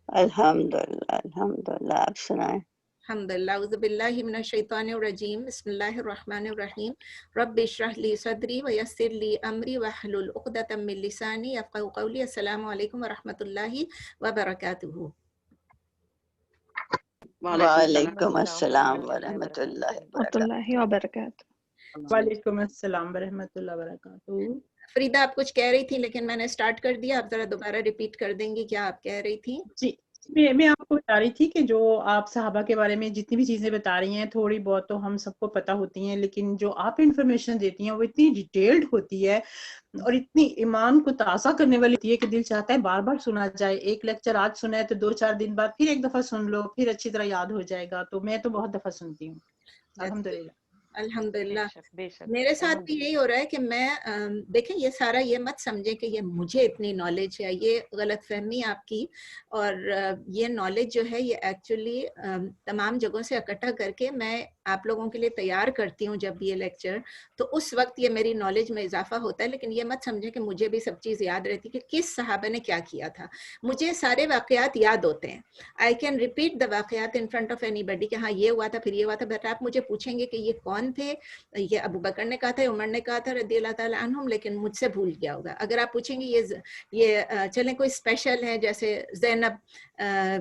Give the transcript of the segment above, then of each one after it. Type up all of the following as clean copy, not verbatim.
अल्हम्दुलिल्लाह अल्हम्दुलिल्लाह। आप सुनाएं। الحمدللہ اعوذ باللہ من الشیطان الرجیم بسم اللہ الرحمن الرحیم رب اشرح لی صدری ویسر لی امری واحلل عقدۃ من لسانی یفقہوا قولی. السلام علیکم ورحمۃ اللہ وبرکاتہ. وعلیکم السلام ورحمۃ اللہ ورحمۃ وبرکاتہ۔ اللہ وبرکاتہ. وعلیکم السلام ورحمۃ اللہ وبرکاتہ. فریدہ آپ کچھ کہہ رہی تھی لیکن میں نے سٹارٹ کر دیا، آپ ذرا دوبارہ ریپیٹ کر دیں گی کیا آپ کہہ رہی تھی؟ جی میں آپ کو بتا رہی تھی کہ جو آپ صحابہ کے بارے میں جتنی بھی چیزیں بتا رہی ہیں تھوڑی بہت تو ہم سب کو پتہ ہوتی ہیں، لیکن جو آپ انفارمیشن دیتی ہیں وہ اتنی ڈیٹیلڈ ہوتی ہے اور اتنی ایمان کو تازہ کرنے والی ہوتی ہے کہ دل چاہتا ہے بار بار سنا جائے. ایک لیکچر آج سنا ہے تو 2-4 دن بعد پھر ایک دفعہ سن لو، پھر اچھی طرح یاد ہو جائے گا. تو میں تو بہت دفعہ سنتی ہوں الحمدللہ. الحمدللہ. میرے ساتھ بھی یہی ہو رہا ہے کہ میں دیکھیں یہ سارا یہ مت سمجھیں کہ یہ مجھے اتنی نالج ہے، یہ غلط فہمی آپ کی. اور یہ نالج جو ہے یہ ایکچولی تمام جگہوں سے اکٹھا کر کے میں آپ لوگوں کے لیے تیار کرتی ہوں. جب یہ لیکچر تو اس وقت یہ میری نالج میں اضافہ ہوتا ہے، لیکن یہ مت سمجھیں کہ مجھے بھی سب چیز یاد رہتی کہ کس صحابہ نے کیا کیا تھا. مجھے سارے واقعات یاد ہوتے ہیں. آئی کین ریپیٹ دا واقعات ان فرنٹ آف اینی بڈی کہ ہاں یہ ہوا تھا پھر یہ ہوا تھا. بٹ آپ مجھے پوچھیں گے کہ یہ کون تھے، یہ ابو بکر نے کہا تھا، عمر نے کہا تھا رضی اللہ تعالیٰ عنہم، لیکن مجھ سے بھول گیا ہوگا. اگر آپ پوچھیں گے یہ چلیں کوئی اسپیشل ہے جیسے زینب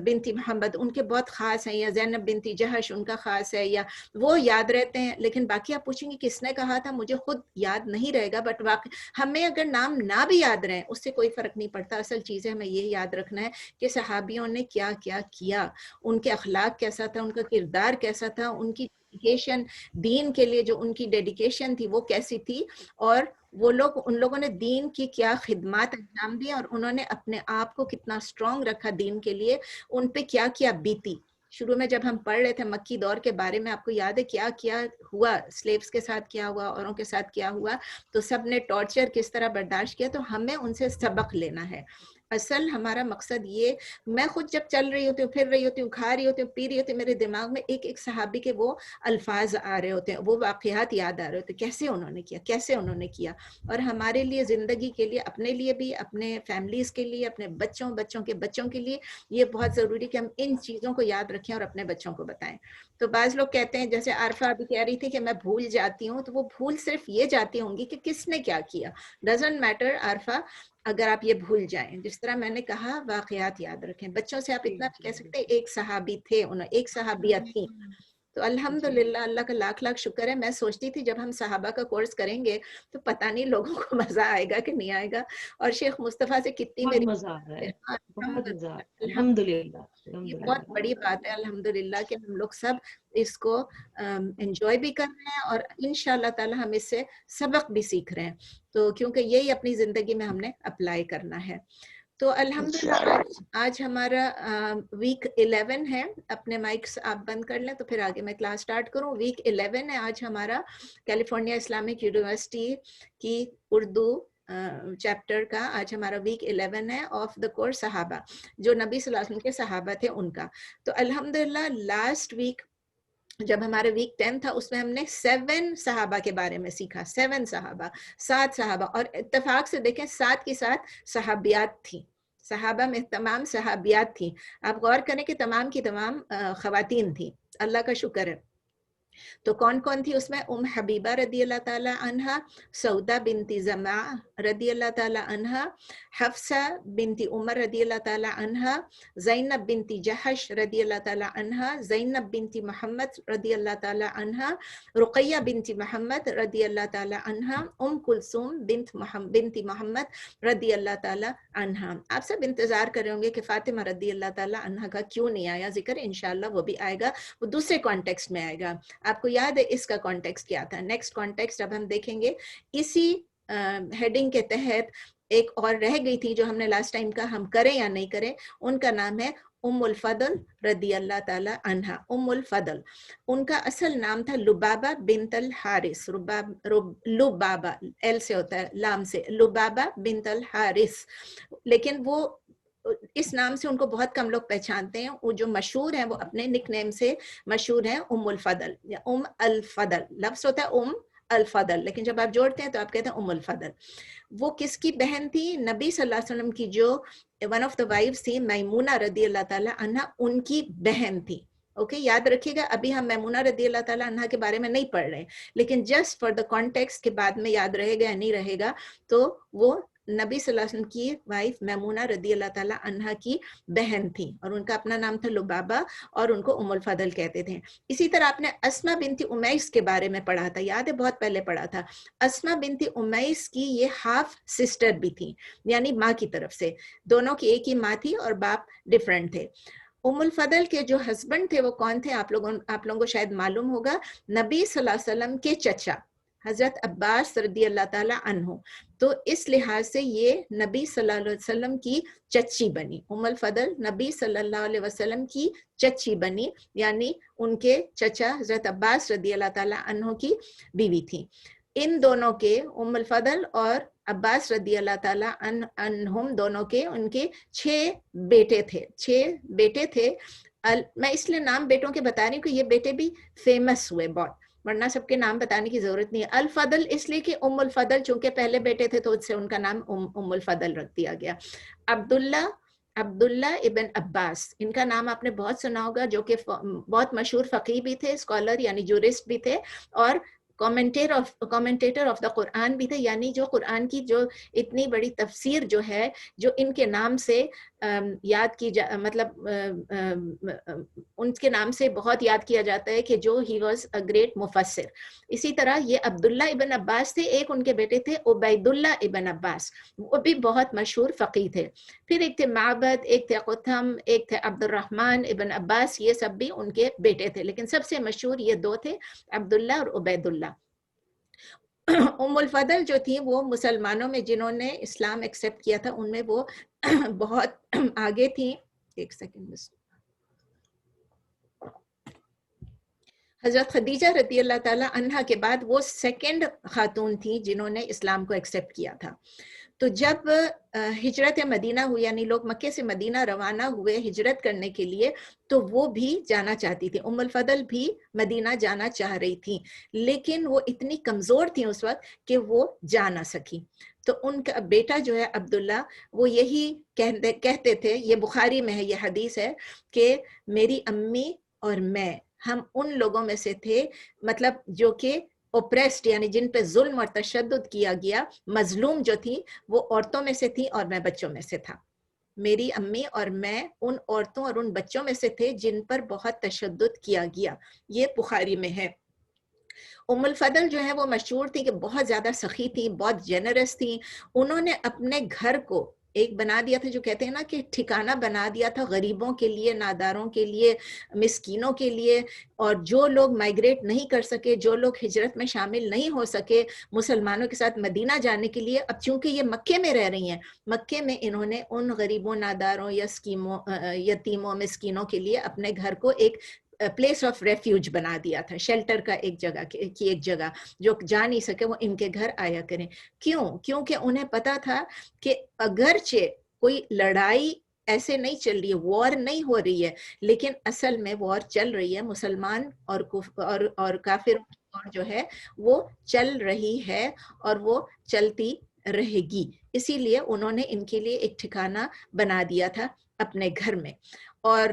بنتی محمد ان کے بہت خاص ہیں، یا زینب بنتی جہش ان کا خاص ہے، یا وہ یاد رہتے ہیں. لیکن باقی آپ پوچھیں گے کس نے کہا تھا، مجھے خود یاد نہیں رہے گا. بٹ واقعی ہمیں اگر نام نہ بھی یاد رہیں اس سے کوئی فرق نہیں پڑتا. اصل چیز ہے ہمیں یہ یاد رکھنا ہے کہ صحابیوں نے کیا کیا کیا، ان کے اخلاق کیسا تھا، ان کا کردار کیسا تھا، ان کی ڈیڈیکیشن دین کے لیے جو ان کی ڈیڈیکیشن تھی وہ کیسی تھی، اور وہ لوگ ان لوگوں نے دین کی کیا خدمات انجام دی، اور انہوں نے اپنے آپ کو کتنا سٹرونگ رکھا دین کے لیے، ان پہ کیا کیا بیتی. شروع میں جب ہم پڑھ رہے تھے مکی دور کے بارے میں، آپ کو یاد ہے کیا کیا ہوا، سلیوز کے ساتھ کیا ہوا، اوروں کے ساتھ کیا ہوا، تو سب نے ٹارچر کس طرح برداشت کیا. تو ہمیں ان سے سبق لینا ہے. اصل ہمارا مقصد یہ، میں خود جب چل رہی ہوتی ہوں، پھر رہی ہوتی ہوں، کھا رہی ہوتی ہوں، پی رہی ہوتی ہوں، میرے دماغ میں ایک ایک صحابی کے وہ الفاظ آ رہے ہوتے ہیں، وہ واقعات یاد آ رہے ہوتے ہیں، کیسے انہوں نے کیا، کیسے انہوں نے کیا. اور ہمارے لیے زندگی کے لیے، اپنے لیے بھی، اپنے فیملیز کے لیے، اپنے بچوں کے بچوں کے لیے یہ بہت ضروری کہ ہم ان چیزوں کو یاد رکھیں اور اپنے بچوں کو بتائیں. تو بعض لوگ کہتے ہیں، جیسے عارفہ ابھی کہہ رہی تھی کہ میں بھول جاتی ہوں، تو وہ بھول صرف یہ جاتی ہوں گی کہ کس نے کیا کیا. ڈزنٹ میٹر عارفہ اگر آپ یہ بھول جائیں. جس طرح میں نے کہا واقعات یاد رکھیں. بچوں سے آپ اتنا بھی کہہ سکتے ہیں ایک صحابی تھے، ایک صحابیہ تھیں. تو الحمدللہ اللہ کا لاکھ لاکھ شکر ہے. میں سوچتی تھی جب ہم صحابہ کا کورس کریں گے تو پتہ نہیں لوگوں کو مزہ آئے گا کہ نہیں آئے گا. اور شیخ مصطفیٰ سے کتنی بہت میری مزہ آ رہا ہے، بہت مزہ آ رہا ہے. الحمدللہ الحمدللہ یہ بہت الحمدللہ. بڑی بات ہے الحمدللہ کہ ہم لوگ سب اس کو انجوائے بھی کر رہے ہیں اور انشاءاللہ تعالی ہم اس سے سبق بھی سیکھ رہے ہیں. تو کیونکہ یہی اپنی زندگی میں ہم نے اپلائی کرنا ہے. تو الحمدللہ آج ہمارا ویک 11 ہے. اپنے مائکس آپ بند کر لیں تو پھر آگے میں کلاس سٹارٹ کروں. ویک 11 ہے آج ہمارا کیلیفورنیا اسلامک یونیورسٹی کی اردو چیپٹر کا. آج ہمارا ویک 11 ہے آف دا کورس صحابہ، جو نبی صلی اللہ علیہ وسلم کے صحابہ تھے ان کا. تو الحمدللہ لاسٹ ویک جب ہمارے ویک 10 تھا اس میں ہم نے 7 صحابہ کے بارے میں سیکھا. 7 صحابہ، 7 صحابہ، اور اتفاق سے دیکھیں 7 کی 7 صحابیات تھیں. صحابہ میں تمام صحابیات تھیں. آپ غور کریں کہ تمام کی تمام خواتین تھیں. اللہ کا شکر ہے. تو کون کون تھی اس میں؟ ام حبیبہ رضی اللہ تعالی عنہا، سودہ بنت زمع رضی اللہ تعالی عنہا، حفصہ بنت عمر رضی اللہ تعالی عنہا، زینب بنت جحش رضی اللہ تعالی عنہا، زینب بنت محمد رضی اللہ تعالی عنہا، رقیہ بنت محمد رضی اللہ تعالی عنہا، ام کلثوم بنت محمد رضی اللہ تعالی عنہا. آپ سب انتظار کر رہے ہوں گے کہ فاطمہ رضی اللہ تعالی عنہا کا کیوں نہیں آیا ذکر. انشاءاللہ وہ بھی آئے گا، وہ دوسرے کانٹیکسٹ میں آئے گا. آپ کو یاد ہے اس کا کانٹیکسٹ کیا تھا؟ نیکسٹ کانٹیکسٹ اب ہم دیکھیں گے. اسی ہیڈنگ کے تحت ایک اور رہ گئی تھی جو ہم نے لاسٹ ٹائم کا ہم کریں یا نہیں کریں. ان کا نام ہے ام الفضل رضی اللہ تعالی عنہا. ام الفضل ان کا اصل نام تھا لبابہ بنت الحارث. لبابہ ایل سے ہوتا ہے، لام سے، لبابہ بنت الحارث. لیکن وہ اس نام سے ان کو بہت کم لوگ پہچانتے ہیں. وہ جو مشہور ہیں وہ اپنے نک نیم سے مشہور ہیں، ام الفضل یا ام الفضل. لفظ ہوتا ہے ام الفضل, لیکن جب آپ جوڑتے ہیں تو آپ کہتے ہیں ام الفضل. وہ کس کی بہن تھی؟ نبی صلی اللہ علیہ وسلم کی جو ون آف دا وائفز تھی میمونہ رضی اللہ تعالیٰ عنہ, ان کی بہن تھی. اوکے, یاد رکھیے گا ابھی ہم میمونہ رضی اللہ تعالیٰ عنہ کے بارے میں نہیں پڑھ رہے, لیکن جسٹ فار دا کانٹیکسٹ کے بعد میں یاد رہے گا یا نہیں رہے گا, تو وہ نبی صلی اللہ علیہ وسلم کی وائف میمونہ رضی اللہ تعالیٰ عنہ کی بہن تھی, اور ان کا اپنا نام تھا لبابہ, اور ان کو ام الفضل کہتے تھے. اسی طرح آپ نے اسما بنت امیس کے بارے میں پڑھا تھا, یاد ہے, بہت پہلے پڑھا تھا. اسما بنت امیس کی یہ ہاف سسٹر بھی تھی, یعنی ماں کی طرف سے, دونوں کی ایک ہی ماں تھی اور باپ ڈفرینٹ تھے. ام الفضل کے جو ہسبینڈ تھے وہ کون تھے؟ آپ لوگوں کو شاید معلوم ہوگا, نبی صلی اللہ علیہ وسلم کے چچا حضرت عباس رضی اللہ تعالی عنہ. تو اس لحاظ سے یہ نبی صلی اللہ علیہ وسلم کی چچی بنی. ام الفضل نبی صلی اللہ علیہ وسلم کی چچی بنی, یعنی ان کے چچا حضرت عباس رضی اللہ تعالی عنہ کی بیوی تھی. ان دونوں کے, ام الفضل اور عباس رضی اللہ تعالیٰ عنہم دونوں کے, ان کے 6 بیٹے تھے. 6 بیٹے تھے. میں اس لیے نام بیٹوں کے بتا رہی ہوں کہ یہ بیٹے بھی فیمس ہوئے بہت, ورنہ سب کے نام بتانے کی ضرورت نہیں ہے. الفضل اس لیے کہ ام الفضل چونکہ پہلے بیٹے تھے تو اس سے ان کا نام ام الفضل رکھ دیا گیا. عبداللہ ابن عباس, ان کا نام آپ نے بہت سنا ہوگا, جو کہ بہت مشہور فقیہ بھی تھے, اسکالر یعنی جورسٹ بھی تھے, اور کامنٹیٹر آف دا قرآن بھی تھے, یعنی جو قرآن کی جو اتنی بڑی تفسیر جو ہے, جو ان کے نام سے یاد کی مطلب ان کے نام سے بہت یاد کیا جاتا ہے کہ جو ہی واز اے گریٹ مفسر. اسی طرح یہ عبداللہ ابن عباس تھے. ایک ان کے بیٹے تھے عبیداللہ ابن عباس, وہ بھی بہت مشہور فقیہ تھے. پھر ایک تھے معبد, ایک تھے قتھم, ایک تھے عبد الرحمن ابن عباس, یہ سب بھی ان کے بیٹے تھے, لیکن سب سے مشہور یہ 2 تھے, عبداللہ اور عبیداللہ. ام الفضل جو تھی وہ مسلمانوں میں جنہوں نے اسلام ایکسیپٹ کیا تھا ان میں وہ بہت آگے تھی. ایک سیکنڈ, حضرت خدیجہ رضی اللہ تعالی عنہا کے بعد وہ 2nd خاتون تھی جنہوں نے اسلام کو ایکسیپٹ کیا تھا. تو جب ہجرت مدینہ ہوئی, یعنی لوگ مکے سے مدینہ روانہ ہوئے ہجرت کرنے کے لیے, تو وہ بھی جانا چاہتی تھی. ام الفضل بھی مدینہ جانا چاہ رہی تھی, لیکن وہ اتنی کمزور تھی اس وقت کہ وہ جا نہ سکی. تو ان کا بیٹا جو ہے عبداللہ, وہ یہی کہتے تھے, یہ بخاری میں ہے یہ حدیث ہے, کہ میری امی اور میں, ہم ان لوگوں میں سے تھے, مطلب جو کہ اوپریسڈ, یعنی جن پہ ظلم اور تشدد کیا گیا, مظلوم جو تھی وہ عورتوں میں سے تھی اور میں بچوں میں سے تھا. میری امی اور میں ان عورتوں اور ان بچوں میں سے تھے جن پر بہت تشدد کیا گیا. یہ بخاری میں ہے. ام الفضل جو ہے وہ مشہور تھی کہ بہت زیادہ سخی تھی, بہت جنرس تھی. انہوں نے اپنے گھر کو ایک بنا دیا تھا, جو کہتے ہیں نا کہ ٹھکانہ بنا دیا تھا غریبوں کے لیے, ناداروں کے لیے, مسکینوں کے لیے, اور جو لوگ مائگریٹ نہیں کر سکے, جو لوگ ہجرت میں شامل نہیں ہو سکے مسلمانوں کے ساتھ مدینہ جانے کے لیے. اب چونکہ یہ مکے میں رہ رہی ہیں, مکے میں انہوں نے ان غریبوں, ناداروں یا یتیموں, مسکینوں کے لیے اپنے گھر کو ایک پلیس آف ریفیوج بنا دیا تھا, شیلٹر کا ایک جگہ کی ایک جگہ, جو جا نہیں سکے وہ ان کے گھر آیا کریں. کیونکہ انہیں پتا تھا کہ اگرچہ کوئی لڑائی ایسے نہیں چل رہی ہے, وار نہیں ہو رہی ہے, لیکن اصل میں وار چل رہی ہے, مسلمان اور کافر جو ہے وہ چل رہی ہے اور وہ چلتی رہے گی. اسی لیے انہوں نے ان کے لیے ایک ٹھکانہ بنا دیا تھا اپنے گھر میں. اور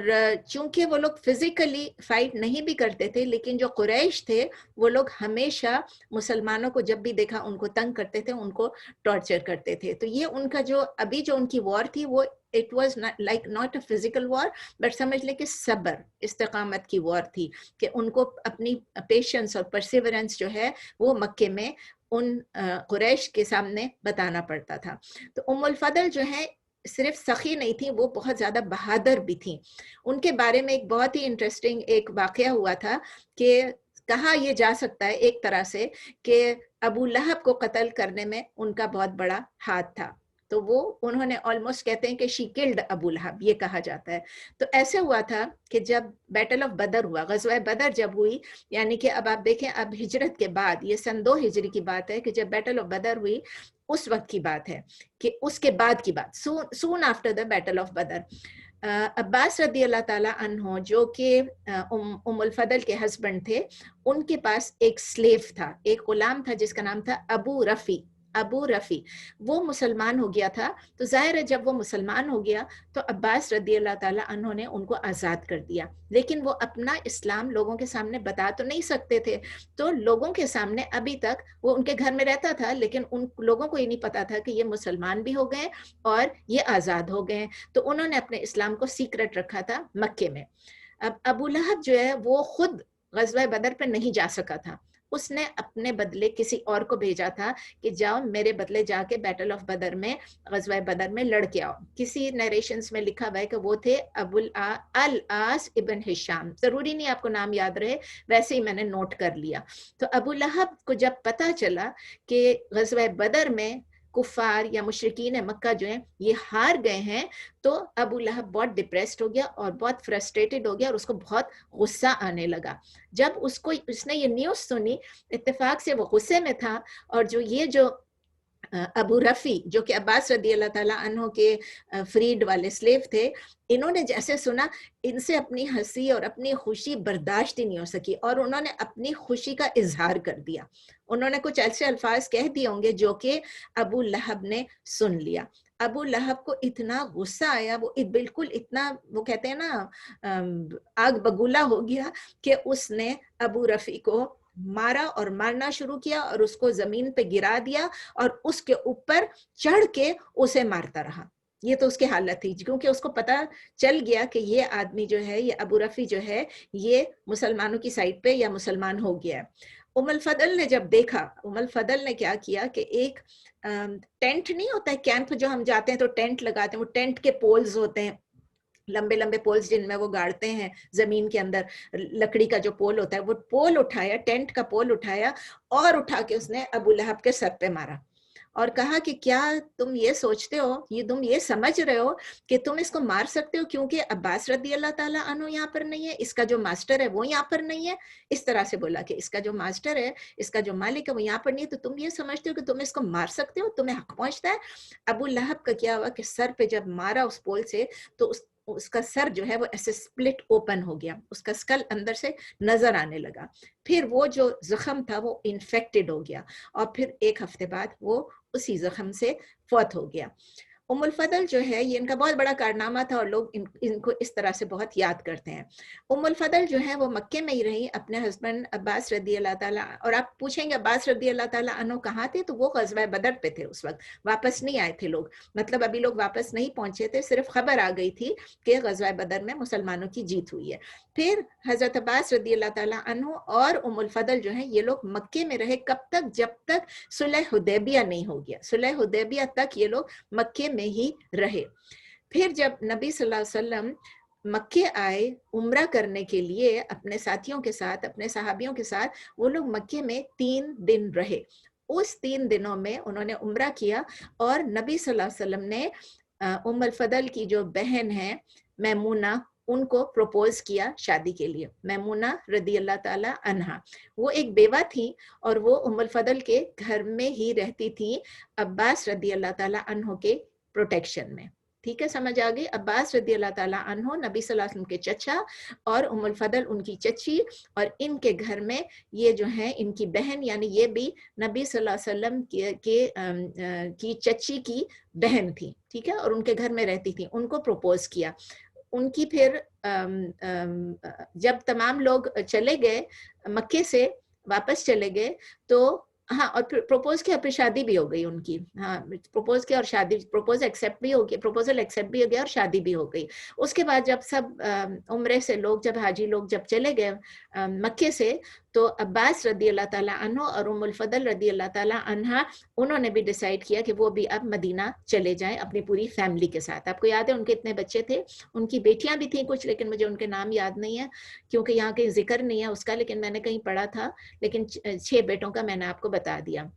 چونکہ وہ لوگ فزیکلی فائٹ نہیں بھی کرتے تھے, لیکن جو قریش تھے وہ لوگ ہمیشہ مسلمانوں کو جب بھی دیکھا ان کو تنگ کرتے تھے, ان کو ٹارچر کرتے تھے. تو یہ ان کا جو ابھی جو ان کی وار تھی وہ it was like not a physical war, but سمجھ لیں کہ صبر, استقامت کی وار تھی, کہ ان کو اپنی پیشنس اور پرسیورنس جو ہے وہ مکے میں ان قریش کے سامنے بتانا پڑتا تھا. تو ام الفضل جو ہے صرف سخی نہیں تھی, وہ بہت زیادہ بہادر بھی تھیں. ان کے بارے میں ایک بہت ہی انٹرسٹنگ ایک واقعہ ہوا تھا کہ کہا یہ جا سکتا ہے ایک طرح سے کہ ابو لہب کو قتل کرنے میں ان کا بہت بڑا ہاتھ تھا. تو وہ انہوں نے آلموسٹ کہتے ہیں کہ شی کلڈ ابو لہب, یہ کہا جاتا ہے. تو ایسے ہوا تھا کہ جب بیٹل آف بدر ہوا, غزوہ بدر جب ہوئی, یعنی کہ اب آپ دیکھیں اب ہجرت کے بعد, یہ سن 2 ہجری کی بات ہے کہ جب بیٹل آف بدر ہوئی, اس وقت کی بات ہے کہ اس کے بعد کی بات, soon after the battle of Badr. Abbas रदी अल्लाह ताला अन्हो जो कि उम्मुल फदल के हस्बैंड थे, उनके पास एक स्लेव था, एक गुलाम था जिसका नाम था अबू रफ़ी। वो मुसलमान हो गया था। तो जाहिर है जब वो मुसलमान हो गया तो अब्बास रदी अल्लाह ताला अन्हो ने उनको आज़ाद कर दिया, लेकिन वो अपना इस्लाम लोगों के सामने बता तो नहीं सकते थे। तो लोगों के सामने अभी तक वो उनके घर में रहता था, लेकिन उन लोगों को ये नहीं पता था कि ये मुसलमान भी हो गए और ये आज़ाद हो गए। तो उन्होंने अपने इस्लाम को सीक्रेट रखा था मक्के में। अब अबू लहब जो है वो खुद ग़ज़वा बदर पे नहीं जा सका था, उसने अपने बदले किसी और को भेजा था कि जाओ मेरे बदले जाके बैटल ऑफ बदर में, ग़ज़वा बदर में लड़ के आओ। किसी नरेशंस में लिखा हुआ है कि वो थे अल आस इब्न हिशाम। ज़रूरी नहीं आपको नाम याद रहे, वैसे ही मैंने नोट कर लिया। तो अबू लहब को जब पता चला कि ग़ज़वा बदर में कुफार या मुशरिकीन मक्का जो हैं ये हार गए हैं, तो अबू लहब बहुत डिप्रेस्ड हो गया और बहुत फ्रस्ट्रेटेड हो गया और उसको बहुत गुस्सा आने लगा। जब उसने ये न्यूज़ सुनी, इत्तेफाक से वो गुस्से में था, और जो अबू रफ़ी जो कि अब्बास रदी अल्लाह ताला अन्हो के फ्रीड वाले स्लेव थे, इन्होंने जैसे सुना, इनसे अपनी हंसी और अपनी खुशी बर्दाश्त ही नहीं हो सकी और उन्होंने अपनी खुशी का इजहार कर दिया। उन्होंने कुछ ऐसे अल्फाज कह दिए होंगे जो कि अबू लहब ने सुन लिया। अबू लहब को इतना गुस्सा आया, वो बिल्कुल इतना, वो कहते हैं ना आग बगुला हो गया, कि उसने अबू रफ़ी को मारा और मारना शुरू किया और उसको जमीन पे गिरा दिया और उसके ऊपर चढ़ के उसे मारता रहा। ये तो उसकी हालत थी, क्योंकि उसको पता चल गया कि ये आदमी जो है, ये अबू रफ़ी जो है, ये मुसलमानों की साइड पे या मुसलमान हो गया है। उम्मुल फदल ने जब देखा, उम्मुल फदल ने क्या किया कि एक टेंट नहीं होता है, कैंप जो हम जाते हैं तो टेंट लगाते हैं, वो टेंट के पोल्स होते हैं, लंबे लंबे पोल्स जिनमें वो गाड़ते हैं जमीन के अंदर, लकड़ी का जो पोल होता है, वो पोल उठाया, टेंट का पोल उठाया और उठा के उसने अबू लहब के सर पे मारा और कहा कि क्या तुम ये सोचते हो, तुम ये समझ रहे हो कि तुम इसको मार सकते हो क्योंकि अब्बास रदी अल्लाह ताला अन्हु यहाँ पर नहीं है, इसका जो मास्टर है वो यहाँ पर नहीं है। इस तरह से बोला कि इसका जो मास्टर है, इसका जो मालिक है वो यहाँ पर नहीं है, तो तुम ये समझते हो कि तुम इसको मार सकते हो, तुम्हें हक पहुँचता है। अबू लहब का क्या हुआ कि सर पे जब मारा उस पोल से, तो उसका सर जो है वो ऐसे स्प्लिट ओपन हो गया, उसका स्कल अंदर से नजर आने लगा। फिर वो जो जख्म था वो इन्फेक्टेड हो गया और फिर एक हफ्ते बाद वो उसी जख्म से फौत हो गया। उम्मुल फदल जो है, ये इनका बहुत बड़ा कारनामा था और लोग इनको इस तरह से बहुत याद करते हैं। उम्मुल फदल जो है वो मक्के में ही रही अपने हस्बैंड अब्बास रदी अल्लाह ताला, और आप पूछेंगे अब्बास रदी अल्लाह ताला अन्हु कहाँ थे, तो वो ग़ज़वा बदर पे थे उस वक्त, वापस नहीं आए थे लोग, मतलब अभी लोग वापस नहीं पहुंचे थे, सिर्फ खबर आ गई थी कि ग़ज़वा बदर में मुसलमानों की जीत हुई है। फिर हज़रत अब्बास रदी अल्लाह ताला अन्हु और उम्मुल फदल जो है ये लोग मक्के में रहे, कब तक, जब तक सुलह हुदैबिया नहीं हो गया। सुलह हुदैबिया तक ये लोग मक्के में ही रहे। फिर जब नबी सल्लल्लाहु अलैहि वसल्लम मक्के आए उम्रा करने के लिए अपने साथियों के साथ, अपने सहाबियों के साथ, वो लोग मक्के में 3 दिन रहे। उस 3 दिनों में उन्होंने उम्रा किया और नबी सल्लल्लाहु अलैहि वसल्लम ने उम्मुल फदल की जो बहन है मैमूना, उनको प्रपोज किया शादी के लिए। मैमूना रदी अल्लाह ताला अन्हा, वो एक बेवा थी और वो उम्मुल फदल के घर में ही रहती थी अब्बास रदी अल्लाह ताला अन्हो के प्रोटेक्शन में। ठीक है, समझ आ गई। अब्बास रदी अल्लाह ताला अन्हो नबी सल्लल्लाहु अलैहि वसल्लम के चचा और उम्मुल फदल उनकी चची, और इनके घर में ये जो है इनकी बहन, यानी ये भी नबी सल्लल्लाहु अलैहि वसल्लम की चची की बहन थी। ठीक है, और उनके घर में रहती थी, उनको प्रपोज किया। उनकी फिर जब तमाम लोग चले गए मक्के से, वापस चले गए, तो हाँ, और प्रपोज किया, फिर शादी भी हो गई उनकी। हाँ, प्रपोज किया और शादी, प्रपोजल एक्सेप्ट भी हो गया और शादी भी हो गई। उसके बाद जब सब उम्रे से लोग, जब हाजी लोग जब चले गए मक्के से, तो अब्बास रदी अल्लाह ताला अन्हो और उम्मुल फदल रदी अल्लाह ताला अन्हा, उन्होंने भी डिसाइड किया कि वो भी अब मदीना चले जाएं अपनी पूरी फैमिली के साथ। आपको याद है उनके इतने बच्चे थे, उनकी बेटियां भी थी कुछ, लेकिन मुझे उनके नाम याद नहीं है क्योंकि यहाँ कहीं जिक्र नहीं है उसका, लेकिन मैंने कहीं पढ़ा था, लेकिन 6 बेटों का मैंने आपको बता दिया।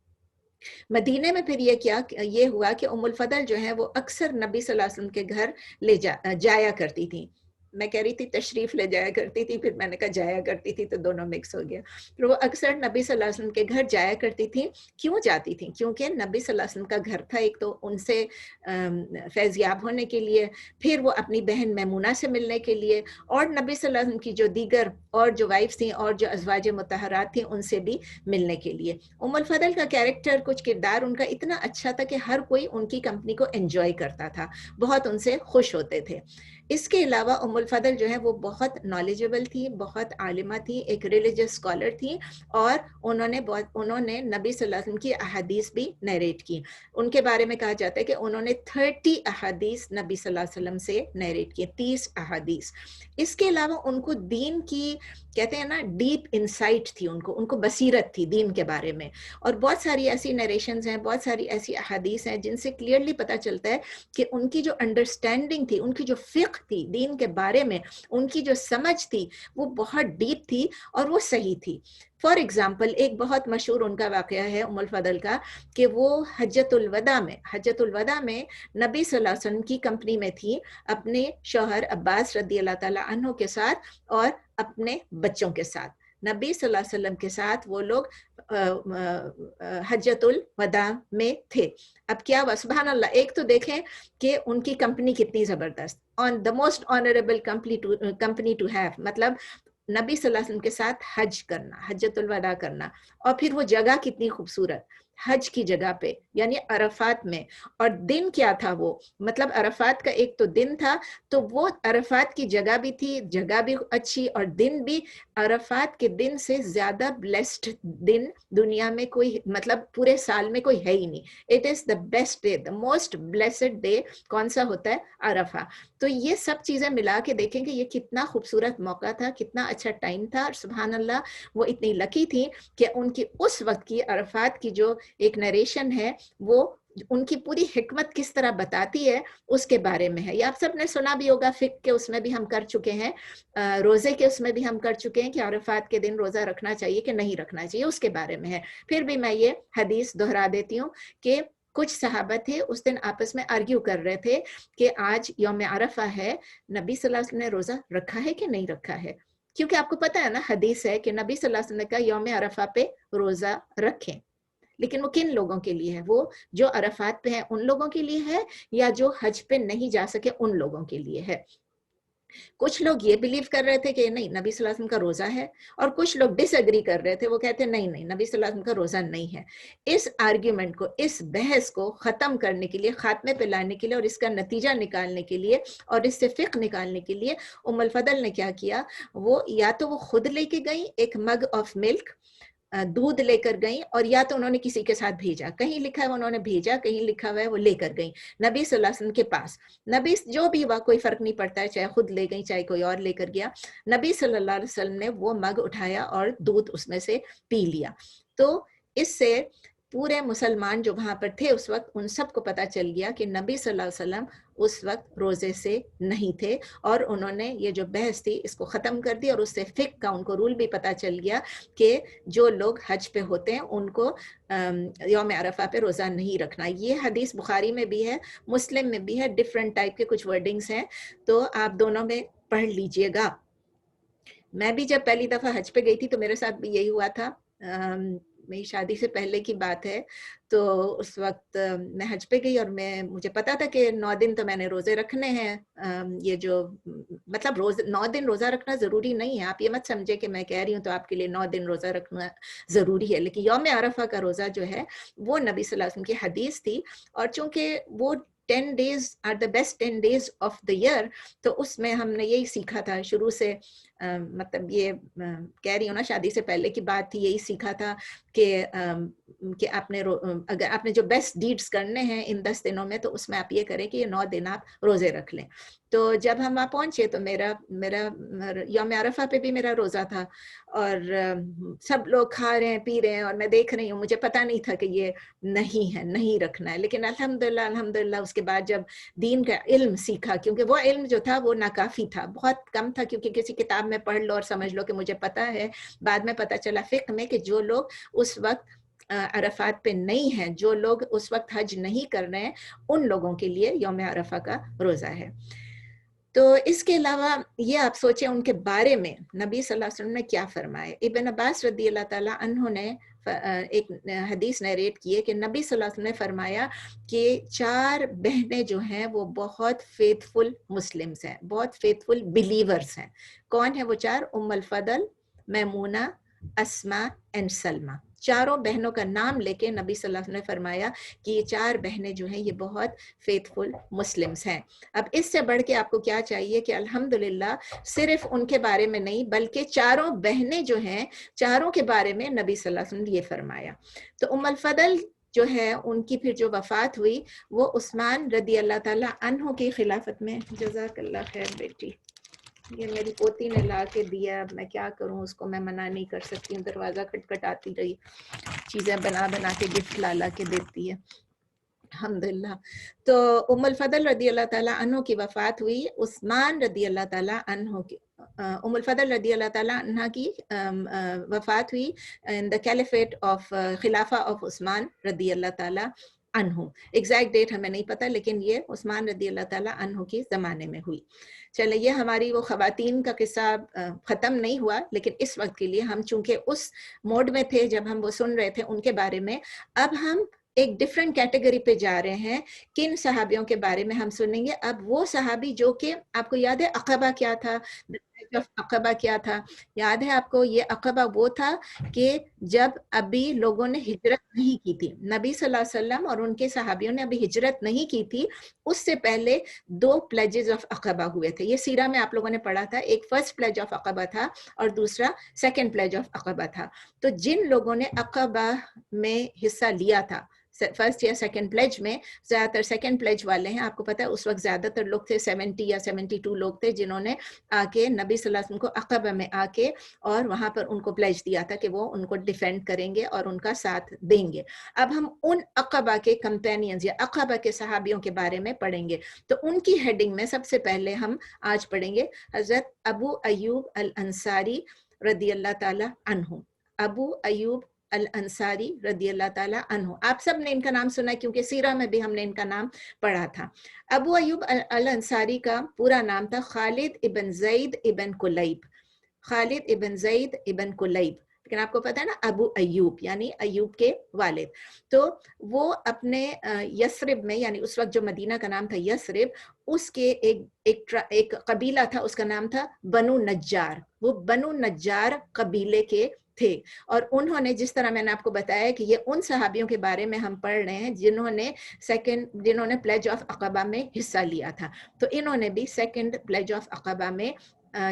मदीने में फिर ये हुआ कि उम्मुल फदल जो है वो अक्सर नबी सल्लल्लाहु अलैहि वसल्लम के घर जाया करती थी। मैं कह रही थी तशरीफ ले जाया करती थी, फिर मैंने कहा जाया करती थी, तो दोनों मिक्स हो गया। फिर वो अक्सर नबी सल्लल्लाहु अलैहि वसल्लम के घर जाया करती थी। क्यों जाती थी? क्योंकि नबी सल्लल्लाहु अलैहि वसल्लम का घर था, एक तो उनसे फैज़याब होने के लिए, फिर वो अपनी बहन मैमूना से मिलने के लिए, और नबी सल्लल्लाहु अलैहि वसल्लम की जो दीगर और जो वाइफ्स थी और जो अज़वाज मुतहरात थी उनसे भी मिलने के लिए। उम्मुल फदल का कैरेक्टर, कुछ किरदार उनका इतना अच्छा था कि हर कोई उनकी कंपनी को एंजॉय करता था, बहुत उनसे खुश होते थे। इसके अलावा उम्मुल फदल जो है वो बहुत नॉलेजेबल थी, बहुत आलिमा थी, एक रिलीजियस स्कॉलर थी, और उन्होंने नबी सल्लल्लाहु अलैहि वसल्लम की अहादीस भी नरेट की। उनके बारे में कहा जाता है कि उन्होंने 30 अहादीस नबी सल्लल्लाहु अलैहि वसल्लम से नरेट किए, 30 अहादीस। इसके अलावा उनको दीन की, कहते हैं ना, डीप इंसाइट थी, उनको बसीरत थी दीन के बारे में। और बहुत सारी ऐसी नरेशंस हैं, बहुत सारी ऐसी अहादीस हैं जिनसे क्लियरली पता चलता है कि उनकी जो अंडरस्टैंडिंग थी, उनकी जो फिक्र थी दीन के बारे में, उनकी जो समझ थी वो बहुत डीप थी और वो सही थी। फॉर एग्जाम्पल, एक बहुत मशहूर उनका वाक़या है उम्मुल फदल का, कि वो हज्जतुल वदा में नबी सल्लल्लाहु अलैहि वसल्लम की कंपनी में थी, अपने शौहर अब्बास रदी अल्लाह ताला अन्हु के साथ और अपने बच्चों के साथ। नबी सल्लल्लाहु अलैहि वसल्लम के साथ वो लोग हज्जतुल वदा में थे। अब क्या हुआ, सुभान अल्लाह, एक तो देखें कि उनकी कंपनी कितनी ज़बरदस्त, on the most honourable company to have, मतलब नबी सल्लल्लाहु अलैहि वसल्लम के साथ हज करना, हज्जतुल वदा करना, और फिर वो जगह कितनी खूबसूरत, हज की जगह पे, यानी अरफात में। और दिन क्या था वो, मतलब अरफात का एक तो दिन था, तो वो अरफात की जगह भी थी, जगह भी अच्छी, और दिन भी अरफात के दिन से ज्यादा ब्लेस्ड दिन दुनिया में कोई, मतलब पूरे साल में कोई है ही नहीं। It is the best day, the most blessed day कौन सा होता है? अरफा। तो ये सब चीजें मिला के देखें कि ये कितना खूबसूरत मौका था, कितना अच्छा टाइम था, और सुभान अल्लाह वो इतनी लकी थी कि उनकी उस वक्त की अरफात की जो एक नरेशन है, वो उनकी पूरी हिकमत किस तरह बताती है उसके बारे में है। ये आप सब ने सुना भी होगा, फिक के उसमें भी हम कर चुके हैं, रोजे के उसमें भी हम कर चुके हैं कि अरफात के दिन रोजा रखना चाहिए कि नहीं रखना चाहिए, उसके बारे में है। फिर भी मैं ये हदीस दोहरा देती हूँ कि कुछ सहाबा थे, उस दिन आपस में आर्ग्यू कर रहे थे कि आज यौम अरफा है, नबी सल्लल्लाहु अलैहि वसल्लम ने रोजा रखा है कि नहीं रखा है। क्योंकि आपको पता है ना, हदीस है कि नबी सल्लल्लाहु अलैहि वसल्लम ने कहा यौम अरफा पे रोजा रखें, लेकिन वो किन लोगों के लिए है? वो जो अरफात पे हैं उन लोगों के लिए है, या जो हज पे नहीं जा सके उन लोगों के लिए है? कुछ लोग ये बिलीव कर रहे थे कि नहीं, नबी सल्लल्लाहु अलैहि वसल्लम का रोजा है, और कुछ लोग डिसएग्री कर रहे थे, वो कहते नहीं नहीं, नबी सल्लल्लाहु अलैहि वसल्लम का रोजा नहीं है। इस आर्ग्यूमेंट को, इस बहस को खत्म करने के लिए, खात्मे पे लाने के लिए, और इसका नतीजा निकालने के लिए, और इससे फिक्र निकालने के लिए उम्मुल फदल ने क्या किया, वो या तो वो खुद लेके गई एक मग ऑफ मिल्क, दूध लेकर गई, और या तो उन्होंने किसी के साथ भेजा, कहीं लिखा है उन्होंने भेजा, कहीं लिखा हुआ है वो लेकर गई नबी सल्लल्लाहु अलैहि वसल्लम के पास। नबी जो भी हुआ, कोई फर्क नहीं पड़ता है, चाहे खुद ले गई चाहे कोई और लेकर गया, नबी सल्लल्लाहु अलैहि वसल्लम ने वो मग उठाया और दूध उसमें से पी लिया। तो इससे पूरे मुसलमान जो वहां पर थे उस वक्त, उन सबको पता चल गया कि नबी सल्लल्लाहु अलैहि वसल्लम उस वक्त रोजे से नहीं थे, और उन्होंने ये जो बहस थी इसको ख़त्म कर दी। और उससे फिक का उनको रूल भी पता चल गया कि जो लोग हज पे होते हैं उनको यौम अरफा पे रोज़ा नहीं रखना। ये हदीस बुखारी में भी है, मुस्लिम में भी है, डिफरेंट टाइप के कुछ वर्डिंग्स हैं, तो आप दोनों में पढ़ लीजिएगा। मैं भी जब पहली दफ़ा हज पे गई थी तो मेरे साथ भी यही हुआ था। मेरी शादी से पहले की बात है, तो उस वक्त मैं हज पे गई, और मुझे पता था कि 9 दिन तो मैंने रोज़े रखने हैं। ये जो मतलब 9 दिन रोज़ा रखना ज़रूरी नहीं है, आप ये मत समझे कि मैं कह रही हूँ तो आपके लिए 9 दिन रोज़ा रखना ज़रूरी है। लेकिन यौम अरफा का रोज़ा जो है वो नबी सल्लल्लाहु अलैहि वसल्लम की हदीस थी, और चूँकि वो 10 days are the best 10 days of the year, तो उसमें हमने यही सीखा था शुरू से। मतलब ये कह रही हूँ ना, शादी से पहले की बात थी, यही सीखा था कि आपने अगर आपने जो बेस्ट डीड्स करने हैं इन 10 दिनों में, तो उसमें आप ये करें कि ये 9 दिन आप रोजे रख लें। तो जब हम वहाँ पहुंचे तो मेरा यौम अरफा पे भी मेरा रोजा था, और सब लोग खा रहे हैं पी रहे हैं, और मैं देख रही हूँ, मुझे पता नहीं था कि ये नहीं रखना है। लेकिन अल्हम्दुलिल्लाह उसके बाद जब दीन का इल्म सीखा, क्योंकि वो इल्म जो था वो नाकाफी था, बहुत कम था, क्योंकि किसी किताब में पढ़ लो और समझ लो कि मुझे पता है। बाद में पता चला फिक्र में कि जो लोग उस वक्त अरफात पे नहीं हैं, जो लोग उस वक्त हज नहीं कर रहे हैं, उन लोगों के लिए यौम अरफा का रोजा है। تو اس کے علاوہ یہ آپ سوچیں ان کے بارے میں نبی صلی اللہ علیہ وسلم نے کیا فرمایا. ابن عباس رضی اللہ تعالیٰ عنہ نے ایک حدیث نیریٹ کی ہے کہ نبی صلی اللہ علیہ وسلم نے فرمایا کہ 4 بہنیں جو ہیں وہ بہت فیتھفل مسلمز ہیں, بہت فیتھفل بلیورز ہیں. کون ہیں وہ 4؟ ام الفضل, میمونہ, اسما اینڈ سلمہ. چاروں بہنوں کا نام لے کے نبی صلی اللہ علیہ وسلم نے فرمایا کہ یہ 4 بہنیں جو ہیں یہ بہت فیتھفل مسلمز ہیں. اب اس سے بڑھ کے آپ کو کیا چاہیے کہ الحمدللہ صرف ان کے بارے میں نہیں بلکہ چاروں بہنیں جو ہیں چاروں کے بارے میں نبی صلی اللہ علیہ وسلم نے یہ فرمایا. تو ام الفضل جو ہے ان کی پھر جو وفات ہوئی وہ عثمان رضی اللہ تعالیٰ عنہ کی خلافت میں. جزاک اللہ خیر بیٹی, یہ میری پوتی نے لا کے دیا, اب میں کیا کروں, اس کو میں منع نہیں کر سکتی ہوں, دروازہ کھٹکھٹاتی رہی, چیزیں بنا بنا کے گفٹ لا کے دیتی ہے الحمدللہ. تو ام الفضل رضی اللہ تعالیٰ عنہ کی وفات ہوئی, عثمان رضی اللہ تعالیٰ عنہ کی ام الفضل رضی اللہ تعالیٰ عنہ کی وفات ہوئی in the caliphate of خلافہ of عثمان رضی اللہ تعالیٰ عنہ. ایگزیکٹ ڈیٹ ہمیں نہیں پتہ لیکن یہ عثمان رضی اللہ تعالیٰ عنہ کی زمانے میں ہوئی. چلے یہ ہماری وہ خواتین کا قصہ ختم نہیں ہوا, لیکن اس وقت کے لیے ہم چونکہ اس موڈ میں تھے جب ہم وہ سن رہے تھے ان کے بارے میں, اب ہم ایک ڈیفرنٹ کیٹیگری پہ جا رہے ہیں. کن صحابیوں کے بارے میں ہم سنیں گے؟ اب وہ صحابی جو کہ آپ کو یاد ہے عقبہ کیا تھا, عقبہ کیا تھا یاد ہے آپ کو؟ یہ عقبہ وہ تھا کہ جب ابھی لوگوں نے ہجرت نہیں کی تھی, نبی صلی اللہ علیہ وسلم اور ان کے صحابیوں نے ابھی ہجرت نہیں کی تھی, اس سے پہلے 2 پلیجز آف عقبہ ہوئے تھے. یہ سیرہ میں آپ لوگوں نے پڑھا تھا, ایک فرسٹ پلیج آف عقبہ تھا اور دوسرا سیکنڈ پلیج آف عقبہ تھا. تو جن لوگوں نے عقبہ میں حصہ لیا تھا فرسٹ یا سیکنڈ پلیج میں, زیادہ تر سیکنڈ پلیج والے ہیں. آپ کو پتا ہے اس وقت زیادہ تر لوگ تھے 70 یا 72 لوگ تھے جنہوں نے آ کے نبی صلی اللہ علیہ وسلم کو عقبہ میں آ کے اور وہاں پر ان کو پلیج دیا تھا کہ وہ ان کو ڈیفینڈ کریں گے اور ان کا ساتھ دیں گے. اب ہم ان عقبہ کے کمپینینز یا عقبہ کے صحابیوں کے بارے میں پڑھیں گے. تو ان کی ہیڈنگ میں سب سے پہلے ہم آج پڑھیں گے حضرت ابو ایوب الانصاری رضی اللہ تعالی عنہ. ابو ایوب الانصاری رضی اللہ تعالیٰ عنہ, آپ سب نے ان کا نام سنا کیونکہ سیرہ میں بھی ہم نے ان کا نام پڑھا تھا. ابو ایوب الانصاری کا پورا نام تھا خالد ابن زید ابن کلیب. خالد ابن زید ابن کلیب, لیکن آپ کو پتا ہے نا ابو ایوب یعنی ایوب کے والد. تو وہ اپنے یثرب میں, یعنی اس وقت جو مدینہ کا نام تھا یثرب, اس کے ایک قبیلہ تھا, اس کا نام تھا بنو نجار. وہ بنو نجار قبیلے کے تھے, اور انہوں نے, جس طرح میں نے آپ کو بتایا کہ یہ ان صحابیوں کے بارے میں ہم پڑھ رہے ہیں جنہوں نے پلیج آف عقبہ میں حصہ لیا تھا. تو انہوں نے بھی سیکنڈ پلیج آف عقبہ میں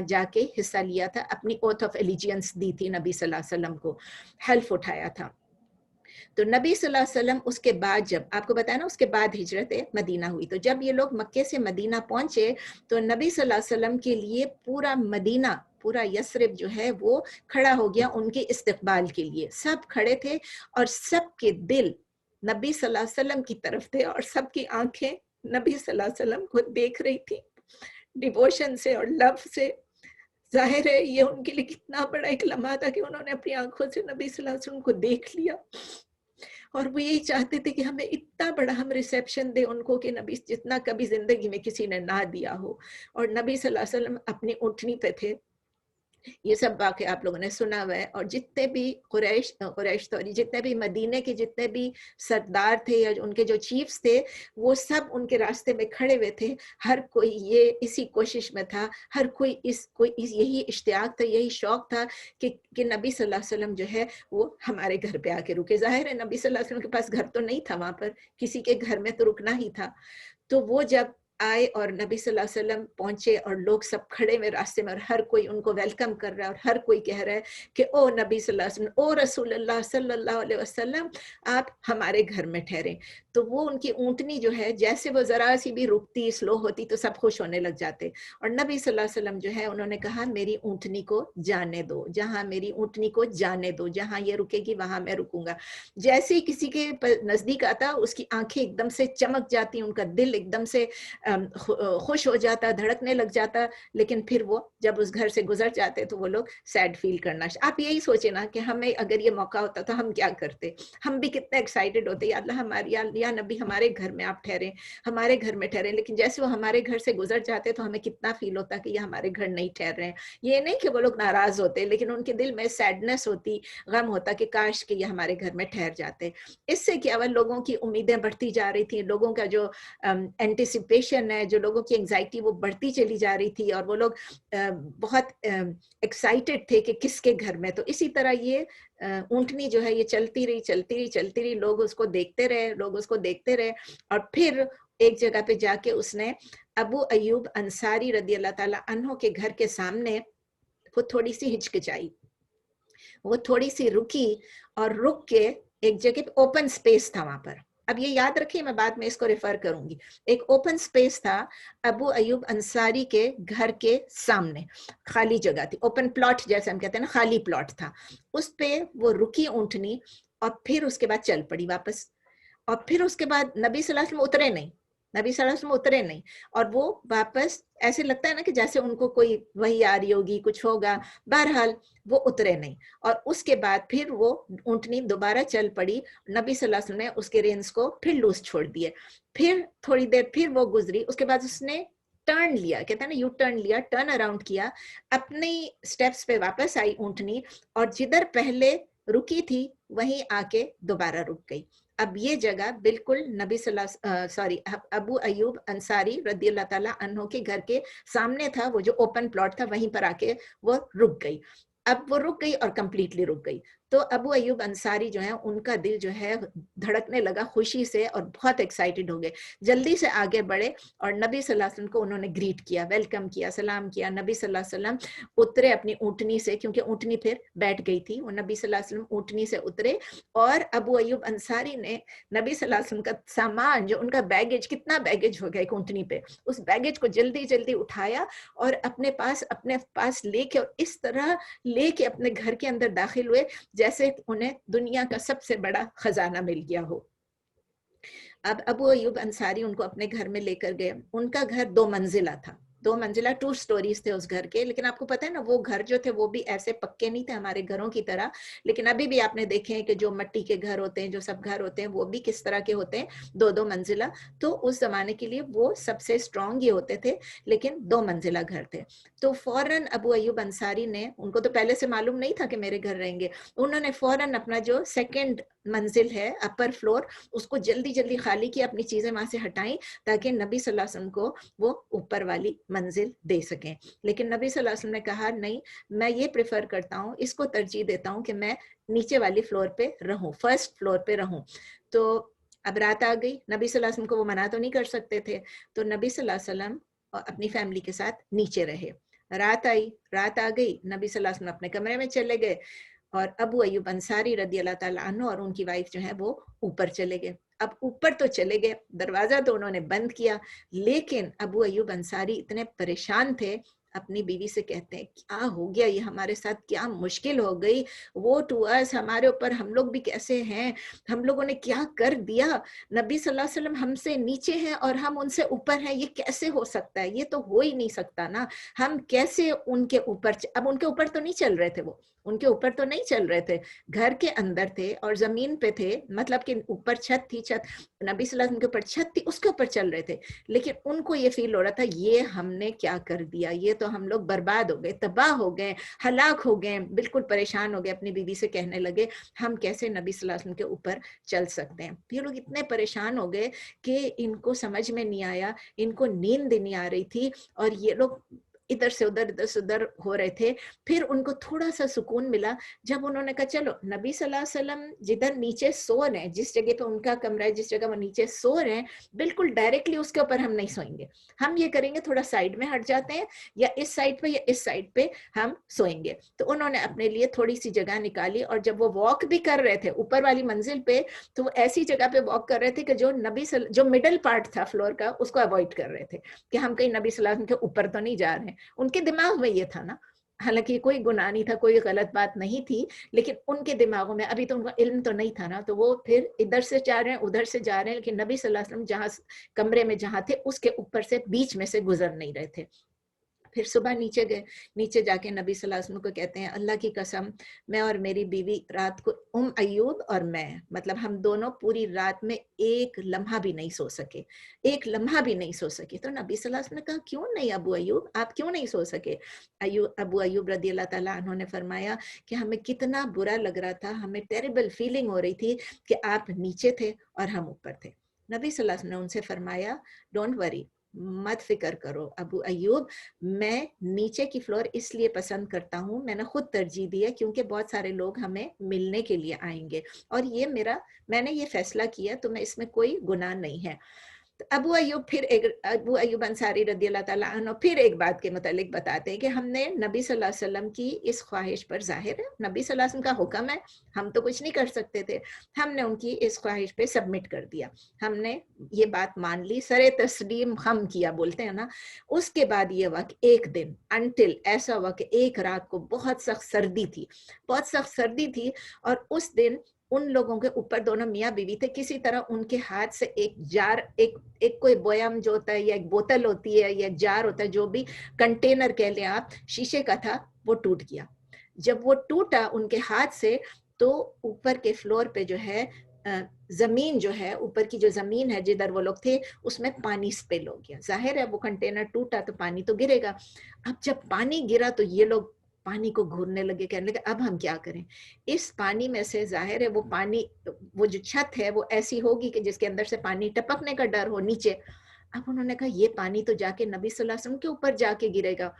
جا کے حصہ لیا تھا, اپنی اوتھ آف ایلیجینس دی تھی نبی صلی اللہ علیہ وسلم کو, حلف اٹھایا تھا. تو نبی صلی اللہ علیہ وسلم اس کے بعد, جب آپ کو بتایا نا اس کے بعد ہجرت مدینہ ہوئی, تو جب یہ لوگ مکے سے مدینہ پہنچے تو نبی صلی اللہ علیہ وسلم کے لیے پورا مدینہ, پورا یثرب جو ہے وہ کھڑا ہو گیا ان کے استقبال کے لیے. سب کھڑے تھے اور سب کے دل نبی صلی اللہ علیہ وسلم کی طرف تھے اور سب کی آنکھیں نبی صلی اللہ علیہ وسلم کو دیکھ رہی تھی ڈیووشن سے اور لو سے. ظاہر ہے یہ ان کے لیے کتنا بڑا ایک لمحہ تھا کہ انہوں نے اپنی آنکھوں سے نبی صلی اللہ علیہ وسلم کو دیکھ لیا, اور وہ یہی چاہتے تھے کہ ہمیں اتنا بڑا ہم ریسیپشن دے ان کو کہ نبی جتنا کبھی زندگی میں کسی نے نہ دیا ہو. اور نبی صلی اللہ علیہ وسلم اپنی اونٹنی پہ تھے. یہ سب واقعہ آپ لوگوں نے سنا ہوا ہے. اور جتنے بھی قریش جتنے بھی مدینے کے جتنے بھی سردار تھے یا ان کے جو چیفز تھے, وہ سب ان کے راستے میں کھڑے ہوئے تھے. ہر کوئی یہ اسی کوشش میں تھا, ہر کوئی یہی اشتیاق تھا, یہی شوق تھا کہ نبی صلی اللہ علیہ وسلم جو ہے وہ ہمارے گھر پہ آ کے رکے. ظاہر ہے نبی صلی اللہ علیہ وسلم کے پاس گھر تو نہیں تھا, وہاں پر کسی کے گھر میں تو رکنا ہی تھا. تو وہ جب آئے اور نبی صلی اللہ علیہ وسلم پہنچے اور لوگ سب کھڑے ہوئے راستے میں, اور ہر کوئی ان کو ویلکم کر رہا ہے, اور ہر کوئی کہہ رہا ہے کہ او نبی صلی اللہ علیہ وسلم, او رسول اللہ صلی اللہ علیہ وسلم, آپ ہمارے گھر میں ٹھہریں. تو وہ ان کی اونٹنی جو ہے جیسے وہ ذرا سی بھی رکتی, سلو ہوتی تو سب خوش ہونے لگ جاتے. اور نبی صلی اللہ علیہ وسلم جو ہے انہوں نے کہا میری اونٹنی کو جانے دو, جہاں میری اونٹنی کو جانے دو, جہاں یہ رکے گی وہاں میں رکوں گا. جیسے ہی کسی کے نزدیک آتا اس کی آنکھیں ایک دم سے چمک جاتی, ان کا دل ایک دم سے خوش ہو جاتا, دھڑکنے لگ جاتا, لیکن پھر وہ جب اس گھر سے گزر جاتے تو وہ لوگ سیڈ فیل کرنا. آپ یہی سوچیں نا کہ ہمیں اگر یہ موقع ہوتا تو ہم کیا کرتے, ہم بھی کتنے ایکسائٹیڈ ہوتے, یا اللہ ہماری یا نبی ہمارے گھر میں آپ ٹھہریں, ہمارے گھر میں ٹھہریں. لیکن جیسے وہ ہمارے گھر سے گزر جاتے تو ہمیں کتنا فیل ہوتا کہ یہ ہمارے گھر نہیں ٹھہر رہے ہیں. یہ نہیں کہ وہ لوگ ناراض ہوتے, لیکن ان کے دل میں سیڈنس ہوتی, غم ہوتا کہ کاش کہ یہ ہمارے گھر میں ٹھہر جاتے. اس سے کیا ہوا, لوگوں کی امیدیں بڑھتی جا رہی تھیں, لوگوں کا جو اینٹیسپیشن ہے, جو لوگوں کی انگزائٹی وہ بڑھتی چلی جا رہی تھی, اور وہ لوگ بہت ایکسائٹیڈ تھے کہ کس کے گھر میں. تو اسی طرح یہ اونٹنی جو ہے یہ چلتی رہی, لوگ اس کو دیکھتے رہے, اور پھر ایک جگہ پہ جا کے اس نے ابو ایوب انصاری رضی اللہ تعالیٰ عنہ کے گھر کے سامنے وہ تھوڑی سی ہچکچائی, وہ تھوڑی سی رکی, اور رک کے ایک جگہ پہ اوپن سپیس تھا وہاں پر. اب یہ یاد رکھیے, میں بعد میں اس کو ریفر کروں گی. ایک اوپن سپیس تھا ابو ایوب انصاری کے گھر کے سامنے, خالی جگہ تھی, اوپن پلاٹ جیسے ہم کہتے ہیں نا, خالی پلاٹ تھا. اس پہ وہ رکی اونٹنی, اور پھر اس کے بعد چل پڑی واپس. اور پھر اس کے بعد نبی صلی اللہ علیہ وسلم اترے نہیں, اور وہ واپس ایسے لگتا ہے نا کہ جیسے ان کو کوئی وحی آ رہی ہوگی, کچھ ہوگا. بہرحال وہ اترے نہیں, اور اس کے بعد پھر وہ اونٹنی دوبارہ چل پڑی. نبی صلی اللہ علیہ وسلم نے اس کے رینز کو پھر لوز چھوڑ دیے. پھر تھوڑی دیر پھر وہ گزری, اس کے بعد اس نے ٹرن لیا, کہتے ہیں نا یو ٹرن لیا, ٹرن اراؤنڈ کیا, اپنی سٹیپس پہ واپس آئی اونٹنی, اور جدھر پہلے رکی تھی وہیں آ کے دوبارہ رک گئی. اب یہ جگہ بالکل نبی صلی اللہ ابو ایوب انصاری رضی اللہ تعالیٰ عنہ کے گھر کے سامنے تھا, وہ جو اوپن پلاٹ تھا وہیں پر آ کے وہ رک گئی. اب وہ رک گئی اور کمپلیٹلی رک گئی. تو ابو ایوب انصاری جو ہیں ان کا دل جو ہے دھڑکنے لگا خوشی سے, اور بہت ایکسائٹیڈ ہو گئے, جلدی سے آگے بڑھے, اور نبی صلی اللہ علیہ وسلم کو انہوں نے گریٹ کیا, ویلکم کیا, سلام کیا. نبی صلی اللہ علیہ وسلم اترے اپنی اونٹنی سے, کیونکہ اونٹنی پھر بیٹھ گئی تھی. وہ نبی صلی اللہ علیہ وسلم اونٹنی سے اترے, اور ابو ایوب انصاری نے نبی صلی اللہ علیہ وسلم کا سامان, جو ان کا بیگیج, کتنا بیگیج ہو گیا ایک اونٹنی پہ, اس بیگیج کو جلدی جلدی اٹھایا اور اپنے پاس لے کے, اور اس طرح لے کے اپنے گھر کے اندر داخل ہوئے جیسے انہیں دنیا کا سب سے بڑا خزانہ مل گیا ہو. اب ابو ایوب انصاری ان کو اپنے گھر میں لے کر گئے. ان کا گھر 2 منزلہ تھا, 2 منزلہ 2 سٹوریز تھے اس گھر کے. لیکن آپ کو پتہ ہے نا, وہ گھر جو تھے وہ بھی ایسے پکے نہیں تھے ہمارے گھروں کی طرح. لیکن ابھی بھی آپ نے دیکھے ہیں کہ جو مٹی کے گھر ہوتے ہیں, جو سب گھر ہوتے ہیں, وہ بھی کس طرح کے ہوتے ہیں, 2 منزلہ. تو اس زمانے کے لیے وہ سب سے اسٹرانگ ہی ہوتے تھے, لیکن 2 منزلہ گھر تھے. تو فوراً ابو ایوب انصاری نے, ان کو تو پہلے سے معلوم نہیں تھا کہ میرے گھر رہیں گے, انہوں نے فوراً اپنا جو 2nd منزل ہے, اپر فلور, اس کو جلدی جلدی خالی کیا, اپنی چیزیں وہاں سے ہٹائیں تاکہ نبی صلی اللہ علیہ وسلم کو وہ اوپر والی منزل دے سکیں. لیکن نبی صلی اللہ علیہ وسلم نے کہا نہیں, میں یہ پریفر کرتا ہوں, اس کو ترجیح دیتا ہوں کہ میں نیچے والی فلور پہ رہوں, 1st فلور پہ رہوں. تو اب رات آ گئی, نبی صلی اللہ علیہ وسلم کو وہ منع تو نہیں کر سکتے تھے, تو نبی صلی اللہ علیہ وسلم اپنی فیملی کے ساتھ نیچے رہے. رات آ گئی, نبی صلی اللہ علیہ وسلم اپنے کمرے میں چلے گئے, اور ابو ایوب انصاری رضی اللہ تعالیٰ عنہ اور ان کی وائف جو ہے وہ اوپر چلے گئے. اب اوپر تو چلے گئے, دروازہ تو انہوں نے بند کیا, لیکن ابو ایوب انصاری اتنے پریشان تھے, اپنی بیوی سے کہتے ہیں کیا ہو گیا, یہ ہمارے ساتھ کیا مشکل ہو گئی, وہ ٹو اس, ہمارے اوپر, ہم لوگ بھی کیسے ہیں, ہم لوگوں نے کیا کر دیا, نبی صلی اللہ علیہ وسلم ہم سے نیچے ہیں اور ہم ان سے اوپر ہیں, یہ کیسے ہو سکتا ہے, یہ تو ہو ہی نہیں سکتا نا, ہم کیسے ان کے اوپر. اب ان کے اوپر تو نہیں چل رہے تھے, وہ ان کے اوپر تو نہیں چل رہے تھے, گھر کے اندر تھے اور زمین پہ تھے, مطلب کہ اوپر چھت تھی, نبی صلی اللہ علیہ وسلم کے اوپر چھت تھی, اس کے اوپر چل رہے تھے. لیکن ان کو یہ فیل ہو رہا تھا یہ ہم نے کیا کر دیا, یہ تو ہم لوگ برباد ہو گئے, تباہ ہو گئے, ہلاک ہو گئے, بالکل پریشان ہو گئے. اپنی بیوی سے کہنے لگے ہم کیسے نبی صلی اللہ علیہ وسلم کے اوپر چل سکتے ہیں. یہ لوگ اتنے پریشان ہو گئے کہ ان کو سمجھ میں نہیں آیا, ان کو نیند نہیں آ رہی تھی, اور یہ لوگ ادھر سے ادھر ہو رہے تھے. پھر ان کو تھوڑا سا سکون ملا جب انہوں نے کہا چلو نبی صلی اللہ علیہ وسلم جدھر نیچے سو رہے ہیں, جس جگہ پہ ان کا کمرہ ہے, جس جگہ وہ نیچے سو رہے ہیں, بالکل ڈائریکٹلی اس کے اوپر ہم نہیں سوئیں گے, ہم یہ کریں گے تھوڑا سائڈ میں ہٹ جاتے ہیں, یا اس سائڈ پہ یا اس سائڈ پہ ہم سوئیں گے. تو انہوں نے اپنے لیے تھوڑی سی جگہ نکالی, اور جب وہ واک بھی کر رہے تھے اوپر والی منزل پہ, تو وہ ایسی جگہ پہ واک کر رہے تھے کہ جو مڈل پارٹ تھا فلور کا, اس کو اوائڈ کر رہے تھے کہ ہم کہیں نبی صلی اللہ علیہ وسلم کے اوپر تو نہیں جا رہے ہیں. ان کے دماغ میں یہ تھا نا, हालांकि कोई गुनाह नहीं था, कोई गलत बात नहीं थी, लेकिन उनके दिमागों में अभी तो उनका इल्म तो नहीं था ना, तो वो फिर इधर से जा रहे हैं उधर से जा रहे हैं, लेकिन नबी सल्लल्लाहु अलैहि वसल्लम जहाँ कमरे में जहाँ थे उसके ऊपर से बीच में से गुजर नहीं रहे थे। फिर सुबह नीचे गए, नीचे जाके नबी सल्लल्लाहु अलैहि वसल्लम को कहते हैं, अल्लाह की कसम मैं और मेरी बीवी रात को अय्यूब और मैं, मतलब हम दोनों पूरी रात में एक लम्हा भी नहीं सो सके, एक लम्हा भी नहीं सो सके। तो नबी सल्लल्लाहु अलैहि वसल्लम ने कहा, क्यों नहीं अबू अय्यूब, आप क्यों नहीं सो सके? अबू अय्यूब रदी अल्लाह ताला अन्हु ने फरमाया कि हमें कितना बुरा लग रहा था, हमें टेरिबल फीलिंग हो रही थी कि आप नीचे थे और हम ऊपर थे। नबी सल्लल्लाहु अलैहि वसल्लम ने उनसे फरमाया, डोंट वरी, मत फिक्र करो अबू अय्यूब, मैं नीचे की फ्लोर इसलिए पसंद करता हूँ, मैंने खुद तरजीह दी है क्योंकि बहुत सारे लोग हमें मिलने के लिए आएंगे और ये मैंने ये फैसला किया, तो मैं इसमें कोई गुनाह नहीं है। तो अबू अय्यूब अंसारी रदी अल्लाह ताला अन्हु फिर एक बात के मुतालिक बताते हैं कि हमने नबी सल्लल्लाहु अलैहि वसल्लम की इस ख्वाहिश पर, जाहिर है नबी सल्लल्लाहु अलैहि वसल्लम का हुक्म है, हम तो कुछ नहीं कर सकते थे, हमने उनकी इस ख्वाहिश पे सबमिट कर दिया, हमने ये बात मान ली, सरे तस्लीम हम किया बोलते हैं ना। उसके बाद ये हुआ कि एक दिन अनटिल ऐसा हुआ कि एक रात को बहुत सख्त सर्दी थी, बहुत सख्त सर्दी थी, और उस दिन उन लोगों के ऊपर, दोनों मियाँ बीवी थे, किसी तरह उनके हाथ से एक जार, एक कोई बोयम जो होता है या एक बोतल होती है या जार होता है, जो भी कंटेनर कह लें आप, शीशे का था, वो टूट गया। जब वो टूटा उनके हाथ से, तो ऊपर के फ्लोर पे जो है जमीन जो है, ऊपर की जो जमीन है जिधर वो लोग थे, उसमें पानी स्पिल हो गया। जाहिर है वो कंटेनर टूटा तो पानी तो गिरेगा। अब जब पानी गिरा तो ये लोग पानी को घूरने लगे, कहने लगे अब हम क्या करें। इस पानी में से जाहिर है वो पानी, वो जो छत है वो ऐसी होगी कि जिसके अंदर से पानी टपकने का डर हो नीचे। अब उन्होंने कहा ये पानी तो जाके नबी सल्लल्लाहु अलैहि वसल्लम के ऊपर जाके गिरेगा।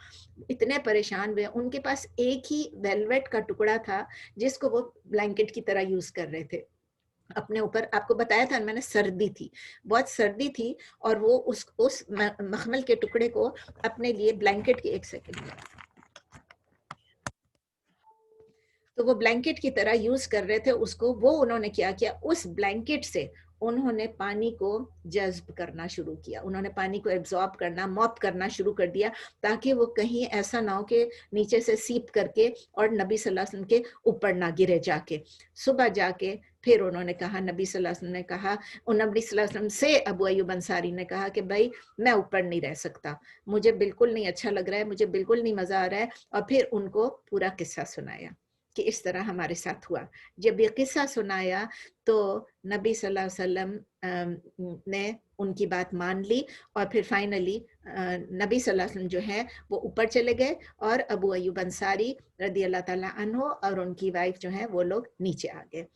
इतने परेशान हुए। उनके पास एक ही वेलवेट का टुकड़ा था जिसको वो ब्लैंकेट की तरह यूज कर रहे थे अपने ऊपर। आपको बताया था मैंने, सर्दी थी, बहुत सर्दी थी, और वो उस मखमल के टुकड़े को अपने लिए ब्लैंकेट की, एक सेकंड, तो वो ब्लैंकेट की तरह यूज कर रहे थे उसको। वो उन्होंने क्या किया, उस ब्लैंकेट से उन्होंने पानी को जज्ब करना शुरू किया, उन्होंने पानी को एब्जॉर्ब करना, मॉप करना शुरू कर दिया, ताकि वो कहीं ऐसा ना हो कि नीचे से सीप करके और नबी सल्लल्लाहु अलैहि वसल्लम के ऊपर ना गिरे जाके। सुबह जाके फिर उन्होंने कहा, नबी सल्लल्लाहु अलैहि वसल्लम ने कहा, नबी सल्लल्लाहु अलैहि वसल्लम से अबू अय्यूब अंसारी ने कहा कि भाई मैं ऊपर नहीं रह सकता, मुझे बिल्कुल नहीं अच्छा लग रहा है, मुझे बिल्कुल नहीं मजा आ रहा है। और फिर उनको पूरा किस्सा सुनाया कि इस तरह हमारे साथ हुआ। जब ये किस्सा सुनाया तो नबी सल्लल्लाहु अलैहि वसल्लम ने उनकी बात मान ली, और फिर फाइनली नबी सल्लल्लाहु अलैहि वसल्लम जो है वो ऊपर चले गए, और अबू अय्यूब अंसारी रदी अल्लाह ताला अन्हु और उनकी वाइफ जो है वो लोग नीचे आ गए।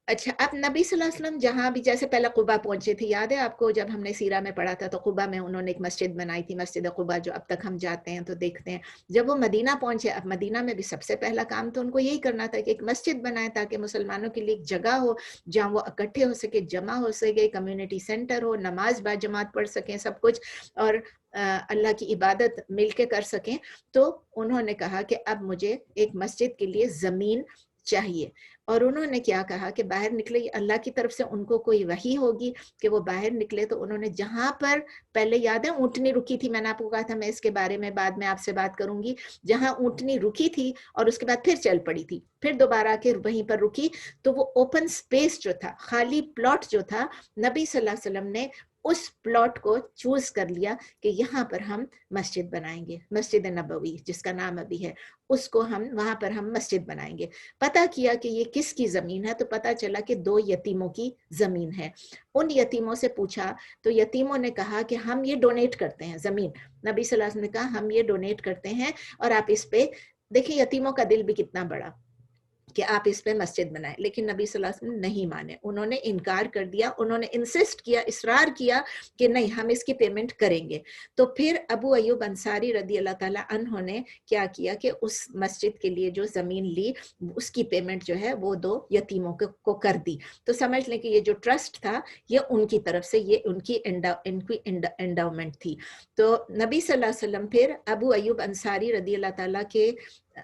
अच्छा, अब नबी सल्लल्लाहु अलैहि वसल्लम जहाँ भी, जैसे पहले कुबा पहुंचे थे, याद है आपको जब हमने सीरा में पढ़ा था, तो कुबा में उन्होंने एक मस्जिद बनाई थी, मस्जिद कुबा, जो अब तक हम जाते हैं तो देखते हैं। जब वो मदीना पहुंचे, अब मदीना में भी सबसे पहला काम तो उनको यही करना था कि एक मस्जिद बनाए, ताकि मुसलमानों के लिए एक जगह हो जहाँ वो इकट्ठे हो सके, जमा हो सके, कम्युनिटी सेंटर हो, नमाज बाजमात पढ़ सकें, सब कुछ, और अल्लाह की इबादत मिल के कर सकें। तो उन्होंने कहा कि अब मुझे एक मस्जिद के लिए ज़मीन चाहिए। और उन्होंने क्या कहा कि बाहर निकले, अल्लाह की तरफ से उनको कोई वही होगी कि वो बाहर निकले। तो उन्होंने जहां पर पहले, याद है ऊंटनी रुकी थी, मैंने आपको कहा था मैं इसके बारे में बाद में आपसे बात करूंगी, जहां ऊंटनी रुकी थी और उसके बाद फिर चल पड़ी थी, फिर दोबारा आके वहीं पर रुकी, तो वो ओपन स्पेस जो था, खाली प्लॉट जो था, नबी सल्लल्लाहु अलैहि वसल्लम ने उस प्लॉट को चूज कर लिया कि यहाँ पर हम मस्जिद बनाएंगे, मस्जिद नबवी जिसका नाम अभी है, उसको हम, वहां पर हम मस्जिद बनाएंगे। पता किया कि ये किसकी जमीन है, तो पता चला कि 2 यतीमों की जमीन है। उन यतीमों से पूछा तो यतीमों ने कहा कि हम ये डोनेट करते हैं जमीन। नबी सल्लल्लाहु अलैहि वसल्लम ने कहा हम ये डोनेट करते हैं, और आप इस पे देखिए यतीमों का दिल भी कितना बड़ा कि आप इस पे मस्जिद बनाएं। लेकिन नबी सल्लल्लाहु अलैहि वसल्लम नहीं माने, उन्होंने इनकार कर दिया, उन्होंने इंसिस्ट किया, इसरार किया कि नहीं हम इसकी पेमेंट करेंगे। तो फिर अबू अय्यूब अंसारी रदी अल्लाह ताला अन्हु ने क्या किया कि उस मस्जिद के लिए जो जमीन ली, उसकी पेमेंट जो है वो 2 यतीमों को कर दी। तो समझ लें कि ये जो ट्रस्ट था ये उनकी तरफ से, ये उनकी एंडाउमेंट थी। तो नबी सल्लल्लाहु अलैहि वसल्लम फिर अबू अय्यूब अंसारी रदी अल्लाह ताला के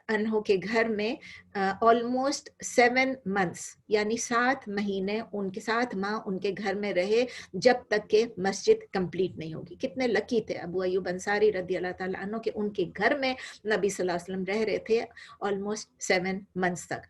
अन्हों के घर में ऑलमोस्ट almost 7 months यानी 7 महीने उनके 7 माह उनके घर में रहे जब तक के मस्जिद कंप्लीट नहीं होगी। कितने लकी थे अबू अय्यूब अंसारी रदी अल्लाह ताला अन्हु के उनके घर में नबी सल्लल्लाहु अलैहि वसल्लम रह रहे थे ऑलमोस्ट 7 months तक।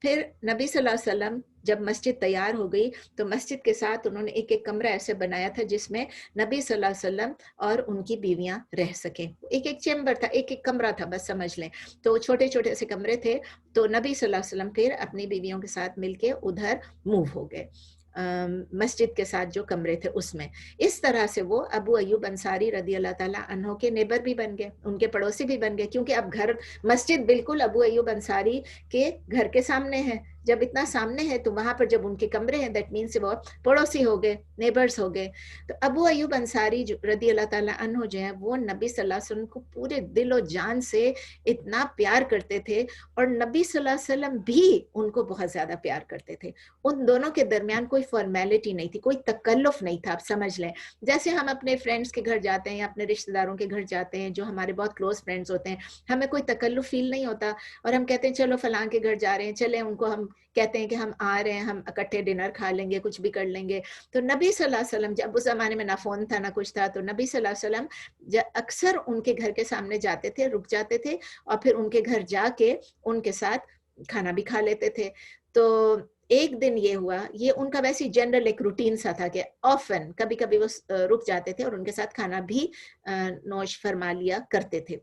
फिर नबी सल्लल्लाहु अलैहि वसल्लम जब मस्जिद तैयार हो गई तो मस्जिद के साथ उन्होंने एक एक कमरा ऐसे बनाया था जिसमें नबी सल्लल्लाहु अलैहि वसल्लम और उनकी बीवियां रह सकें। एक एक चेम्बर था, एक एक कमरा था, बस समझ लें। तो छोटे छोटे से कमरे थे। तो नबी सल्लल्लाहु अलैहि वसल्लम फिर अपनी बीवियों के साथ मिलके उधर मूव हो गए मस्जिद के साथ जो कमरे थे उसमें। इस तरह से वो अबू अय्यूब अंसारी रदी अल्लाह ताला अन्हो के नेबर भी बन गए, उनके पड़ोसी भी बन गए, क्योंकि अब घर मस्जिद बिल्कुल अबू अय्यूब अंसारी के घर के सामने है। जब इतना सामने है तो वहां पर जब उनके कमरे हैं दैट मीन्स वो पड़ोसी हो गए, नेबर्स हो गए। तो अबू अय्यूब अंसारी रदी अल्लाह ताला अन्हो जो है वो नबी सल्लल्लाहु अलैहि वसल्लम को पूरे दिल और जान से इतना प्यार करते थे और नबी सल्लल्लाहु अलैहि वसल्लम भी उनको बहुत ज्यादा प्यार करते थे। उन दोनों के दरमियान कोई फॉर्मेलिटी नहीं थी, कोई तकल्लुफ नहीं था। आप समझ लें जैसे हम अपने फ्रेंड्स के घर जाते हैं या अपने रिश्तेदारों के घर जाते हैं जो हमारे बहुत क्लोज फ्रेंड्स होते हैं, हमें कोई तकल्लुफ फील नहीं होता और हम कहते हैं चलो फलां के घर जा रहे हैं, चले उनको हम कहते हैं कि हम आ रहे हैं, हम इकट्ठे डिनर खा लेंगे, कुछ भी कर लेंगे। तो नबी सल्लल्लाहु अलैहि वसल्लम जब उस जमाने में ना फोन था ना कुछ था, तो नबी सल्लल्लाहु अलैहि वसल्लम अक्सर उनके घर के सामने जाते थे, रुक जाते थे और फिर उनके घर जाके उनके साथ खाना भी खा लेते थे। तो एक दिन ये हुआ, ये उनका वैसे जनरल एक रूटीन सा था कि ऑफन कभी कभी वो रुक जाते थे और उनके साथ खाना भी नोश फरमा लिया करते थे।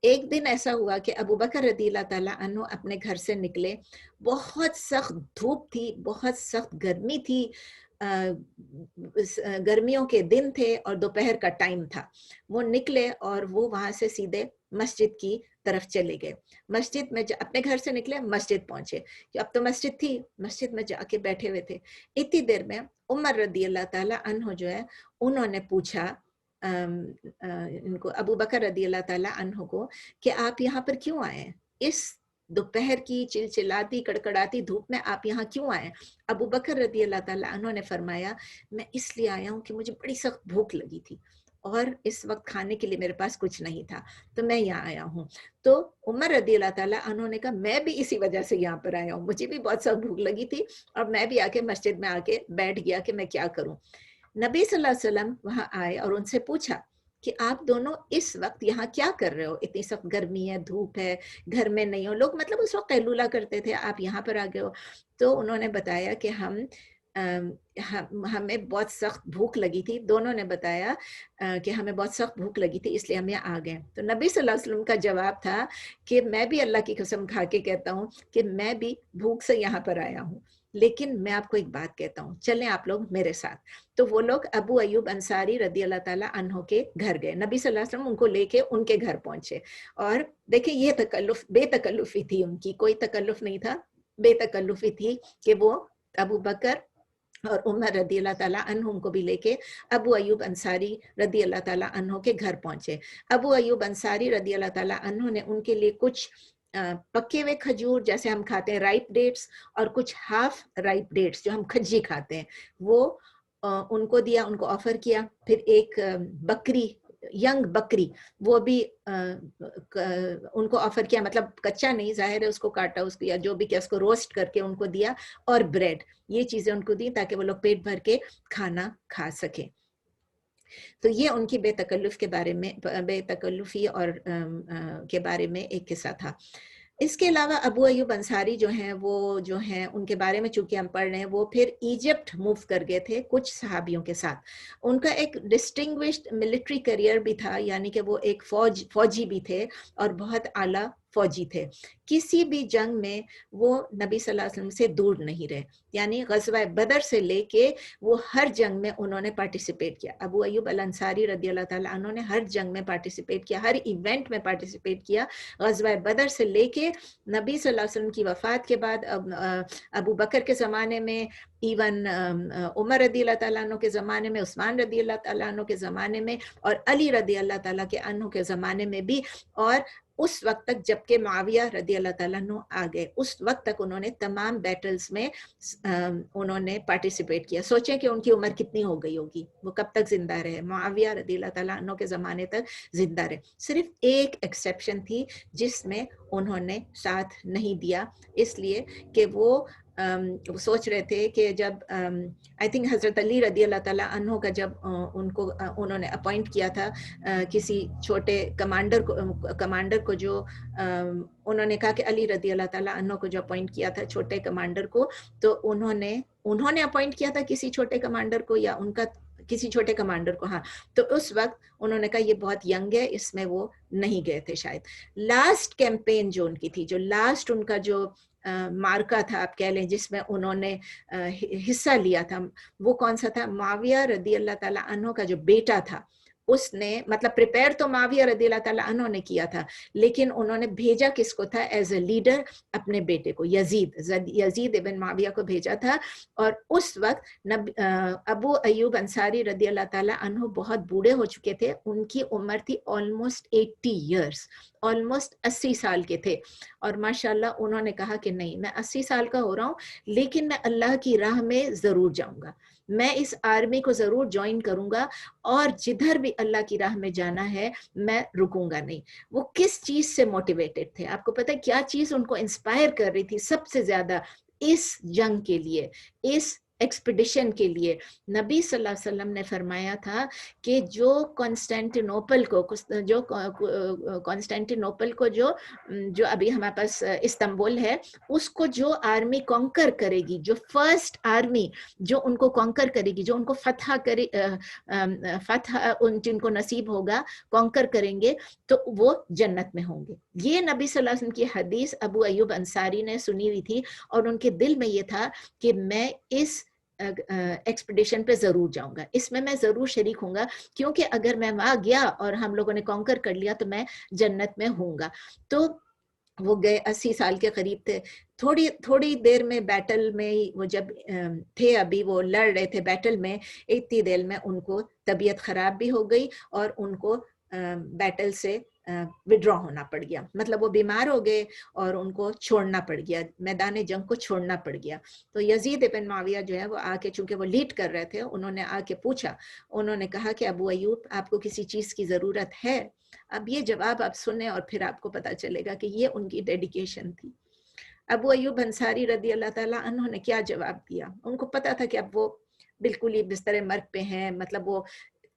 एक दिन ऐसा हुआ कि अबू बकर रज़ियल्लाहु ताला अन्हु अपने घर से निकले, बहुत सख्त धूप थी, बहुत सख्त गर्मी थी, गर्मियों के दिन थे और दोपहर का टाइम था। वो निकले और वो वहां से सीधे मस्जिद की तरफ चले गए। मस्जिद में अपने घर से निकले, मस्जिद पहुंचे, अब तो मस्जिद थी, मस्जिद में जाके बैठे हुए थे। इतनी देर में उमर रज़ियल्लाहु ताला अन्हु जो है उन्होंने पूछा इनको अबू बकर रज़ियल्लाहु ताला अन्हु को कि आप यहाँ पर क्यों आए, इस दोपहर की चिलचिलाती कड़कड़ाती धूप में आप यहाँ क्यों आए? अबू बकर रज़ियल्लाहु ताला अन्हु ने फरमाया, मैं इसलिए आया हूँ कि मुझे बड़ी सख्त भूख लगी थी और इस वक्त खाने के लिए मेरे पास कुछ नहीं था, तो मैं यहाँ आया हूँ। तो उमर रज़ियल्लाहु ताला अन्हु ने कहा, मैं भी इसी वजह से यहाँ पर आया हूँ, मुझे भी बहुत सख्त भूख लगी थी और मैं भी आके मस्जिद में आके बैठ गया कि मैं क्या करूँ। नबी सल्लल्लाहु अलैहि वसल्लम वहां आए और उनसे पूछा कि आप दोनों इस वक्त यहाँ क्या कर रहे हो, इतनी सख्त गर्मी है, धूप है, घर में नहीं हो। लोग मतलब उस वक्त कैलूला करते थे, आप यहाँ पर आ गए हो। तो उन्होंने बताया कि हमें बहुत सख्त भूख लगी थी। दोनों ने बताया कि हमें बहुत सख्त भूख लगी थी इसलिए हम यहाँ आ गए। तो नबी सल्लल्लाहु अलैहि वसल्लम का जवाब था कि मैं भी अल्लाह की कसम खा के कहता हूँ कि मैं भी भूख से यहाँ पर आया हूँ, लेकिन मैं आपको एक बात कहता हूँ, चलें आप लोग मेरे साथ। तो वो लोग अबू अय्यूब अंसारी रज़ियल्लाहु ताला अन्हु के घर गए। नबी सल्लल्लाहु अलैहि वसल्लम उनको लेके उनके घर पहुंचे और देखिए ये तकल्लुफ बेतकल्लुफी थी उनकी, कोई तकल्लुफ नहीं था, बेतकल्लुफी थी कि वो अबू बकर और उमर रज़ियल्लाहु ताला अन्हुम को भी लेके अबू अय्यूब अंसारी रज़ियल्लाहु ताला अन्हु के घर पहुंचे। अबू अय्यूब अंसारी रज़ियल्लाहु ताला अन्हु ने उनके लिए कुछ पके हुए खजूर जैसे हम खाते हैं राइप डेट्स और कुछ हाफ राइप डेट्स जो हम खज्जी खाते हैं वो उनको दिया, उनको ऑफर किया। फिर एक बकरी, यंग बकरी, वो भी उनको ऑफर किया, मतलब कच्चा नहीं, जाहिर है उसको काटा, उसको या जो भी किया उसको रोस्ट करके उनको दिया और ब्रेड, ये चीजें उनको दी ताकि वो लोग पेट भर के खाना खा सके। तो ये उनकी बेतकल्लुफ के बारे में, बेतकल्लुफी और के बारे में एक किस्सा था। इसके अलावा अबू अय्यूब अंसारी जो हैं वो जो हैं उनके बारे में चूंकि हम पढ़ रहे हैं, वो फिर इजिप्ट मूव कर गए थे कुछ सहाबियों के साथ। उनका एक डिस्टिंग्विश्ड मिलिट्री करियर भी था, यानी कि वो एक फौजी भी थे और बहुत आला फौजी थे। किसी भी जंग में वो नबी सल्लल्लाहु अलैहि वसल्लम से दूर नहीं रहे, यानी ग़ज़वा बदर से लेके वो हर जंग में उन्होंने पार्टिसिपेट किया। अबू अय्यूब अल अंसारी रज़ियल्लाहु ताला अन्हु ने हर जंग में पार्टिसिपेट किया, हर इवेंट में पार्टिसिपेट किया। ग़ज़वा बदर से लेके नबी सल्लल्लाहु अलैहि वसल्लम की वफ़ात के बाद अबू बकर के ज़माने में ایون عمر رضی اللہ تعالیٰ عنہ کے زمانے میں, عثمان رضی اللہ تعالیٰ عنہ کے زمانے میں, اور علی رضی اللہ تعالیٰ کے عنہ کے زمانے میں بھی, اور اس وقت تک جب کہ معاویہ رضی اللہ تعالیٰ عنہ آ گئے, اس وقت تک انہوں نے تمام بیٹلز میں انہوں نے پارٹیسپیٹ کیا. سوچیں کہ ان کی عمر کتنی ہو گئی ہوگی, وہ کب تک زندہ رہے. معاویہ رضی اللہ تعالیٰ عنہ کے زمانے تک زندہ رہے. صرف ایک ایکسیپشن تھی جس میں انہوں نے ساتھ نہیں دیا, اس لیے کہ وہ سوچ رہے تھے کہ جب آئی تھنک حضرت علی رضی اللہ تعالیٰ عنہ کا جب انہوں نے اپوائنٹ کیا تھا کسی چھوٹے کمانڈر کو جو انہوں نے کہا کہ علی رضی اللہ تعالیٰ عنہ کو جو اپوائنٹ کیا تھا چھوٹے کمانڈر کو, تو انہوں نے اپوائنٹ کیا تھا کسی چھوٹے کمانڈر کو, یا ان کا کسی چھوٹے کمانڈر کو, ہاں, تو اس وقت انہوں نے کہا یہ بہت ینگ ہے, اس میں وہ نہیں گئے تھے شاید. لاسٹ کیمپین جو ان کی تھی, جو لاسٹ ان کا جو مارکا تھا آپ کہہ لیں, جس میں انہوں نے حصہ لیا تھا, وہ کون سا تھا؟ معاویہ رضی اللہ تعالیٰ عنہ کا جو بیٹا تھا, اس نے مطلب پریپیئر تو معاویہ رضی اللہ تعالیٰ عنہ نے کیا تھا, لیکن انہوں نے بھیجا کس کو تھا ایز اے لیڈر؟ اپنے بیٹے کو, یزید ابن معاویہ کو بھیجا تھا. اور اس وقت ابو ایوب انصاری رضی اللہ تعالیٰ عنہ بہت بوڑھے ہو چکے تھے, ان کی عمر تھی آلموسٹ 80 ایئرس, آلموسٹ 80 سال کے تھے. اور ماشاءاللہ انہوں نے کہا کہ نہیں, میں 80 سال کا ہو رہا ہوں لیکن میں اللہ کی راہ میں ضرور جاؤں گا, میں اس آرمی کو ضرور جوائن کروں گا, اور جدھر بھی اللہ کی راہ میں جانا ہے میں رکوں گا نہیں. وہ کس چیز سے موٹیویٹڈ تھے؟ آپ کو پتہ ہے کیا چیز ان کو انسپائر کر رہی تھی سب سے زیادہ اس جنگ کے لیے, اس ایکسپیڈیشن کے لیے؟ نبی صلی اللہ علیہ وسلم نے فرمایا تھا کہ جو کانسٹینٹینوپل کو جو ابھی ہمارے پاس استنبول ہے, اس کو جو آرمی کانکر کرے گی, جو فرسٹ آرمی جو ان کو کانکر کرے گی, جو ان کو فتح جن کو نصیب ہوگا کانکر کریں گے, تو وہ جنت میں ہوں گے. یہ نبی صلی اللہ علیہ وسلم کی حدیث ابو ایوب انصاری نے سنی ہوئی تھی, اور ان کے دل میں یہ تھا کہ میں اس ایکسپیڈیشن پہ ضرور جاؤں گا, اس میں ضرور شریک ہوں گا, کیونکہ اگر میں وہاں گیا اور ہم لوگوں نے کانکر کر لیا تو میں جنت میں ہوں گا. تو وہ گئے, 80 سال کے قریب تھے. تھوڑی دیر میں بیٹل میں وہ جب تھے, ابھی وہ لڑ رہے تھے بیٹل میں, اتنی دیر میں ان کو طبیعت خراب بھی ہو گئی اور ان کو بیٹل سے وڈرا ہونا پڑ گیا. مطلب وہ بیمار ہو گئے اور ان کو چھوڑنا پڑ گیا, میدان جنگ کو چھوڑنا پڑ گیا. تو یزید ابن معاویہ جو ہے وہ آ کے, چونکہ وہ لیڈ کر رہے تھے, انہوں نے آ کے پوچھا, انہوں نے کہا کہ ابو ایوب آپ کو کسی چیز کی ضرورت ہے؟ اب یہ جواب آپ سنیں اور پھر آپ کو پتا چلے گا کہ یہ ان کی ڈیڈیکیشن تھی. ابو ایوب انصاری رضی اللہ تعالیٰ عنہ نے کیا جواب دیا؟ ان کو پتا تھا کہ اب وہ بالکل ہی بستر مرگ پہ ہیں, مطلب وہ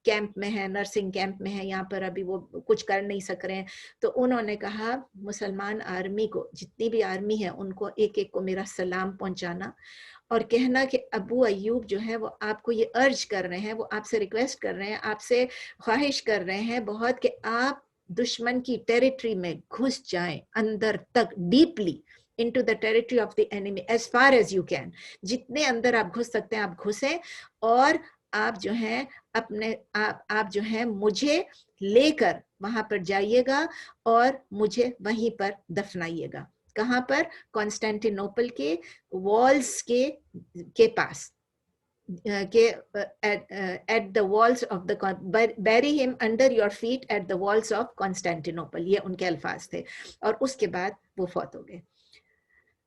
کیمپ میں ہے, نرسنگ کیمپ میں ہے, یہاں پر ابھی وہ کچھ کر نہیں سک رہے ہیں. تو انہوں نے کہا مسلمان آرمی کو, جتنی بھی آرمی ہے ان کو ایک ایک کو میرا سلام پہنچانا, اور کہنا کہ ابو ایوب جو ہے وہ آپ کو یہ ارج کر رہے ہیں, وہ آپ سے ریکویسٹ کر رہے ہیں, آپ سے خواہش کر رہے ہیں بہت کہ آپ دشمن کی ٹیریٹری میں گھس جائیں, اندر تک, deeply into the territory of the enemy as far as you can. جتنے اندر آپ گھس سکتے ہیں آپ گھسیں, اور آپ جو ہیں آپ جو ہیں مجھے لے کر وہاں پر جائیے گا اور مجھے وہیں پر دفنائیے گا. کہاں پر؟ کانسٹینٹینوپل کے والز کے پاس, کہ at the walls of the bury him under your feet at the walls of Constantinople. یہ ان کے الفاظ تھے, اور اس کے بعد وہ فوت ہو گئے.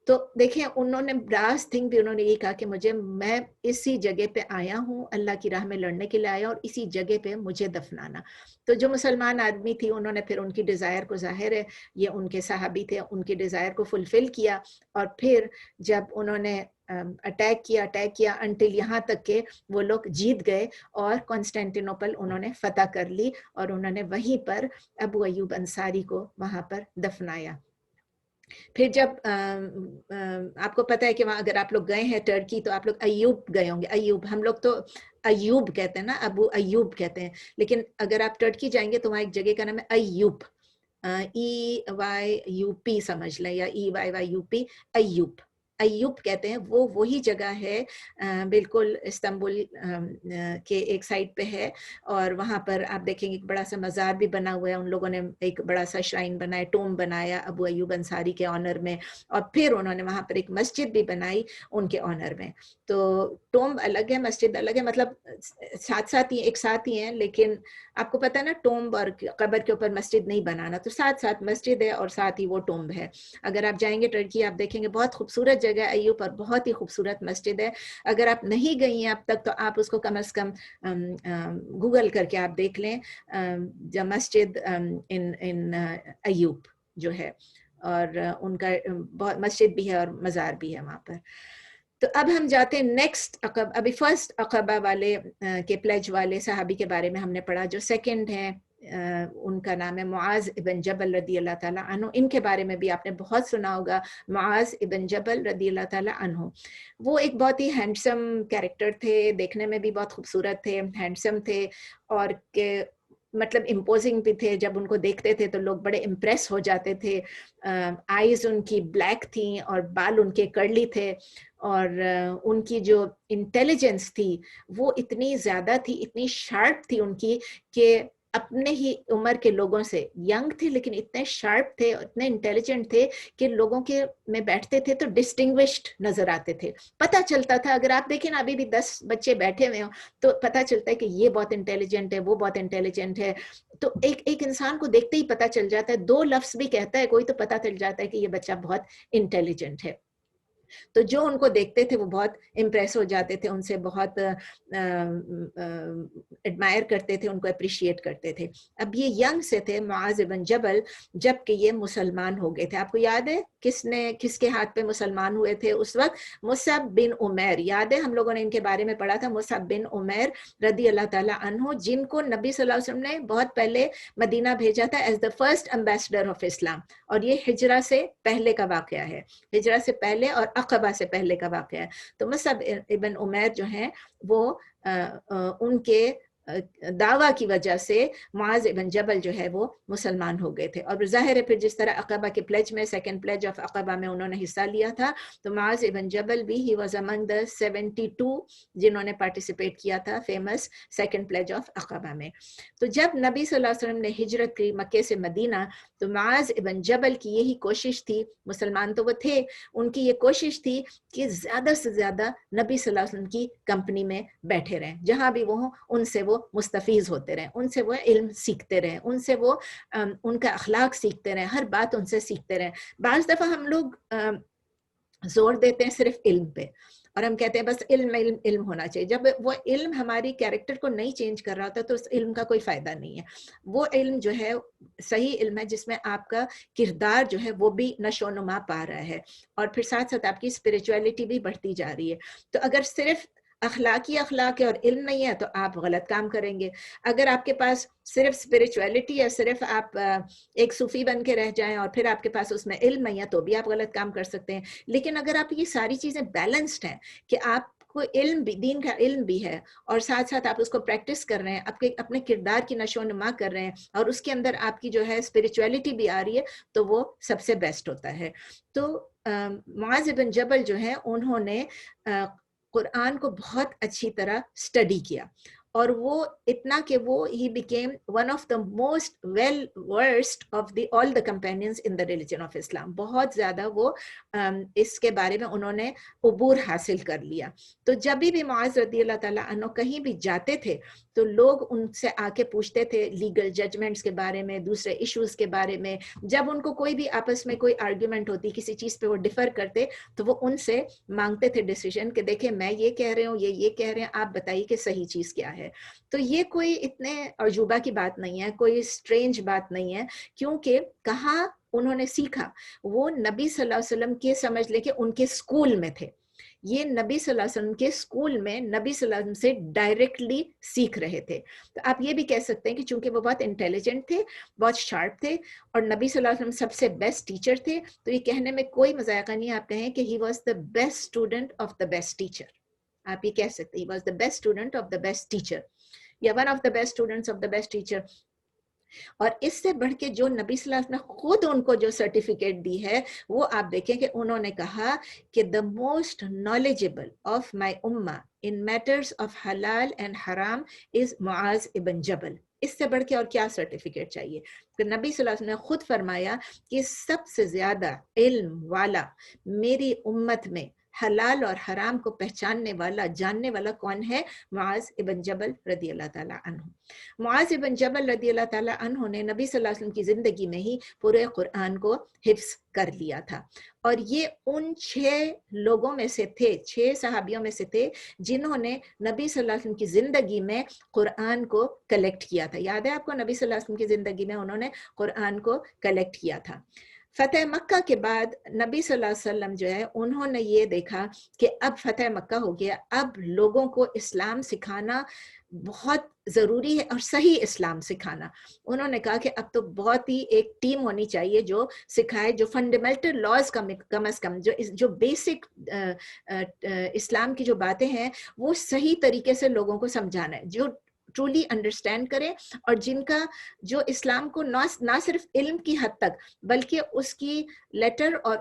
تو دیکھیں انہوں نے لاسٹ تھنگ بھی انہوں نے یہ کہا کہ میں اسی جگہ پہ آیا ہوں, اللہ کی راہ میں لڑنے کے لیے آیا, اور اسی جگہ پہ مجھے دفنانا. تو جو مسلمان آدمی تھی انہوں نے پھر ان کی ڈیزائر کو, ظاہر ہے یہ ان کے صحابی تھے, ان کی ڈیزائر کو فلفل کیا, اور پھر جب انہوں نے اٹیک کیا انٹل یہاں تک کہ وہ لوگ جیت گئے اور کانسٹینٹینوپل انہوں نے فتح کر لی, اور انہوں نے وہیں پر ابو ایوب انصاری کو وہاں پر دفنایا. پھر جب آپ کو پتہ ہے کہ وہاں اگر آپ لوگ گئے ہیں ٹرکی تو آپ لوگ ایوب گئے ہوں گے. ایوب, ہم لوگ تو ایوب کہتے ہیں نا, ابو ایوب کہتے ہیں, لیکن اگر آپ ٹرکی جائیں گے تو وہاں ایک جگہ کا نام ہے ایوب, EYUP سمجھ لیں, یا EYYUP, ایوب. अय्यूब कहते हैं, वो वही जगह है, बिल्कुल इस्तांबुल के एक साइड पे है, और वहाँ पर आप देखेंगे एक बड़ा सा मज़ार भी बना हुआ है, उन लोगों ने एक बड़ा सा श्राइन बनाया, टोम बनाया अबू अय्यूब अंसारी के ऑनर में, और फिर उन्होंने वहाँ पर एक मस्जिद भी बनाई उनके ऑनर में। तो टोम अलग है, मस्जिद अलग है, मतलब साथ साथ ही एक साथ ही हैं, लेकिन आपको पता है ना टोम्ब और कब्र के ऊपर मस्जिद नहीं बनाना, तो साथ साथ मस्जिद है और साथ ही वो टोम्ब है। अगर आप जाएंगे टर्की आप देखेंगे बहुत खूबसूरत जगह है अय्यूब, और बहुत ही खूबसूरत मस्जिद है। अगर आप नहीं गई हैं अब तक तो आप उसको कम से कम गूगल करके आप देख लें, द मस्जिद इन अय्यूब जो है, और उनका बहुत मस्जिद भी है और मज़ार भी है वहाँ पर। तो अब हम जाते हैं नेक्स्ट अक़बा। अभी फर्स्ट अक़बा वाले के प्लेज वाले सहाबी के बारे में हमने पढ़ा, जो सेकंड है उनका नाम है मुआज़ इब्न जबल रदी अल्लाह ताला अन्हु। इनके बारे में भी आपने बहुत सुना होगा, मुआज़ इब्न जबल रदी अल्लाह ताला अन्हु। वो एक बहुत ही हैंडसम कैरेक्टर थे, देखने में भी बहुत खूबसूरत थे, हैंडसम थे, और के मतलब इम्पोजिंग भी थे। जब उनको देखते थे तो लोग बड़े इम्प्रेस हो जाते थे। आईज उनकी ब्लैक थी और बाल उनके कर्ली थे, और उनकी जो इंटेलिजेंस थी वो इतनी ज़्यादा थी, इतनी शार्प थी उनकी, कि अपने ही उम्र के लोगों से यंग थे लेकिन इतने शार्प थे, इतने इंटेलिजेंट थे कि लोगों के में बैठते थे तो डिस्टिंग्विश्ड नजर आते थे। पता चलता था, अगर आप देखें ना अभी भी 10 बच्चे बैठे हुए हो तो पता चलता है कि ये बहुत इंटेलिजेंट है, वो बहुत इंटेलिजेंट है। तो एक इंसान को देखते ही पता चल जाता है, 2 लफ्ज भी कहता है कोई तो पता चल जाता है कि ये बच्चा बहुत इंटेलिजेंट है। तो जो उनको देखते थे वो बहुत इम्प्रेस हो जाते थे, उनसे बहुत एडमायर करते थे, उनको अप्रिशिएट करते थे। अब ये यंग से थे मुआज़ इब्न जबल, जबकि ये मुसलमान हो गए थे। आपको याद है किसके हाथ पे मुसलमान हुए थे उस वक्त? मुसअब बिन उमैर, याद है हम लोगों ने इनके बारे में पढ़ा था, मुसअब बिन उमैर रदी अल्लाह ताला अन्हु, जिनको नबी सल्लल्लाहु अलैहि वसल्लम ने बहुत पहले मदीना भेजा था as the first ambassador of Islam, और ये हिजरा से पहले का वाकया है, हिजरा से पहले और अक़बा से पहले का वाकया है। तो मुसअब इब्न उमैर जो हैं वो उनके दावा की वजह से मुआज़ इब्न जबल जो है वो मुसलमान हो गए थे। और ज़ाहिर है फिर जिस तरह अक़बा के प्लेज में, सेकंड प्लेज ऑफ अक़बा में उन्होंने हिस्सा लिया था, तो मुआज़ इब्न जबल भी ही वाज अमंग द 72 जिन्होंने पार्टिसिपेट किया था famous second pledge of Uqba में। तो जब नबी सल्लल्लाहु अलैहि वसल्लम ने हिजरत की मक्के से मदीना, तो मुआज़ इब्न जबल की यही कोशिश थी, मुसलमान तो वो थे, उनकी ये कोशिश थी कि ज़्यादा से ज़्यादा नबी सल्लल्लाहु अलैहि वसल्लम की कंपनी में बैठे रहें, जहाँ भी वो हों उनसे वो मुस्तफ़ीज़ होते रहें, उनसे वो इल्म सीखते रहें, उनसे वो उनका अखलाक सीखते रहें, हर बात उनसे सीखते रहें। बाज़ दफ़ा हम लोग जोर देते हैं सिर्फ इल्म पे, और हम कहते हैं बस इल्म इल्म इल्म होना चाहिए। जब वो इल्म हमारी कैरेक्टर को नहीं चेंज कर रहा होता तो उस इल्म का कोई फ़ायदा नहीं है। वो इल्म जो है सही इल्म है जिसमें आपका किरदार जो है वो भी नशोनुमा पा रहा है, और फिर साथ साथ आपकी स्पिरिचुअलिटी भी बढ़ती जा रही है। तो अगर सिर्फ अखलाक है और इल्म नहीं है तो आप गलत काम करेंगे। अगर आपके पास सिर्फ स्पिरिचुअलिटी है, सिर्फ आप एक सूफी बन के रह जाएं और फिर आपके पास उसमें इल्म नहीं है तो भी आप गलत काम कर सकते हैं। लेकिन अगर आप ये सारी चीज़ें बैलेंस्ड हैं कि आपको इल्म भी, दीन का इल्म भी है, और साथ साथ आप उसको प्रैक्टिस कर रहे हैं, आपके अपने किरदार की नशोनुमा कर रहे हैं, और उसके अंदर आपकी जो है स्पिरिचुअलिटी भी आ रही है, तो वो सबसे बेस्ट होता है। तो मुआज़ इब्न जबल जो है उन्होंने कुरान को बहुत अच्छी तरह स्टडी किया, और वो इतना कि वो he became one of the most well versed of the all the companions in the religion of Islam. बहुत ज़्यादा वो इसके बारे में उन्होंने उबूर हासिल कर लिया। तो जब भी मुआज़ रज़ी अल्लाह ताला अन्हु कहीं भी जाते थे तो लोग उनसे आके पूछते थे लीगल जजमेंट्स के बारे में, दूसरे इश्यूज़ के बारे में। जब उनको कोई भी आपस में कोई आर्ग्यूमेंट होती, किसी चीज़ पे वो डिफ़र करते, तो वो उनसे मांगते थे डिसीजन कि देखें मैं ये कह रहे हूँ, ये कह रहे हैं, आप बताइए कि सही चीज़ क्या है। तो ये कोई इतने अजूबा की बात नहीं है, कोई स्ट्रेंज बात नहीं है, क्योंकि कहाँ उन्होंने सीखा, वो नबी सल्लल्लाहु अलैहि वसल्लम के समझ लेके उनके स्कूल में थे। ये नबी सल्लल्लाहु अलैहि वसल्लम के स्कूल में नबी सल्लल्लाहु अलैहि वसल्लम से डायरेक्टली सीख रहे थे। तो आप ये भी कह सकते हैं कि चूंकि वो बहुत इंटेलिजेंट थे, बहुत शार्प थे, और नबी सल्लल्लाहु अलैहि वसल्लम सबसे बेस्ट टीचर थे, तो ये कहने में कोई मजाक नहीं। आप कहें कि he was the best student of the best teacher, आप ये कह सकते हैं, he was the best student of the best teacher, या one of the best students of the best teacher. اور اس سے بڑھ کے جو نبی صلی اللہ علیہ وسلم نے خود ان کو جو سرٹیفکیٹ دی ہے وہ آپ دیکھیں کہ انہوں نے کہا کہ the most knowledgeable of my ummah in matters of halal and haram is معاذ ابن جبل. اس سے بڑھ کے اور کیا سرٹیفکیٹ چاہیے؟ کہ نبی صلی اللہ علیہ وسلم نے خود فرمایا کہ سب سے زیادہ علم والا میری امت میں حلال اور حرام کو پہچاننے والا جاننے والا کون ہے؟ معاذ ابن جبل رضی اللہ تعالیٰ عنہ. معاذ ابن جبل رضی اللہ تعالیٰ عنہ نے نبی صلی اللہ علیہ وسلم کی زندگی میں ہی پورے قرآن کو حفظ کر لیا تھا، اور یہ ان 6 لوگوں میں سے تھے، 6 صحابیوں میں سے تھے جنہوں نے نبی صلی اللہ علیہ وسلم کی زندگی میں قرآن کو کلیکٹ کیا تھا. یاد ہے آپ کو نبی صلی اللہ علیہ وسلم کی زندگی میں انہوں نے قرآن کو کلیکٹ کیا تھا. فتح مکہ کے بعد نبی صلی اللہ علیہ وسلم جو ہے انہوں نے یہ دیکھا کہ اب فتح مکہ ہو گیا، اب لوگوں کو اسلام سکھانا بہت ضروری ہے اور صحیح اسلام سکھانا. انہوں نے کہا کہ اب تو بہت ہی ایک ٹیم ہونی چاہیے جو سکھائے، جو فنڈامنٹل لاز کم از کم جو بیسک اسلام کی جو باتیں ہیں وہ صحیح طریقے سے لوگوں کو سمجھانا ہے، جو ٹرولی انڈرسٹینڈ کرے اور جن کا جو اسلام کو نہ صرف علم کی حد تک بلکہ اس کی لیٹر اور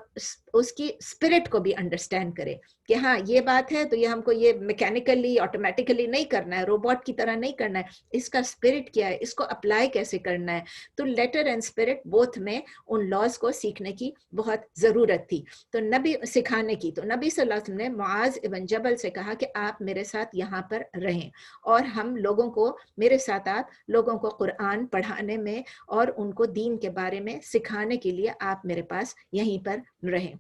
اس کی اسپرٹ کو بھی انڈرسٹینڈ کرے کہ ہاں یہ بات ہے تو یہ ہم کو یہ میکینیکلی آٹومیٹیکلی نہیں کرنا ہے، روبوٹ کی طرح نہیں کرنا ہے، اس کا اسپرٹ کیا ہے، اس کو اپلائی کیسے کرنا ہے. تو لیٹر اینڈ اسپرٹ بوتھ میں ان لاز کو سیکھنے کی بہت ضرورت تھی، تو نبی سکھانے کی. تو نبی صلی اللہ علیہ وسلم نے معاذ ابن جبل سے کہا کہ آپ میرے ساتھ یہاں پر رہیں اور ہم لوگوں کو میرے ساتھ لوگوں کو قرآن پڑھانے میں اور ان کو دین کے بارے میں سکھانے کے لیے آپ میرے پاس یہیں پر رہیں.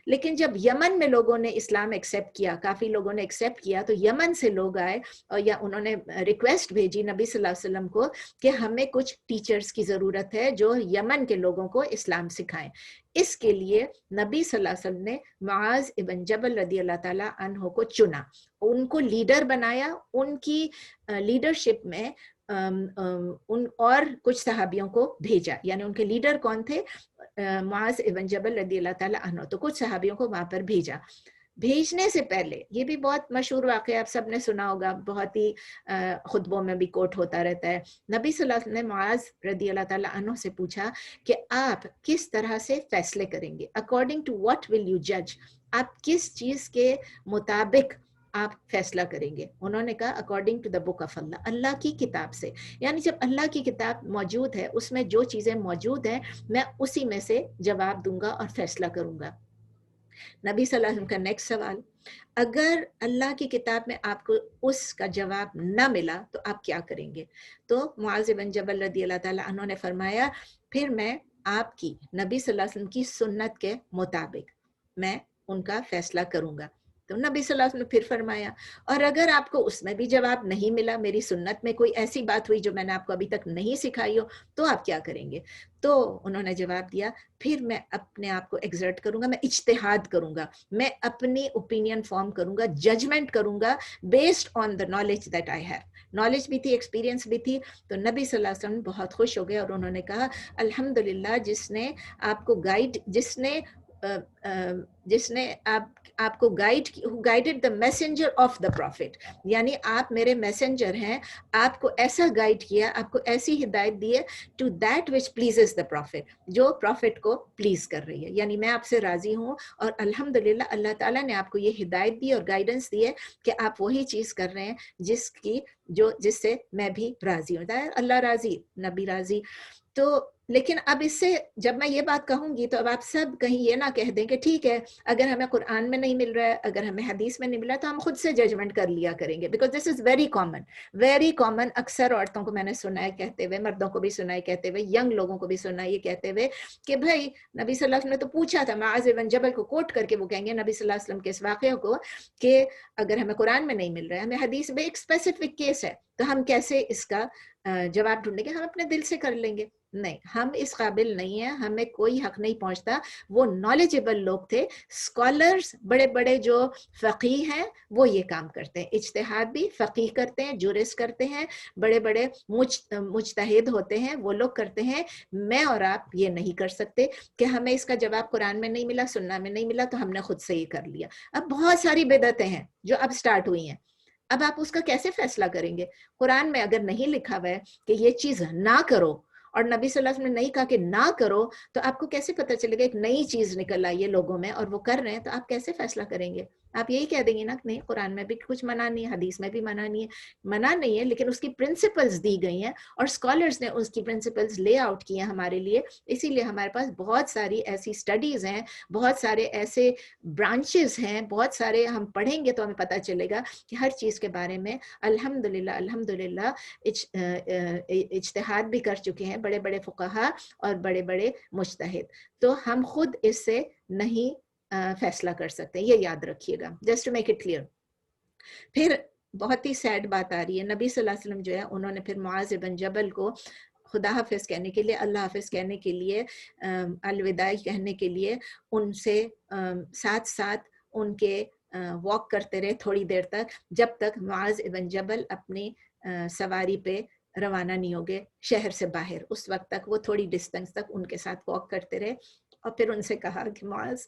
لیکن جب یمن میں لوگوں نے اسلام ایکسیپٹ کیا، کافی لوگوں نے ایکسیپٹ کیا، تو یمن سے لوگ آئے اور یا انہوں نے ریکویسٹ بھیجی نبی صلی اللہ علیہ وسلم کو کہ ہمیں کچھ ٹیچرز کی ضرورت ہے جو یمن کے لوگوں کو اسلام سکھائیں. اس کے لیے نبی صلی اللہ علیہ وسلم نے معاذ ابن جبل رضی اللہ تعالیٰ عنہ کو چنا، ان کو لیڈر بنایا. ان کی لیڈرشپ میں ان اور کچھ صحابیوں کو بھیجا. یعنی ان کے لیڈر کون تھے؟ معاذ ابن جبل رضی اللہ تعالیٰ عنہ. تو کچھ صحابیوں کو وہاں پر بھیجا. بھیجنے سے پہلے یہ بھی بہت مشہور واقعہ آپ سب نے سنا ہوگا، بہت ہی خطبوں میں بھی کوٹ ہوتا رہتا ہے. نبی صلی اللہ علیہ وسلم نے معاذ رضی اللہ تعالیٰ عنہ سے پوچھا کہ آپ کس طرح سے فیصلے کریں گے، according to what will you جج، آپ کس چیز کے مطابق آپ فیصلہ کریں گے؟ انہوں نے کہا according to the book of Allah, Allah کی کتاب سے. یعنی جب اللہ کی کتاب موجود ہے اس میں جو چیزیں موجود ہیں میں اسی میں سے جواب دوں گا اور فیصلہ کروں گا. نبی صلی اللہ علیہ وسلم کا نیکسٹ سوال، اگر اللہ کی کتاب میں آپ کو اس کا جواب نہ ملا تو آپ کیا کریں گے؟ تو معاذ بن جبل رضی اللہ تعالیٰ عنہ نے فرمایا پھر میں آپ کی نبی صلی اللہ علیہ وسلم کی سنت کے مطابق میں ان کا فیصلہ کروں گا. تو نبی صلی اللہ علیہ وسلم نے پھر فرمایا اور اگر آپ کو اس میں بھی جواب نہیں ملا، میری سنت میں کوئی ایسی بات ہوئی جو میں نے آپ کو ابھی تک نہیں سکھائی ہو، تو آپ کیا کریں گے؟ تو انہوں نے جواب دیا پھر میں اپنے آپ کو ایگزرٹ کروں گا، میں اجتہاد کروں گا، میں اپنی اوپینین فارم کروں گا، ججمنٹ کروں گا based on the knowledge that I have. Knowledge بھی تھی، ایکسپیرینس بھی تھی. تو نبی صلی اللہ علیہ وسلم بہت خوش ہو گئے اور انہوں نے کہا الحمدللہ جس نے آپ کو گائیڈ، جس نے آپ کو guided the messenger of the prophet, یعنی آپ میرے میسنجر ہیں، آپ کو ایسا گائیڈ کیا، آپ کو ایسی ہدایت دی ہے to that which pleases the prophet, جو پروفٹ کو پلیز کر رہی ہے. یعنی میں آپ سے راضی ہوں اور الحمدللہ اللہ تعالیٰ نے آپ کو یہ ہدایت دی اور گائیڈنس دی ہے کہ آپ وہی چیز کر رہے ہیں جس سے میں بھی راضی ہوں. اللہ راضی، نبی راضی. تو لیکن اب اس سے جب میں یہ بات کہوں گی تو اب آپ سب کہیں یہ نہ کہہ دیں کہ ٹھیک ہے اگر ہمیں قرآن میں نہیں مل رہا ہے، اگر ہمیں حدیث میں نہیں مل رہا ہے تو ہم خود سے ججمنٹ کر لیا کریں گے، because this is very common. اکثر عورتوں کو میں نے سنا ہے کہتے ہوئے، مردوں کو بھی سنا ہے کہتے ہوئے، ینگ لوگوں کو بھی سنا ہے یہ کہتے ہوئے کہ بھائی نبی صلی اللہ علیہ وسلم نے تو پوچھا تھا. معاذ بن جبل کو کوٹ کر کے وہ کہیں گے نبی صلی اللہ علیہ وسلم کے اس واقعے کو کہ اگر ہمیں قرآن میں نہیں مل رہا ہے، ہمیں حدیث میں ایک اسپیسیفک کیس ہے، تو ہم کیسے اس کا جواب ڈھونڈیں گے؟ ہم اپنے دل سے کر لیں گے. نہیں، ہم اس قابل نہیں ہیں، ہمیں کوئی حق نہیں پہنچتا. وہ نالجیبل لوگ تھے، اسکالرز، بڑے بڑے جو فقیہ ہیں وہ یہ کام کرتے ہیں. اجتہاد بھی فقیہ کرتے ہیں، جورس کرتے ہیں، بڑے بڑے مجتہد ہوتے ہیں، وہ لوگ کرتے ہیں. میں اور آپ یہ نہیں کر سکتے کہ ہمیں اس کا جواب قرآن میں نہیں ملا، سننا میں نہیں ملا تو ہم نے خود سے یہ کر لیا. اب بہت ساری بدعتیں ہیں جو اب سٹارٹ ہوئی ہیں، اب آپ اس کا کیسے فیصلہ کریں گے؟ قرآن میں اگر نہیں لکھا ہوا ہے کہ یہ چیز نہ کرو اور نबी सल्लल्लाहु अलैहि वसल्लम ने नहीं कहा कि ना करो, तो आपको कैसे पता चलेगा एक नई चीज निकल आई है लोगों में और वो कर रहे हैं, तो आप कैसे फैसला करेंगे? आप यही कह देंगे ना कि नहीं, कुरान में भी कुछ मना नहीं है, हदीस में भी मना नहीं है। मना नहीं है, लेकिन उसकी प्रिंसिपल्स दी गई हैं और स्कॉलर्स ने उसकी प्रिंसिपल्स ले आउट किए हैं हमारे लिए। इसीलिए हमारे पास बहुत सारी ऐसी स्टडीज हैं, बहुत सारे ऐसे ब्रांचेस हैं, बहुत सारे हम पढ़ेंगे तो हमें पता चलेगा कि हर चीज़ के बारे में अल्हम्दुलिल्लाह अल्हम्दुलिल्लाह इज्तिहाद भी कर चुके हैं बड़े बड़े फुक़हा और बड़े बड़े मुज्तहिद। तो हम खुद इससे नहीं फैसला कर सकते, ये याद रखिएगा, just to make it clear. फिर बहुत ही सैड बात आ रही है, नबी सल्लल्लाहु अलैहि वसल्लम जो है उन्होंने फिर मुआज़ इब्न जबल को खुदा हाफिज़ कहने के लिए, अल्लाह हाफिज़ कहने के लिए, अलविदाई कहने के लिए उनसे साथ साथ उनके वॉक करते रहे थोड़ी देर तक, जब तक मुआज़ इब्न जबल अपनी सवारी पे रवाना नहीं हो गए शहर से बाहर। उस वक्त तक वो थोड़ी डिस्टेंस तक उनके साथ वॉक करते रहे और फिर उनसे कहा कि मुआज़,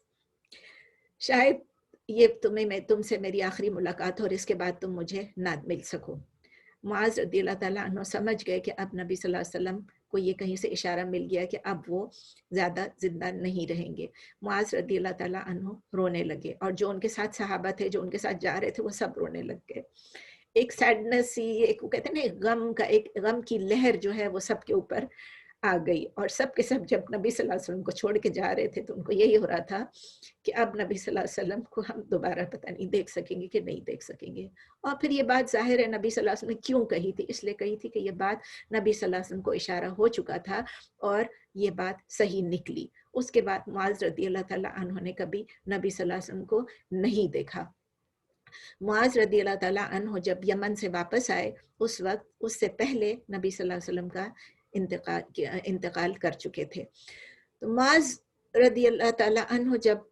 शायद ये तुमसे मेरी आखिरी मुलाकात हो और इसके बाद तुम मुझे ना मिल सको। मुआज़ रज़ियल्लाहु ताला अन्हु समझ गए कि अब नबी सल्लल्लाहु अलैहि वसल्लम को ये कहीं से इशारा मिल गया कि अब वो ज़्यादा जिंदा नहीं रहेंगे। मुआज़ रज़ियल्लाहु ताला अन्हु रोने लगे और जो उनके साथ सहाबा थे, जो उनके साथ जा रहे थे, वो सब रोने लग गए। एक सैडनेस सी, एक वो कहते हैं ना एक गम की लहर जो है वो सबके ऊपर आ गई और सब के सब जब नबी सल्लल्लाहु अलैहि वसल्लम को छोड़ के जा रहे थे तो उनको यही हो रहा था कि अब नबी सल्लल्लाहु अलैहि वसल्लम को हम दोबारा पता नहीं देख सकेंगे कि नहीं देख सकेंगे। और फिर ये बात जाहिर है नबी सल्लल्लाहु अलैहि वसल्लम ने क्यों कही थी, इसलिए कही थी कि ये बात नबी सल्लल्लाहु अलैहि वसल्लम को इशारा हो चुका था और ये बात सही निकली। उसके बाद मुआज़ रज़ियल्लाहु ताला अन्हु ने कभी नबी सल्लल्लाहु अलैहि वसल्लम को नहीं देखा। मुआज़ रज़ियल्लाहु ताला अन्हु जब यमन से वापस आए, उस वक्त उससे पहले नबी सल्लल्लाहु अलैहि वसल्लम का इंतकाल कर चुके थे। तो मुआज़ रज़ियल्लाहु ताला अन्हु जब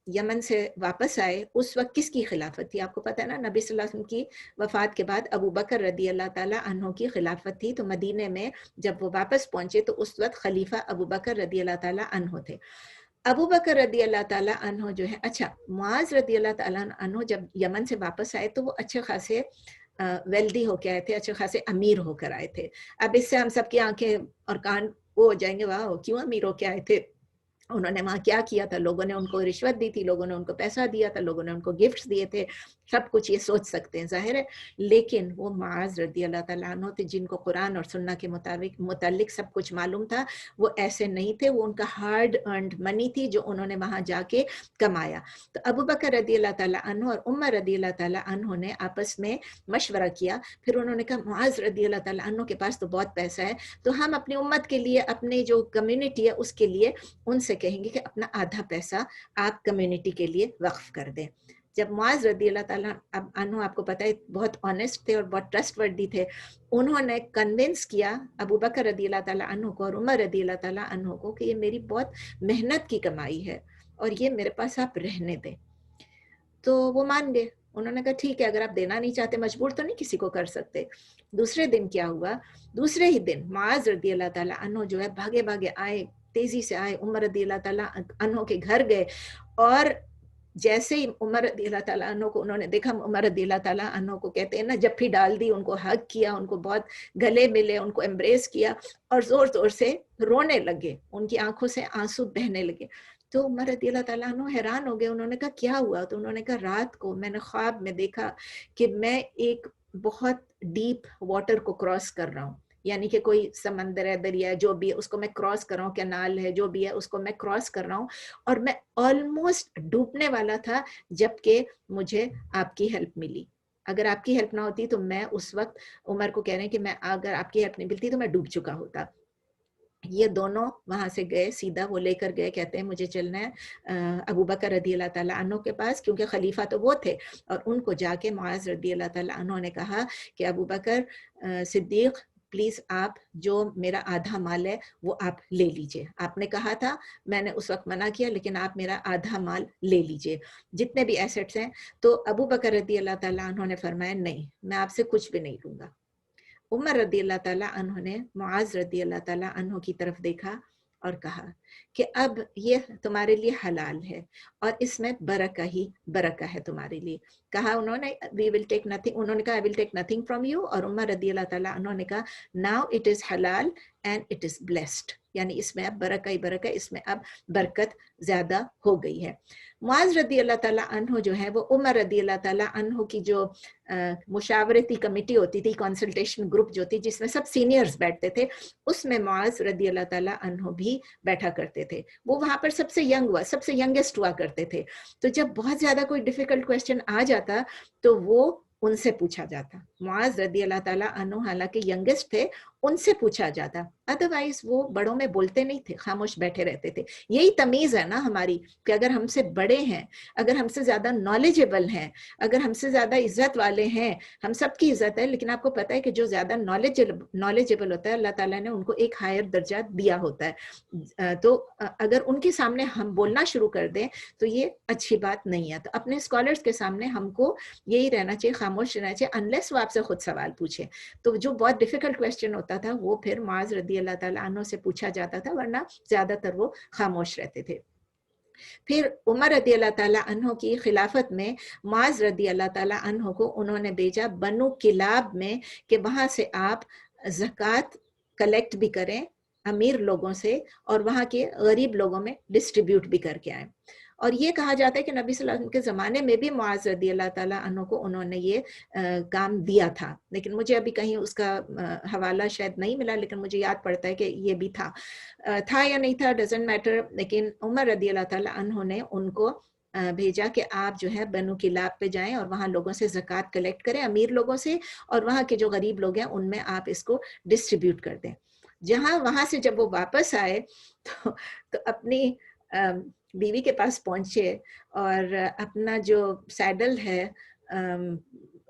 यमन से वापस आए, उस वक्त किसकी खिलाफत थी? आपको पता है ना, नबी सल्लल्लाहु अलैहि वसल्लम की वफ़ात के बाद अबू बकर रज़ियल्लाहु ताला अन्हु की खिलाफत थी। तो मदीने में जब वो वापस पहुंचे तो उस वक्त खलीफा अबू बकर रज़ियल्लाहु ताला अन्हु थे। अबू बकर रज़ियल्लाहु ताला अन्हु जो है, अच्छा, मुआज़ रज़ियल्लाहु ताला अन्हु जब यमन से वापस आए तो वो अच्छे खासे वेल्दी होके आए थे, अच्छे खासे अमीर होकर आए थे। अब इससे हम सबकी आंखें और कान वो हो जाएंगे, वाह क्यों अमीर होके आए थे, उन्होंने वहाँ क्या किया था, लोगों ने उनको रिश्वत दी थी, लोगों ने उनको पैसा दिया था, लोगों ने उनको गिफ्ट्स दिए थे, सब कुछ ये सोच सकते हैं जाहिर है। लेकिन वो मुआज़ रज़ियल्लाहु ताला अन्हु थे जिनको कुरान और सुन्नत के मुताबिक सब कुछ मालूम था। वो ऐसे नहीं थे, वो उनका हार्ड अर्न्ड मनी थी जो उन्होंने वहाँ जाके कमाया। तो अबू बकर रज़ियल्लाहु ताला अन्हु और उमर रज़ियल्लाहु ताला अन्हु ने आपस में मशवरा किया। फिर उन्होंने कहा मुआज़ रज़ियल्लाहु ताला अन्हु के पास तो बहुत पैसा है, तो हम अपनी उम्मत के लिए, अपनी जो कम्युनिटी है उसके लिए उनसे कहेंगे कि अपना आधा पैसा आप कम्युनिटी के लिए वक्फ कर दें। जब मुआज़ रज़ियल्लाहु ताला अन्हु, आपको पता है, बहुत ऑनेस्ट थे और बहुत ट्रस्टवर्दी थे, उन्होंने कन्विंस किया अबू बकर रज़ियल्लाहु ताला अन्हु को और उमर रज़ियल्लाहु ताला अन्हु को कि ये मेरी बहुत मेहनत की कमाई है और ये मेरे पास आप रहने दें। तो वो मान गए। उन्होंने कहा ठीक है, अगर आप देना नहीं चाहते, मजबूर तो नहीं किसी को कर सकते। दूसरे दिन क्या हुआ, दूसरे ही दिन मुआज़ रज़ियल्लाहु ताला अन्हु जो है भागे भागे आए, तेजी से आए, उमर रज़ियल्लाहु ताला अन्हु के घर गए और जैसे ही उमर रज़ियल्लाहु ताला अन्हु को उन्होंने देखा, उमर रज़ियल्लाहु ताला अन्हु को कहते हैं ना, जप्फी डाल दी, उनको हग किया, उनको बहुत गले मिले, उनको एम्ब्रेस किया और जोर जोर से रोने लगे, उनकी आंखों से आंसू बहने लगे। तो उमर रज़ियल्लाहु ताला अन्हु हैरान हो गए। उन्होंने कहा क्या हुआ? तो उन्होंने कहा रात को मैंने ख्वाब में देखा कि मैं एक बहुत डीप वाटर को क्रॉस कर रहा हूँ, यानी कि कोई समंदर है, दरिया है, जो भी है उसको मैं क्रॉस कर रहा हूँ, कैनाल है, जो भी है उसको मैं क्रॉस कर रहा हूँ और मैं ऑलमोस्ट डूबने वाला था जबकि मुझे आपकी हेल्प मिली। अगर आपकी हेल्प ना होती तो मैं उस वक्त, उमर को कह रहे हैं कि मैं, अगर आपकी हेल्प नहीं मिलती तो मैं डूब चुका होता। ये दोनों वहां से गए, सीधा वो लेकर गए, कहते हैं मुझे चलना है अबू बकर रज़ियल्लाहु ताला अन्हु के पास, क्योंकि खलीफा तो वो थे। और उनको जाके मुआज़ रज़ियल्लाहु ताला अन्हु ने कहा कि अबू बकर सिद्दीक, प्लीज आप जो मेरा आधा माल है वो आप ले लीजिए। आपने कहा था, मैंने उस वक्त मना किया, लेकिन आप मेरा आधा माल ले लीजिए, जितने भी एसेट्स हैं। तो अबू बकर रज़ियल्लाहु ताला अन्हु ने फरमाया नहीं, मैं आपसे कुछ भी नहीं लूंगा। उमर रज़ियल्लाहु ताला अन्हु ने मुआज़ रज़ियल्लाहु ताला अन्हु की तरफ देखा और कहा कि अब ये तुम्हारे लिए हलाल है और इसमें बरका ही बरका है तुम्हारे लिए। कहा उन्होंने वी विल टेक नथिंग, उन्होंने कहा I will take nothing from you, और उमर रज़ियल्लाहु ताला अन्हु ने कहा नाउ इट इज हलाल and it is blessed. یعنی اس میں اب برکہ ہی برکہ، اس میں اب برکت زیادہ ہو گئی ہے. معاذ رضی اللہ تعالیٰ عنہ جو ہے وہ عمر رضی اللہ تعالیٰ عنہ کی جو مشاورتی کمیٹی ہوتی تھی، کنسلٹیشن گروپ جو تھی جس میں سب سینئرز بیٹھتے تھے، اس میں معاذ رضی اللہ تعالیٰ عنہ بھی بیٹھا کرتے تھے. وہ وہاں پر سب سے ینگ ہوا، سب سے ینگسٹ ہوا کرتے تھے. تو جب بہت زیادہ کوئی ڈیفیکلٹ کویسچن آ جاتا تو وہ ان سے پوچھا جاتا. معاذ رضی اللہ تعالیٰ عنہ حالانکہ ینگسٹ تھے، ان سے پوچھا جاتا. ادروائز وہ بڑوں میں بولتے نہیں تھے، خاموش بیٹھے رہتے تھے. یہی تمیز ہے نا ہماری کہ اگر ہم سے بڑے ہیں، اگر ہم سے زیادہ نالجیبل ہیں، اگر ہم سے زیادہ عزت والے ہیں، ہم سب کی عزت ہے، لیکن آپ کو پتہ ہے کہ جو زیادہ نالجیبل ہوتا ہے اللہ تعالیٰ نے ان کو ایک ہائر درجہ دیا ہوتا ہے. تو اگر ان کے سامنے ہم بولنا شروع کر دیں تو یہ اچھی بات نہیں ہے. تو اپنے اسکالرس کے سامنے ہم کو یہی رہنا چاہیے، خاموش رہنا چاہیے انلیس وہ آپ سے خود سوال پوچھیں. تو جو بہت ڈیفیکلٹ کویسچن ہوتا تھا وہ پھر معاذ رضی اللہ تعالیٰ عنہ سے پوچھا جاتا تھا، ورنہ زیادہ تر وہ خاموش رہتے تھے. پھر عمر رضی اللہ تعالیٰ عنہ کی خلافت میں معاذ رضی اللہ تعالیٰ عنہ کو انہوں نے بھیجا بنو کلاب میں کہ وہاں سے آپ زکوٰۃ کلیکٹ بھی کریں امیر لوگوں سے اور وہاں کے غریب لوگوں میں ڈسٹریبیوٹ بھی کر کے آئیں. اور یہ کہا جاتا ہے کہ نبی صلی اللہ علیہ وسلم کے زمانے میں بھی معاذ رضی اللہ تعالیٰ عنہ کو انہوں نے یہ کام دیا تھا، لیکن مجھے ابھی کہیں اس کا حوالہ شاید نہیں ملا، لیکن مجھے یاد پڑتا ہے کہ یہ بھی تھا یا نہیں تھا ڈزنٹ میٹر. لیکن عمر رضی اللہ تعالیٰ عنہ نے ان کو بھیجا کہ آپ جو ہے بنو کلاب پہ جائیں اور وہاں لوگوں سے زکوٰۃ کلیکٹ کریں امیر لوگوں سے، اور وہاں کے جو غریب لوگ ہیں ان میں آپ اس کو ڈسٹریبیوٹ کر دیں. وہاں سے جب وہ واپس آئے تو اپنی بیوی کے پاس پہنچے اور اپنا جو سیڈل ہے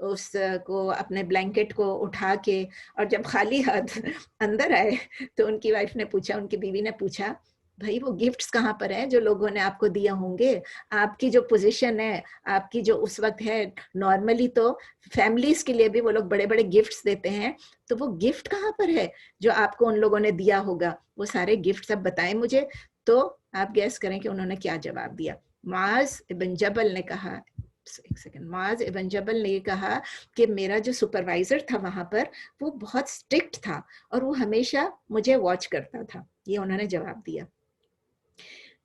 اس کو اپنے بلینکٹ کو اٹھا کے، اور جب خالی ہاتھ اندر آئے تو ان کی وائف نے پوچھا، ان کی بیوی نے پوچھا بھائی وہ گفٹس کہاں پر ہیں جو لوگوں نے آپ کو دیا ہوں گے؟ آپ کی جو پوزیشن ہے، آپ کی جو اس وقت ہے، نارملی تو فیملیز کے لیے بھی وہ لوگ بڑے بڑے گفٹس دیتے ہیں، تو وہ گفٹ کہاں پر ہے جو آپ کو ان لوگوں نے دیا ہوگا؟ وہ سارے گفٹ سب بتائیں مجھے. تو آپ گیس کریں کہ انہوں نے کیا جواب دیا. معاذ ابن جبل نے کہا، ایک سیکنڈ، معاذ ابن جبل نے یہ کہا کہ میرا جو سپروائزر تھا وہاں پر وہ بہت اسٹرکٹ تھا اور وہ ہمیشہ مجھے واچ کرتا تھا. یہ انہوں نے جواب دیا.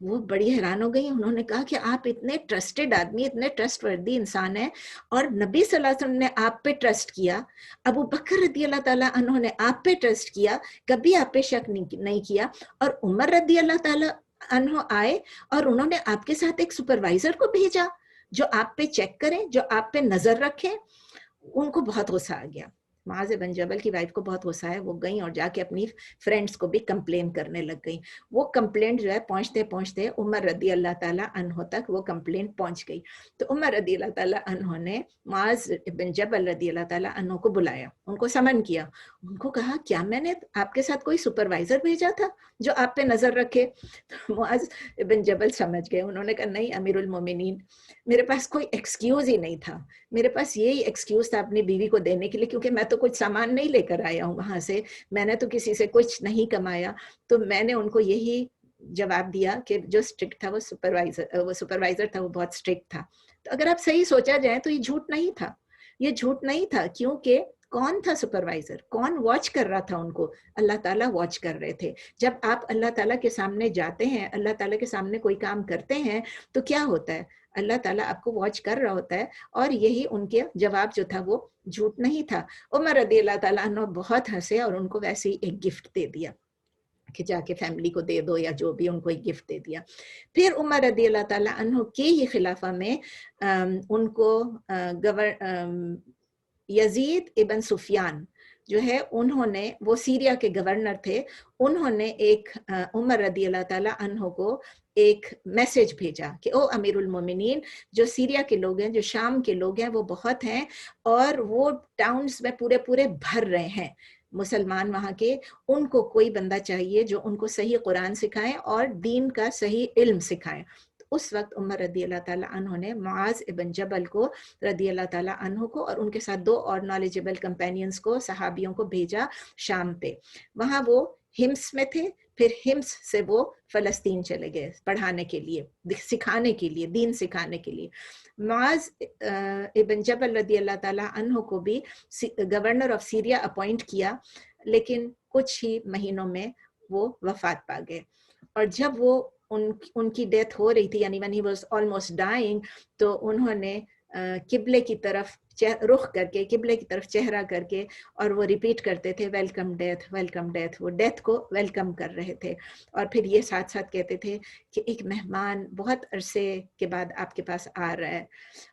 وہ بڑی حیران ہو گئی. انہوں نے کہا کہ آپ اتنے ٹرسٹڈ آدمی، اتنے ٹرسٹ وردی انسان ہیں، اور نبی صلی اللہ علیہ وسلم نے آپ پہ ٹرسٹ کیا، ابو بکر رضی اللہ تعالیٰ عنہ نے آپ پہ ٹرسٹ کیا، کبھی آپ پہ شک نہیں کیا، اور عمر رضی اللہ تعالیٰ عنہ آئے اور انہوں نے آپ کے ساتھ ایک سپروائزر کو بھیجا جو آپ پہ چیک کریں، جو آپ پہ نظر رکھیں. ان کو بہت غصہ آ گیا. معاذ بن جبل کی وائف کو بہت غصہ ہے. وہ گئیں اور جا کے اپنی فرینڈس کو بھی کمپلین کرنے لگ گئیں. وہ کمپلینٹ جو ہے پہنچتے پہنچتے عمر رضی اللہ تعالیٰ عنہ تک وہ کمپلینٹ پہنچ گئی. تو عمر رضی اللہ تعالیٰ عنہ نے معاذ بن جبل رضی اللہ تعالیٰ عنہ کو بلایا، ان کو سمن کیا. ان کو کہا کیا میں نے آپ کے ساتھ کوئی سپروائزر بھیجا تھا جو آپ پہ نظر رکھے؟ معاذ بن جبل سمجھ گئے. انہوں نے کہا نہیں امیر المومنین، میرے پاس کوئی ایکسکیوز ہی نہیں تھا. میرے پاس یہی ایکسکیوز تھا اپنی بیوی کو دینے کے لیے، کیونکہ میں تو کچھ سامان نہیں لے کر آیا ہوں وہاں سے، میں نے تو کسی سے کچھ نہیں کمایا. تو میں نے ان کو یہی جواب دیا کہ جو اسٹرکٹ تھا وہ سپروائزر تھا، وہ بہت اسٹرکٹ تھا. تو اگر آپ صحیح سوچا جائے تو یہ جھوٹ نہیں تھا. یہ جھوٹ نہیں تھا، کیونکہ کون تھا سپروائزر؟ کون واچ کر رہا تھا ان کو؟ اللہ تعالیٰ واچ کر رہے تھے. جب آپ اللہ تعالیٰ کے سامنے جاتے ہیں، اللہ تعالیٰ کے سامنے کوئی کام کرتے ہیں تو کیا ہوتا ہے؟ اللہ تعالیٰ آپ کو واچ کر رہا ہوتا ہے. اور یہی ان کے جواب جو تھا وہ جھوٹ نہیں تھا. عمر رضی اللہ تعالیٰ عنہ بہت ہنسے اور ان کو ویسے ہی ایک گفٹ دے دیا کہ جا کے فیملی کو دے دو، یا جو بھی، ان کو ایک گفٹ دے دیا. پھر عمر رضی اللہ تعالیٰ عنہ کے ہی خلافہ میں ان کو یزید ابن سفیان جو ہے، انہوں نے، وہ سیریا کے گورنر تھے، انہوں نے ایک عمر رضی اللہ تعالیٰ عنہ کو ایک میسج بھیجا کہ او امیر المومنین، جو سیریا کے لوگ ہیں، جو شام کے لوگ ہیں، وہ بہت ہیں اور وہ ٹاؤنز میں پورے بھر رہے ہیں مسلمان وہاں کے. ان کو کوئی بندہ چاہیے جو ان کو صحیح قرآن سکھائیں اور دین کا صحیح علم سکھائیں. اس وقت عمر رضی اللہ تعالیٰ عنہ نے معاذ ابن جبل کو رضی اللہ تعالیٰ عنہ کو اور ان کے ساتھ 2 اور نالجیبل کمپینینز کو، صحابیوں کو بھیجا شام پہ. وہاں وہ ہمس میں تھے، پھر ہمس سے وہ فلسطین چلے گئے پڑھانے کے لیے، سکھانے کے لیے، دین سکھانے کے لیے. معاذ ابن جبل رضی اللہ تعالیٰ عنہ کو بھی گورنر آف سیریا اپوائنٹ کیا، لیکن کچھ ہی مہینوں میں وہ وفات پا گئے. اور جب وہ ان کی ڈیتھ ہو رہی تھی یعنی when he was almost dying تو انہوں نے قبلے کی طرف رخ کر کے قبلے کی طرف چہرہ کر کے اور وہ ریپیٹ کرتے تھے ویلکم ڈیتھ ویلکم ڈیتھ. وہ ڈیتھ کو ویلکم کر رہے تھے اور پھر یہ ساتھ ساتھ کہتے تھے کہ ایک مہمان بہت عرصے کے بعد آپ کے پاس آ رہا ہے.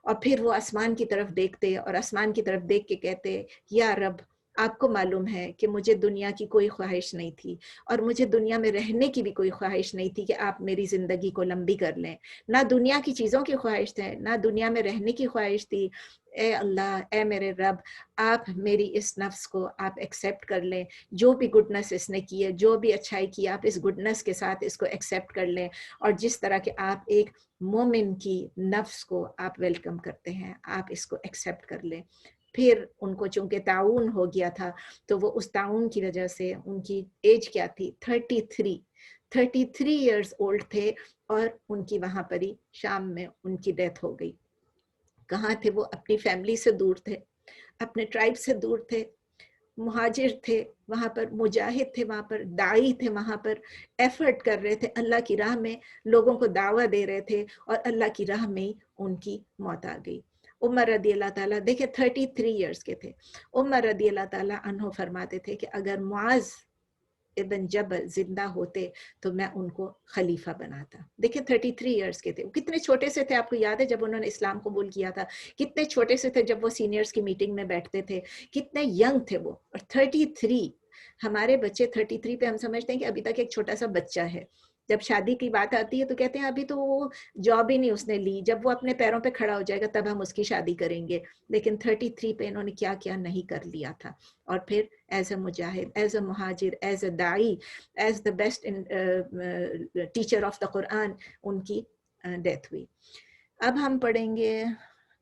اور پھر وہ آسمان کی طرف دیکھتے اور آسمان کی طرف دیکھ کے کہتے یا رب آپ کو معلوم ہے کہ مجھے دنیا کی کوئی خواہش نہیں تھی اور مجھے دنیا میں رہنے کی بھی کوئی خواہش نہیں تھی کہ آپ میری زندگی کو لمبی کر لیں. نہ دنیا کی چیزوں کی خواہش تھی نہ دنیا میں رہنے کی خواہش تھی. اے اللہ اے میرے رب آپ میری اس نفس کو آپ ایکسیپٹ کر لیں. جو بھی گڈنس اس نے کی ہے جو بھی اچھائی کی آپ اس گڈنس کے ساتھ اس کو ایکسیپٹ کر لیں. اور جس طرح کہ آپ ایک مومن کی نفس کو آپ ویلکم کرتے ہیں آپ اس کو ایکسیپٹ کر لیں. پھر ان کو چونکہ تعاون ہو گیا تھا تو وہ اس تعاون کی وجہ سے ان کی ایج کیا تھی 33 ایئرز اولڈ تھے اور ان کی وہاں پر ہی شام میں ان کی ڈیتھ ہو گئی. کہاں تھے وہ؟ اپنی فیملی سے دور تھے, اپنے ٹرائب سے دور تھے, مہاجر تھے وہاں پر, مجاہد تھے وہاں پر, داعی تھے وہاں پر, ایفرٹ کر رہے تھے اللہ کی راہ میں, لوگوں کو دعویٰ دے رہے تھے اور اللہ کی راہ میں ان کی موت آ گئی. عمر رضی اللہ تعالیٰ دیکھیں 33 ایئرز کے تھے. عمر رضی اللہ تعالیٰ عنہ فرماتے تھے کہ اگر معاذ ابن جبل زندہ ہوتے تو میں ان کو خلیفہ بناتا. دیکھیں 33 ایئرز کے تھے. وہ کتنے چھوٹے سے تھے آپ کو یاد ہے جب انہوں نے اسلام قبول کیا تھا؟ کتنے چھوٹے سے تھے جب وہ سینئرز کی میٹنگ میں بیٹھتے تھے, کتنے ینگ تھے وہ. اور 33 ہمارے بچے 33 پہ ہم سمجھتے ہیں کہ ابھی تک ایک چھوٹا سا بچہ ہے. جب شادی کی بات آتی ہے تو کہتے ہیں ابھی تو وہ جاب ہی نہیں اس نے لی, جب وہ اپنے پیروں پہ کھڑا ہو جائے گا تب ہم اس کی شادی کریں گے. لیکن 33 پہ انہوں نے کیا کیا نہیں کر لیا تھا. اور پھر as a Mujahid, as a مہاجر, ایز اے داعی, as the best teacher of the Quran ان کی ڈیتھ ہوئی. اب ہم پڑھیں گے,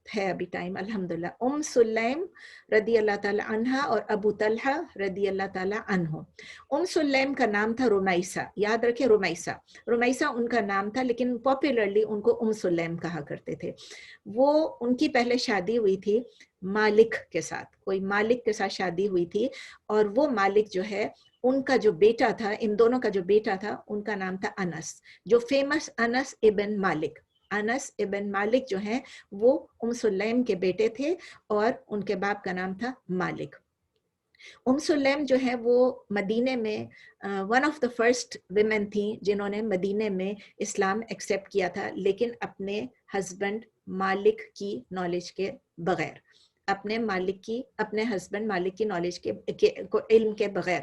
ہے ابھی ٹائم الحمدللہ, سلیم رضی اللہ تعالیٰ عنہ اور ابو طلحہ رضی اللہ تعالیٰ عنہ. سلیم کا نام تھا رمیسہ, یاد رکھیں رمیسہ ان کا نام تھا لیکن پاپولرلی ان کو سلیم کہا کرتے تھے. وہ ان کی پہلے شادی ہوئی تھی مالک کے ساتھ, کوئی مالک کے ساتھ شادی ہوئی تھی اور وہ مالک جو ہے ان کا جو بیٹا تھا, ان دونوں کا جو بیٹا تھا ان کا نام تھا انس, جو فیمس انس ابن مالک. انس ابن مالک جو ہیں وہ سلیم کے بیٹے تھے اور ان کے باپ کا نام تھا مالک. سلیم جو ہے وہ مدینے میں one of the first women تھیں جنہوں نے مدینے میں اسلام ایکسیپٹ کیا تھا, لیکن اپنے ہسبینڈ مالک کی نالج کے بغیر, اپنے ہسبینڈ مالک کی نالج کے علم کے بغیر.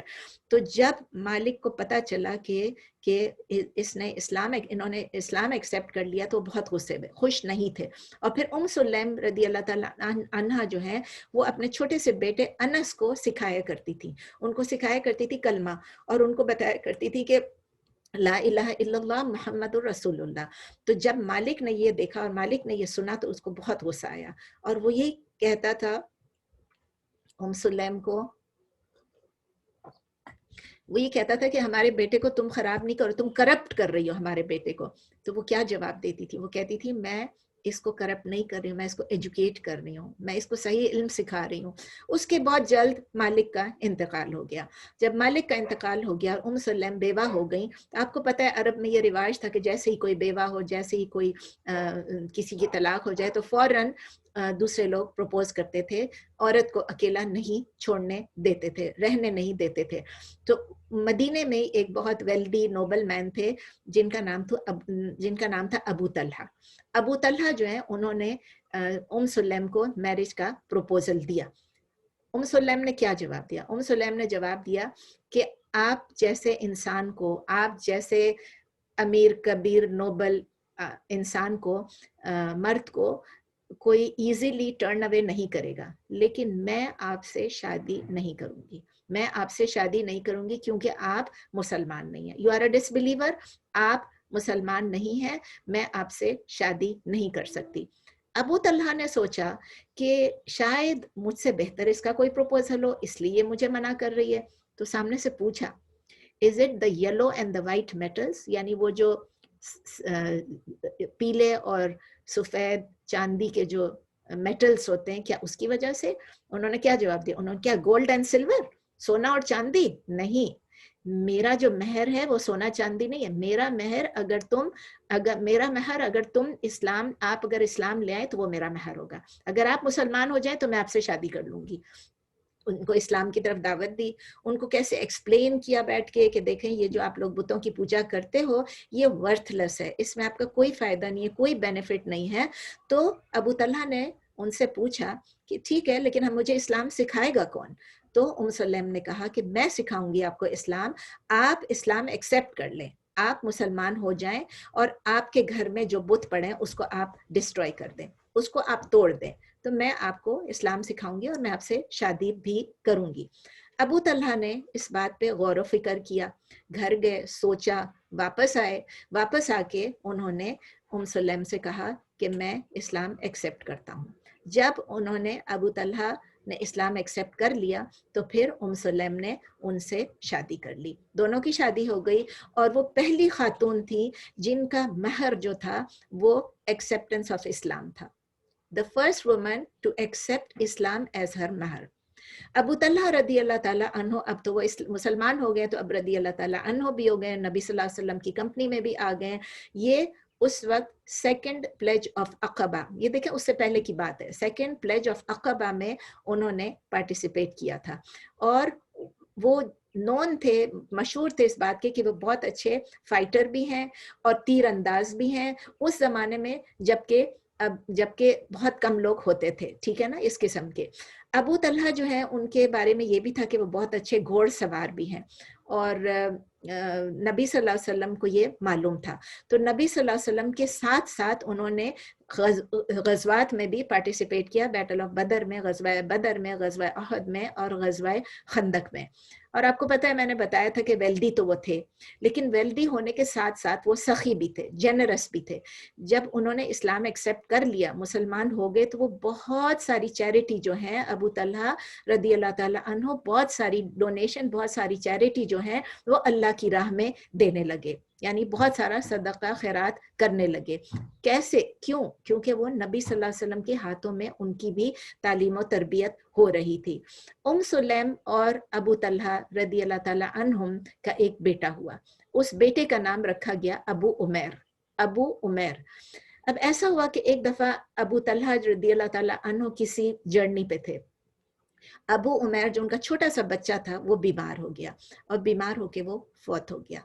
تو جب مالک کو پتا چلا کہ انہوں نے اسلام ایکسیپٹ کر لیا تو بہت خوش نہیں تھے. اور پھر سلیم رضی اللہ تعالیٰ عنہا جو ہے وہ اپنے چھوٹے سے بیٹے انس کو سکھایا کرتی تھی, ان کو سکھایا کرتی تھی کلمہ, اور ان کو بتایا کرتی تھی کہ لا الہ الا اللہ محمد الرسول اللہ. تو جب مالک نے یہ دیکھا اور مالک نے یہ سنا تو اس کو بہت غصہ آیا, اور وہ یہی کہتا تھا سلیم کو, وہ یہ کہتا تھا کہ ہمارے بیٹے کو تم خراب نہیں کرو, تم کرپٹ کر رہی ہو ہمارے بیٹے کو. تو وہ کیا جواب دیتی تھی؟ وہ کہتی تھی میں اس کو کرپٹ نہیں کر رہی ہوں, میں اس کو ایجوکیٹ کر رہی ہوں, میں اس کو صحیح علم سکھا رہی ہوں. اس کے بعد جلد مالک کا انتقال ہو گیا. جب مالک کا انتقال ہو گیا اور سلیم بیوہ ہو گئیں, تو آپ کو پتہ ہے عرب میں یہ رواج تھا کہ جیسے ہی کوئی بیوہ ہو, جیسے ہی کوئی کسی کی طلاق ہو جائے تو فوراً دوسرے لوگ پروپوز کرتے تھے, عورت کو اکیلا نہیں چھوڑنے دیتے تھے, رہنے نہیں دیتے تھے. تو مدینے میں ایک بہت ویلڈی نوبل مین تھے جن کا نام تھا ابو طلحہ. ابو طلحہ جو ہے انہوں نے سلیم کو میرج کا پروپوزل دیا. سلیم نے کیا جواب دیا؟ سلیم نے جواب دیا کہ آپ جیسے انسان کو, آپ جیسے امیر کبیر نوبل انسان کو, مرد کو کوئی ایزیلی ٹرن اوے نہیں کرے گا, لیکن میں آپ سے شادی نہیں کروں گی. میں آپ سے شادی نہیں کروں گی کیونکہ آپ مسلمان نہیں ہیں. You are a disbeliever, آپ مسلمان نہیں ہیں, میں آپ سے شادی نہیں کر سکتی. ابو طلحہ نے سوچا کہ شاید مجھ سے بہتر اس کا کوئی پروپوزل ہو, اس لیے مجھے منع کر رہی ہے. تو سامنے سے پوچھا is it the yellow and the white metals, یعنی وہ جو پیلے اور سفید چاندی کے جو میٹلز ہوتے ہیں, کیا اس کی وجہ سے؟ انہوں نے کیا جواب دیا؟ انہوں نے کیا گولڈ اینڈ سلور, सोना और चांदी नहीं, मेरा जो महर है वो सोना चांदी नहीं है। मेरा महर अगर तुम इस्लाम, आप अगर इस्लाम ले आए तो वो मेरा महर होगा। अगर आप मुसलमान हो जाए तो मैं आपसे शादी कर लूंगी। उनको इस्लाम की तरफ दावत दी, उनको कैसे एक्सप्लेन किया बैठ के कि देखें ये जो आप लोग बुतों की पूजा करते हो ये वर्थलेस है, इसमें आपका कोई फायदा नहीं है, कोई बेनिफिट नहीं है। तो अबू तलहा ने उनसे पूछा कि ठीक है, लेकिन हम मुझे इस्लाम सिखाएगा कौन? तो सल्लम ने कहा कि मैं सिखाऊंगी आपको इस्लाम, आप इस्लाम एक्सेप्ट कर लें, आप मुसलमान हो जाएं और आपके घर में जो बुत पड़े हैं उसको आप डिस्ट्रॉय कर दें, उसको आप तोड़ दें, तो मैं आपको इस्लाम सिखाऊंगी और मैं आपसे शादी भी करूंगी। अबू तलहा ने इस बात पे गौर फिक्र किया, घर गए, सोचा, वापस आए, वापस आके उन्होंने सल्लम से कहा कि मैं इस्लाम एक्सेप्ट करता हूँ। जब उन्होंने अबू तलहा ने इस्लाम एक्सेप्ट कर लिया तो फिर सल्लम ने उनसे शादी कर ली, दोनों की शादी हो गई और वो पहली खातून थी जिनका महर जो था वो एक्सेप्टेंस ऑफ इस्लाम था, the first woman to accept Islam as her mahar. Abu Talha रदी अल्लाह ताला अन्हो, अब तो वो मुसलमान हो गए, तो अब रदी अल्लाह ताला अन्हो भी हो गए, नबी सल्लल्लाहु अलैहि वसल्लम की कंपनी में भी आ गए। ये उस वक्त सेकंड प्लेज ऑफ अक़बा, ये देखें उससे पहले की बात है, सेकंड प्लेज ऑफ अक़बा में उन्होंने पार्टिसिपेट किया था और वो नोन थे, मशहूर थे इस बात के कि वो बहुत अच्छे फाइटर भी हैं और तीर अंदाज भी हैं उस जमाने में, जबकि बहुत कम लोग होते थे, ठीक है ना, इस किस्म के। अबू तलहा जो है उनके बारे में ये भी था कि वो बहुत अच्छे घोड़ सवार भी हैं और नबी सल्लल्लाहु अलैहि वसल्लम को ये मालूम था, तो नबी सल्लल्लाहु अलैहि वसल्लम के साथ साथ उन्होंने गज़वात में भी पार्टिसिपेट किया, बैटल ऑफ बदर में, बदर में, गज़वा अहद में और गज़वा खंदक में। और आपको पता है मैंने बताया था कि वेल्दी तो वो थे, लेकिन वेल्दी होने के साथ साथ वो सखी भी थे, जेनरस भी थे। जब उन्होंने इस्लाम एक्सेप्ट कर लिया, मुसलमान हो गए, तो वो बहुत सारी चैरिटी जो हैं, अबू तलहा रदी अल्लाह ताला अन्हो बहुत सारी डोनेशन, बहुत सारी चैरिटी जो हैं वो अल्लाह की राह में देने लगे, यानी बहुत सारा सदका खैरात करने लगे। कैसे, क्यों? क्योंकि वो नबी सल्लल्लाहु अलैहि वसल्लम के हाथों में उनकी भी तालीम और तरबियत हो रही थी। सुलैम और अबू तलहा रदी अल्लाह ताला अन्हुम का एक बेटा हुआ, उस बेटे का नाम रखा गया अबू उमैर, अबू उमैर। अब ऐसा हुआ कि एक दफा अबू तलहा रदी अल्लाह ताला अन्हु किसी जर्नी पे थे, अबू उमैर जो उनका छोटा सा बच्चा था वो बीमार हो गया और बीमार होके वो फौत हो गया।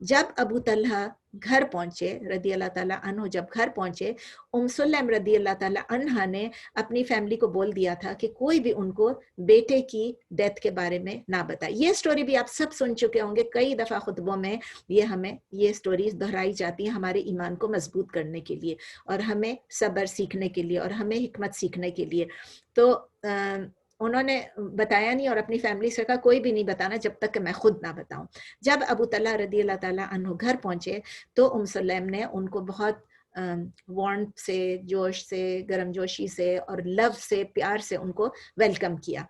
जब अबू तलहा घर पहुंचे रदी अल्लाह ताला अन्हु, जब घर पहुंचे, सुलैम रदी अल्लाह ताला अन्हा ने अपनी फैमिली को बोल दिया था कि कोई भी उनको बेटे की डेथ के बारे में ना बताए। ये स्टोरी भी आप सब सुन चुके होंगे, कई दफा खुतबों में हमें ये स्टोरीज दोहराई जाती हैं हमारे ईमान को मजबूत करने के लिए और हमें सब्र सीखने के लिए और हमें हिकमत सीखने के लिए। तो उन्होंने बताया नहीं और अपनी फैमिली से कहा कोई भी नहीं बताना जब तक कि मैं खुद ना बताऊं। जब अबू तलहा रदी अल्लाह ताला अन्हु घर पहुंचे तो सुलैम ने उनको बहुत वार्म से, जोश से, गर्मजोशी से और लव से, प्यार से उनको वेलकम किया।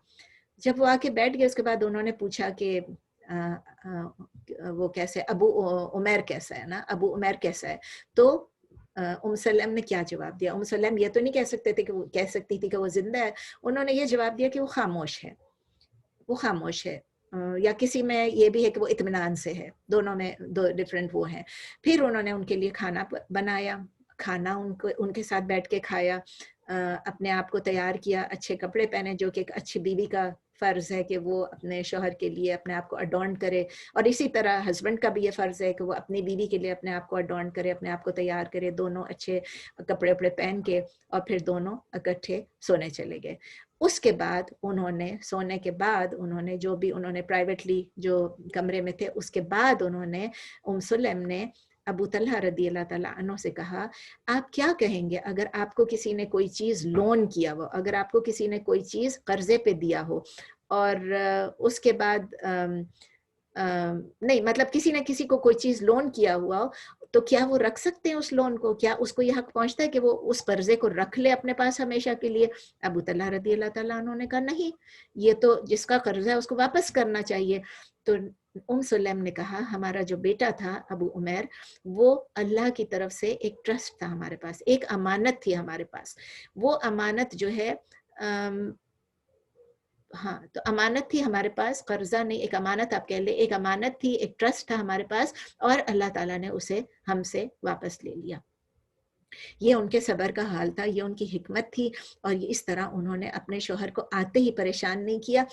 जब वो आके बैठ गए उसके बाद उन्होंने पूछा कि वो कैसे, अबू उमैर कैसा है ना, अबू उमैर कैसा है? तो सल्लम ने क्या जवाब दिया? सल्लम ये तो नहीं कह सकती थी कि वो जिंदा है, उन्होंने ये जवाब दिया कि वो खामोश है, वो खामोश है, या किसी में ये भी है कि वो इत्मीनान से है, दोनों में दो डिफरेंट वो हैं। फिर उन्होंने उनके लिए खाना बनाया, खाना उनके साथ बैठ के खाया, अपने आप को तैयार किया, अच्छे कपड़े पहने, जो कि एक अच्छी बीवी का फ़र्ज़ है कि वो अपने शौहर के लिए अपने आप को अडॉर्न करे, और इसी तरह हस्बैंड का भी ये फ़र्ज़ है कि वो अपनी बीवी के लिए अपने आप को अडॉर्न करे, अपने आप को तैयार करे, दोनों अच्छे कपड़े वपड़े पहन के, और फिर दोनों इकट्ठे सोने चले गए। उसके बाद उन्होंने, सोने के बाद उन्होंने जो भी उन्होंने प्राइवेटली जो कमरे में थे, उसके बाद उन्होंने सुलैम ने अबू तलहा रदी अल्लाह ताला अन्हु से कहा, आप क्या कहेंगे अगर आपको किसी ने कोई चीज़ लोन किया हो, अगर आपको किसी ने कोई चीज़ कर्जे पे दिया हो और उसके बाद नहीं, मतलब किसी ने किसी को कोई चीज़ लोन किया हुआ हो, तो क्या वो रख सकते हैं उस लोन को? क्या उसको यह हक पहुंचता है कि वो उस कर्जे को रख ले अपने पास हमेशा के लिए? अबू तलहा रदी अल्लाह ताला अन्हु ने कहा नहीं, ये तो जिसका कर्जा है उसको वापस करना चाहिए। तो सुलैम ने कहा, हमारा जो बेटा था अबू उमैर, वो अल्लाह की तरफ से एक ट्रस्ट था हमारे पास, एक अमानत थी हमारे पास। वो अमानत जो है हाँ, तो अमानत थी हमारे पास, कर्जा नहीं, एक अमानत आप कह ले, एक अमानत थी, एक ट्रस्ट था हमारे पास, और अल्लाह ताला ने उसे हमसे वापस ले लिया। ये उनके सब्र का हाल था, ये उनकी हिकमत थी, और ये इस तरह उन्होंने अपने शौहर को आते ही परेशान नहीं किया।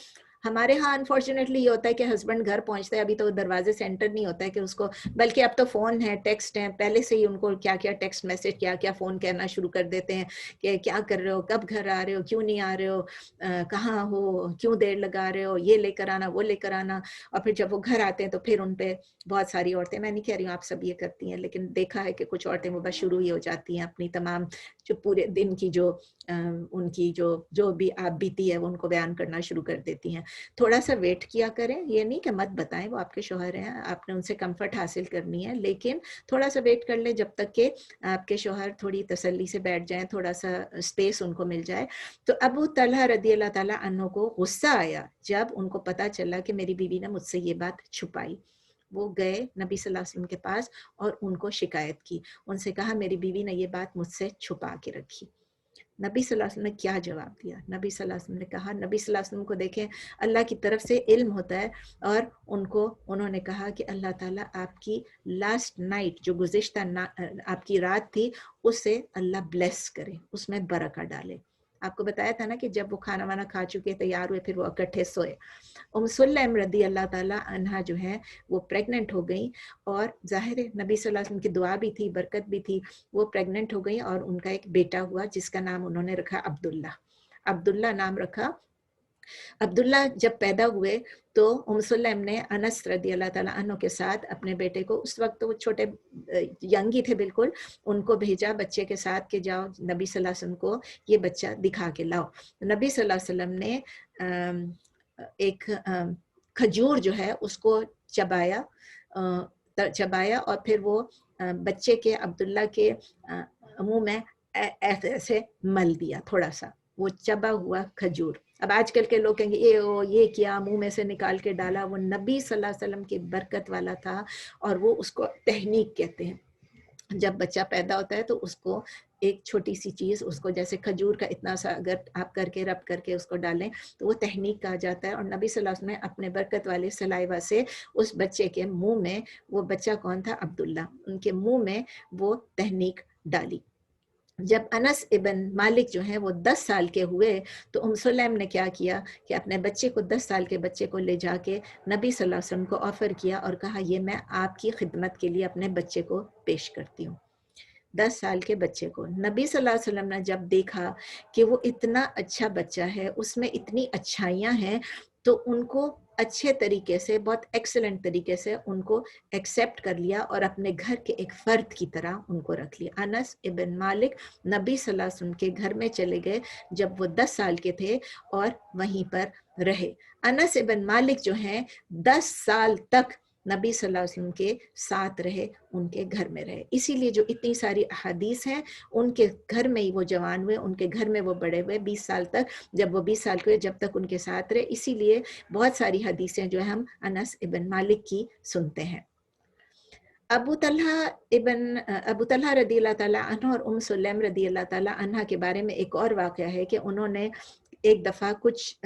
हमारे यहाँ अनफॉर्चुनेटली ये होता है कि हस्बैंड घर पहुंचता है, अभी तो दरवाजे से एंटर नहीं होता है कि उसको, बल्कि अब तो फ़ोन है, टेक्स्ट है, पहले से ही उनको क्या क्या टेक्स्ट मैसेज, क्या क्या फ़ोन कहना शुरू कर देते हैं कि क्या कर रहे हो, कब घर आ रहे हो, क्यों नहीं आ रहे हो, कहाँ हो, क्यों देर लगा रहे हो, ये लेकर आना, वो लेकर आना। और फिर जब वो घर आते हैं तो फिर उन पर बहुत सारी औरतें, मैं नहीं कह रही हूँ आप सब ये करती हैं, लेकिन देखा है कि कुछ औरतें वो बस शुरू ही हो जाती हैं अपनी तमाम जो पूरे दिन की जो उनकी जो भी आप बीती है वो उनको बयान करना शुरू कर देती हैं। थोड़ा सा वेट किया करें, ये नहीं कि मत बताएं, वो आपके शौहर हैं, आपने उनसे कंफर्ट हासिल करनी है, लेकिन थोड़ा सा वेट कर ले जब तक कि आपके शौहर थोड़ी तसल्ली से बैठ जाएं, थोड़ा सा स्पेस उनको मिल जाए। तो अबू तलहा रदी अल्लाह ताला अन्हु को गुस्सा आया जब उनको पता चला कि मेरी बीवी ने मुझसे ये बात छुपाई। वो गए नबी सल्लल्लाहु अलैहि वसल्लम के पास और उनको शिकायत की, उनसे कहा मेरी बीवी ने ये बात मुझसे छुपा के रखी। नबी सल्लल्लाहु अलैहि वसल्लम ने क्या जवाब दिया? नबी सल्लल्लाहु अलैहि वसल्लम ने कहा, नबी सल्लल्लाहु अलैहि वसल्लम को देखें, अल्लाह की तरफ से इल्म होता है, और उन्होंने कहा कि अल्लाह ताला आपकी लास्ट नाइट जो गुज़िश्ता आपकी रात थी उसे अल्लाह ब्लेस करे, उसमें बरकत डाले। आपको बताया था ना कि जब वो खाना वाना खा चुके तैयार हुए फिर वो इकट्ठे सोए। सुलैम रदी अल्लाह ताला अन्हा जो है वो प्रेग्नेंट हो गई, और जाहिर है नबी सल्लल्लाहु अलैहि वसल्लम की दुआ भी थी, बरकत भी थी, वो प्रेग्नेंट हो गई और उनका एक बेटा हुआ जिसका नाम उन्होंने रखा अब्दुल्ला। अब्दुल्ला नाम रखा। अब्दुल्ला जब पैदा हुए तो सुलैम ने अनस रदी अल्लाह ताला अन्हु के साथ अपने बेटे को, उस वक्त तो वो छोटे यंग ही थे बिल्कुल, उनको भेजा बच्चे के साथ कि जाओ नबी सल्लल्लाहु अलैहि वसल्लम को ये बच्चा दिखा के लाओ। नबी सल्लल्लाहु अलैहि वसल्लम ने एक खजूर जो है उसको चबाया और फिर वो बच्चे के अब्दुल्ला के मुंह में ऐसे मल दिया, थोड़ा सा वो चबा हुआ खजूर। अब आजकल के लोग कहेंगे ये किया, मुंह में से निकाल के डाला, वो नबी सल्लल्लाहु अलैहि वसल्लम की बरकत वाला था, और वो उसको तहनीक कहते हैं। जब बच्चा पैदा होता है तो उसको एक छोटी सी चीज़, उसको जैसे खजूर का इतना सा अगर आप करके रब करके उसको डालें तो वो तहनीक कहा जाता है। और नबी सल्लल्लाहु अलैहि वसल्लम ने अपने बरकत वाले सलाइवा से उस बच्चे के मुंह में, वो बच्चा कौन था? अब्दुल्ला, उनके मुंह में वो तहनीक डाली। जब अनस इबन मालिक जो हैं वो 10 साल के हुए तो सुलैम ने क्या किया कि अपने बच्चे को, 10 साल के बच्चे को ले जाके नबी सल्लल्लाहु अलैहि वसल्लम को ऑफ़र किया और कहा ये मैं आपकी खिदमत के लिए अपने बच्चे को पेश करती हूँ। 10 साल के बच्चे को नबी सल्लल्लाहु अलैहि वसल्लम ने जब देखा कि वो इतना अच्छा बच्चा है, उसमें इतनी अच्छाइयाँ हैं, तो उनको अच्छे तरीके से, बहुत एक्सीलेंट तरीके से उनको एक्सेप्ट कर लिया और अपने घर के एक फ़र्द की तरह उनको रख लिया। अनस इबन मालिक नबी सल्लल्लाहु अलैहि वसल्लम के घर में चले गए जब वो 10 साल के थे और वहीं पर रहे। अनस इबन मालिक जो हैं 10 साल तक नबी सल्लल्लाहु अलैहि वसल्लम के साथ रहे, उनके घर में रहे। इसीलिए जो इतनी सारी अहादीस हैं, उनके घर में ही वो जवान हुए, उनके घर में वो बड़े हुए 20 साल तक। जब वो 20 साल के हुए, जब तक उनके साथ रहे, इसीलिए बहुत सारी हदीसें जो है हम अनस इबन मालिक की सुनते हैं। अबू तलहा रदी अल्लाह ताला अन्हु और सुलैम रदी अल्लाह ताला अन्हा के बारे में एक और वाक़या है कि उन्होंने एक दफ़ा कुछ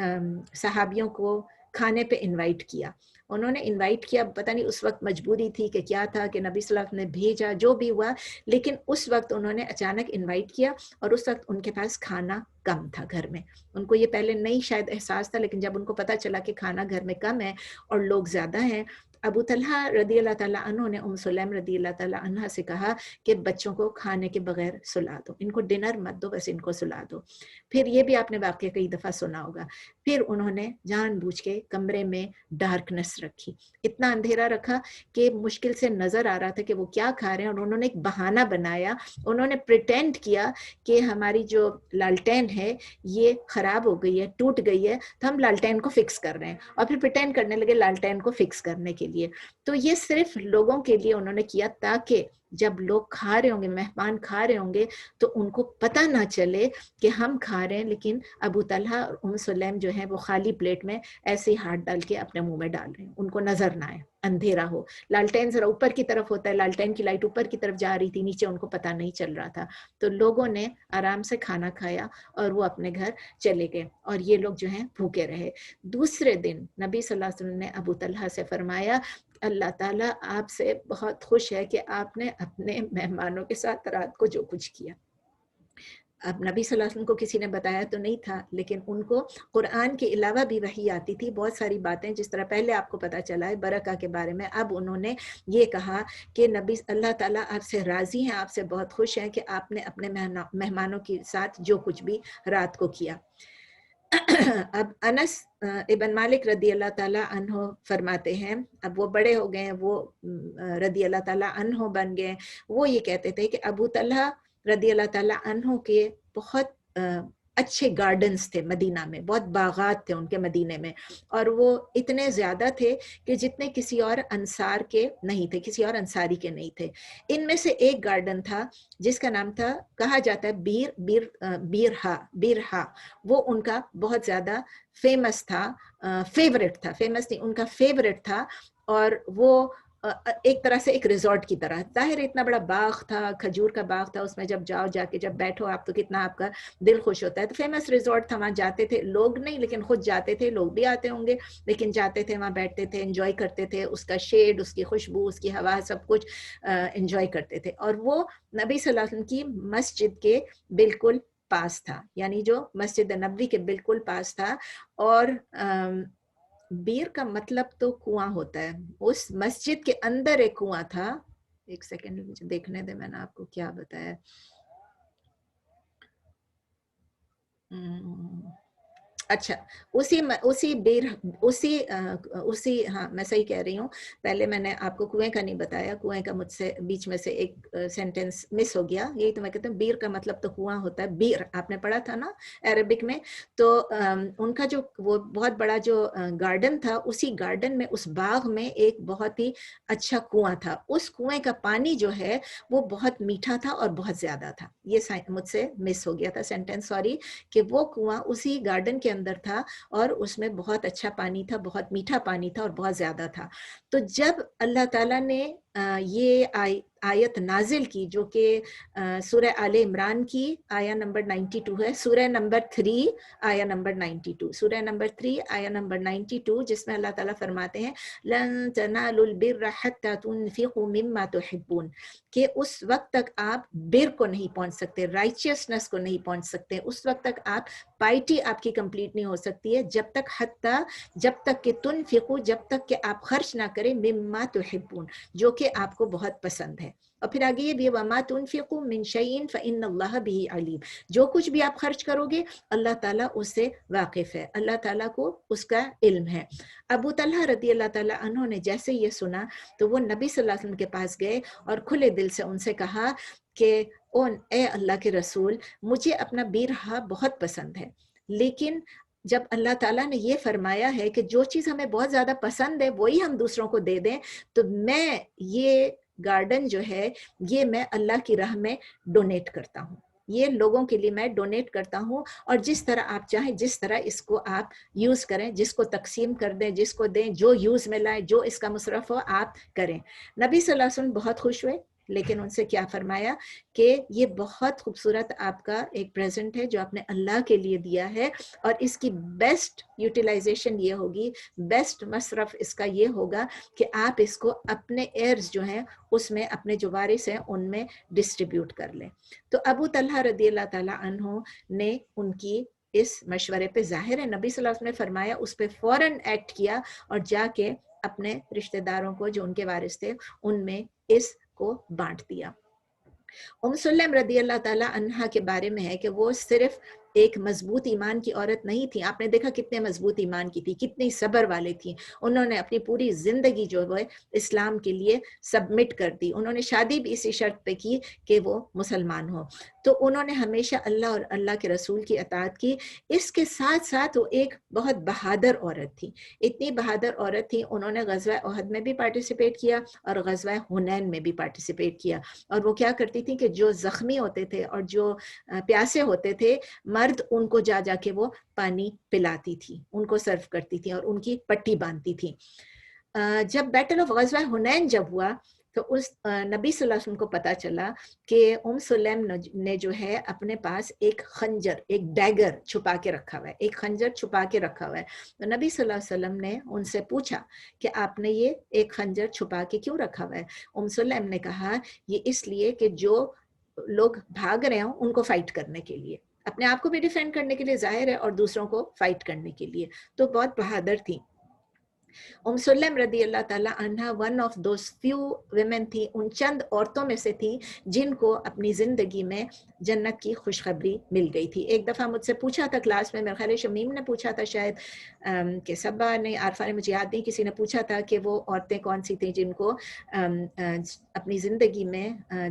सहाबियों को खाने पे इनवाइट किया। उन्होंने इनवाइट किया, पता नहीं उस वक्त मजबूरी थी कि क्या था कि नबी सल्लल्लाहु अलैहि वसल्लम ने भेजा, जो भी हुआ, लेकिन उस वक्त उन्होंने अचानक इनवाइट किया और उस वक्त उनके पास खाना कम था घर में। उनको ये पहले नहीं शायद एहसास था, लेकिन जब उनको पता चला कि खाना घर में कम है और लोग ज़्यादा हैं, अबू तलहा रदी अल्लाह ताला अन्हु ने सुलैम रदी अल्लाह ताला अन्हा से कहा कि बच्चों को खाने के बगैर सुला दो, इनको डिनर मत दो, बस इनको सुला दो। फिर ये भी आपने वाक़या कई दफ़ा सुना होगा, फिर उन्होंने जानबूझ के कमरे में डार्कनेस रखी, इतना अंधेरा रखा कि मुश्किल से नज़र आ रहा था कि वो क्या खा रहे हैं, और उन्होंने एक बहाना बनाया, उन्होंने प्रिटेंड किया कि हमारी जो लालटेन है ये ख़राब हो गई है, टूट गई है, तो हम लालटेन को फिक्स कर रहे हैं, और फिर प्रिटेंड करने लगे लालटेन को फिक्स करने के लिए। तो ये सिर्फ लोगों के लिए उन्होंने किया ताकि जब लोग खा रहे होंगे, मेहमान खा रहे होंगे, तो उनको पता ना चले कि हम खा रहे हैं, लेकिन अबू तलहा और उम सुलैम जो है वो खाली प्लेट में ऐसे ही हाथ डाल के अपने मुंह में डाल रहे हैं, उनको नजर ना आए, अंधेरा हो, लालटेन जरा ऊपर की तरफ होता है, लालटेन की लाइट ऊपर की तरफ जा रही थी, नीचे उनको पता नहीं चल रहा था। तो लोगों ने आराम से खाना खाया और वो अपने घर चले गए, और ये लोग जो हैं भूखे रहे। दूसरे दिन नबी सल्लल्लाहु अलैहि वसल्लम ने अबू तलहा से फरमाया, अल्लाह ताला आपसे बहुत खुश है कि आपने अपने मेहमानों के साथ रात को जो कुछ किया। अब नबी सल्लल्लाहु अलैहि वसल्लम को किसी ने बताया तो नहीं था, लेकिन उनको कुरान के अलावा भी वही आती थी, बहुत सारी बातें, जिस तरह पहले आपको पता चला है बरका के बारे में। अब उन्होंने ये कहा कि नबी अल्लाह ताला आपसे राज़ी हैं, आपसे बहुत खुश हैं कि आपने अपने मेहमानों के साथ जो कुछ भी रात को किया। अब अनस इब्न मालिक रदी अल्लाह ताला अन्हो फरमाते हैं, अब वो बड़े हो गए हैं, वो रदी अल्लाह ताला अन्हो बन गए, वो ये कहते थे कि अबू तलहा रदी अल्लाह ताला अन्हो के बहुत अच्छे गार्डन्स थे मदीना में, बहुत बागात थे उनके मदीने में, और वो इतने ज़्यादा थे कि जितने किसी और अंसार के नहीं थे, किसी और अंसारी के नहीं थे। इनमें से एक गार्डन था जिसका नाम था, कहा जाता है बीरहा, वो उनका बहुत ज़्यादा फेमस था, फेवरेट था, फेमस नहीं, उनका फेवरेट था, और वो एक तरह से एक रिजॉर्ट की तरह, जाहिर इतना बड़ा बाग था, खजूर का बाग था, उसमें जब जाओ, जाके जब बैठो आप तो कितना आपका दिल खुश होता है। तो फेमस रिजॉर्ट था, वहाँ जाते थे लोग, नहीं लेकिन खुद जाते थे, लोग भी आते होंगे, लेकिन जाते थे, वहाँ बैठते थे, एंजॉय करते थे, उसका शेड, उसकी खुशबू, उसकी हवा, सब कुछ एंजॉय करते थे। और वो नबी सल्लल्लाहु अलैहि वसल्लम की मस्जिद के बिल्कुल पास था, यानी जो मस्जिद नबवी के बिल्कुल पास था। और बीर का मतलब तो कुआं होता है, उस मस्जिद के अंदर एक कुआं था। एक सेकंड मुझे देखने दे, मैंने आपको क्या बताया। अच्छा, उसी हाँ, मैं सही कह रही हूँ, पहले मैंने आपको कुएं का नहीं बताया, कुएं का मुझसे बीच में से एक सेंटेंस मिस हो गया। यही तो मैं कहती हूँ, बीर का मतलब तो कुआं होता है, बीर आपने पढ़ा था ना अरबिक में। तो उनका जो वो बहुत बड़ा जो गार्डन था, उसी गार्डन में, उस बाग में एक बहुत ही अच्छा कुआं था। उस कुएं का पानी जो है वो बहुत मीठा था और बहुत ज्यादा था। ये मुझसे मिस हो गया था सेंटेंस, सॉरी, कि वो कुआं उसी गार्डन के अंदर था और उसमें बहुत अच्छा पानी था, बहुत मीठा पानी था और बहुत ज्यादा था। तो जब अल्लाह ताला ने ये आयत नाजिल की, जो कि सूरह आले इमरान की आया नंबर 92 है, सूरह नंबर 3 आया नंबर 92, सूरह नंबर 3 आया नंबर 92, जिसमें अल्लाह ताला फरमाते हैं, लन तनालुल बिर्र हत्ता तुनफिकू मिम्मा तुहिब्बून, कि उस वक्त तक आप बिर को नहीं पहुंच सकते, राइचियसनेस को नहीं पहुंच सकते, उस वक्त तक आप पाइटी आपकी कंप्लीट नहीं हो सकती है, जब तक कि तुनफिकू, जब तक कि आप खर्च ना करें, मिम्मा तुहिब्बून, जो कि आपको बहुत पसंद है। और फिर आगे ये भी, वमा तुनफिकू मिन शैइन फइन्नल्लाह बिही अलीम, जो कुछ भी आप खर्च करोगे अल्लाह ताला उससे वाकिफ है, अल्लाह ताला को उसका इल्म है। अबू तलहा रदी अल्लाह ताला अन्हु ने जैसे ये सुना तो वो नबी सल्लल्लाहु अलैहि वसल्लम के पास गए और खुले दिल से उनसे कहा कि ए अल्लाह के रसूल, मुझे अपना बीरहा बहुत पसंद है, लेकिन जब अल्लाह ताला ने ये फरमाया है कि जो चीज़ हमें बहुत ज़्यादा पसंद है वही हम दूसरों को दे दें, तो मैं ये गार्डन जो है ये मैं अल्लाह की राह में डोनेट करता हूँ, ये लोगों के लिए मैं डोनेट करता हूँ, और जिस तरह आप चाहें, जिस तरह इसको आप यूज़ करें, जिसको तकसीम कर दें, जिसको दें, जो यूज़ में लाए, जो इसका मुसरफ हो आप करें। नबी सल्लल्लाहु अलैहि वसल्लम बहुत खुश हुए, लेकिन उनसे क्या फरमाया कि ये बहुत खूबसूरत आपका एक प्रेजेंट है जो आपने अल्लाह के लिए दिया है, और इसकी बेस्ट यूटिलाइजेशन ये होगी, बेस्ट मसरफ इसका ये होगा कि आप इसको अपने एयर्स जो हैं उसमें, अपने जो वारिस हैं उनमें डिस्ट्रीब्यूट कर लें। तो अबू तलहा रदी अल्लाह ताला अन्हु ने उनकी इस मशवरे पे, जाहिर है नबी सल्लल्लाहु अलैहि वसल्लम ने फरमाया, उस पे फौरन एक्ट किया और जाके अपने रिश्तेदारों को जो उनके वारिस थे उनमें इस को बांट दिया। उम सुलैम रदी अल्लाह ताला अन्हा के बारे में है कि वो सिर्फ ایک مضبوط ایمان کی عورت نہیں تھی. آپ نے دیکھا کتنے مضبوط ایمان کی تھی, کتنی صبر والے تھی. انہوں نے اپنی پوری زندگی جو ہے اسلام کے لیے سبمٹ کر دی. انہوں نے شادی بھی اسی شرط پہ کی کہ وہ مسلمان ہو. تو انہوں نے ہمیشہ اللہ اور اللہ کے رسول کی اطاعت کی. اس کے ساتھ ساتھ وہ ایک بہت بہادر عورت تھی. اتنی بہادر عورت تھی, انہوں نے غزوہ احد میں بھی پارٹیسپیٹ کیا اور غزوہ حنین میں بھی پارٹیسپیٹ کیا. اور وہ کیا کرتی تھی کہ جو زخمی ہوتے تھے اور جو پیاسے ہوتے تھے مرد, ان کو جا جا کے وہ پانی پلاتی تھی, ان کو سرو کرتی تھی اور ان کی پٹی باندھتی تھی. جب بیٹل آف غزوہ حنین جب ہوا تو اس نبی صلی اللہ علیہ وسلم کو پتا چلا کہ سلیم نے جو ہے اپنے پاس ایک خنجر, ایک ڈیگر چھپا کے رکھا ہوا ہے, ایک خنجر چھپا کے رکھا ہوا ہے. تو نبی صلی اللہ علیہ وسلم نے ان سے پوچھا کہ آپ نے یہ ایک خنجر چھپا کے کیوں رکھا ہوا ہے؟ سلیم نے کہا یہ اس لیے کہ جو لوگ بھاگ رہے ہوں ان کو فائٹ کرنے کے لیے, اپنے آپ کو بھی ڈیفینڈ کرنے کے لیے ظاہر ہے, اور دوسروں کو فائٹ کرنے کے لیے. تو بہت بہادر تھی. سلیم رضی اللہ تعالیٰ عنہ one of those few women تھی, ان چند عورتوں میں سے تھی جن کو اپنی زندگی میں جنت کی خوشخبری مل گئی تھی. ایک دفعہ مجھ سے پوچھا تھا کلاس میں, میرے خیال شمیم نے پوچھا تھا شاید, کہ صبا نے, عارفہ نے, مجھے یاد نہیں, کسی نے پوچھا تھا کہ وہ عورتیں کون سی تھیں جن کو اپنی زندگی میں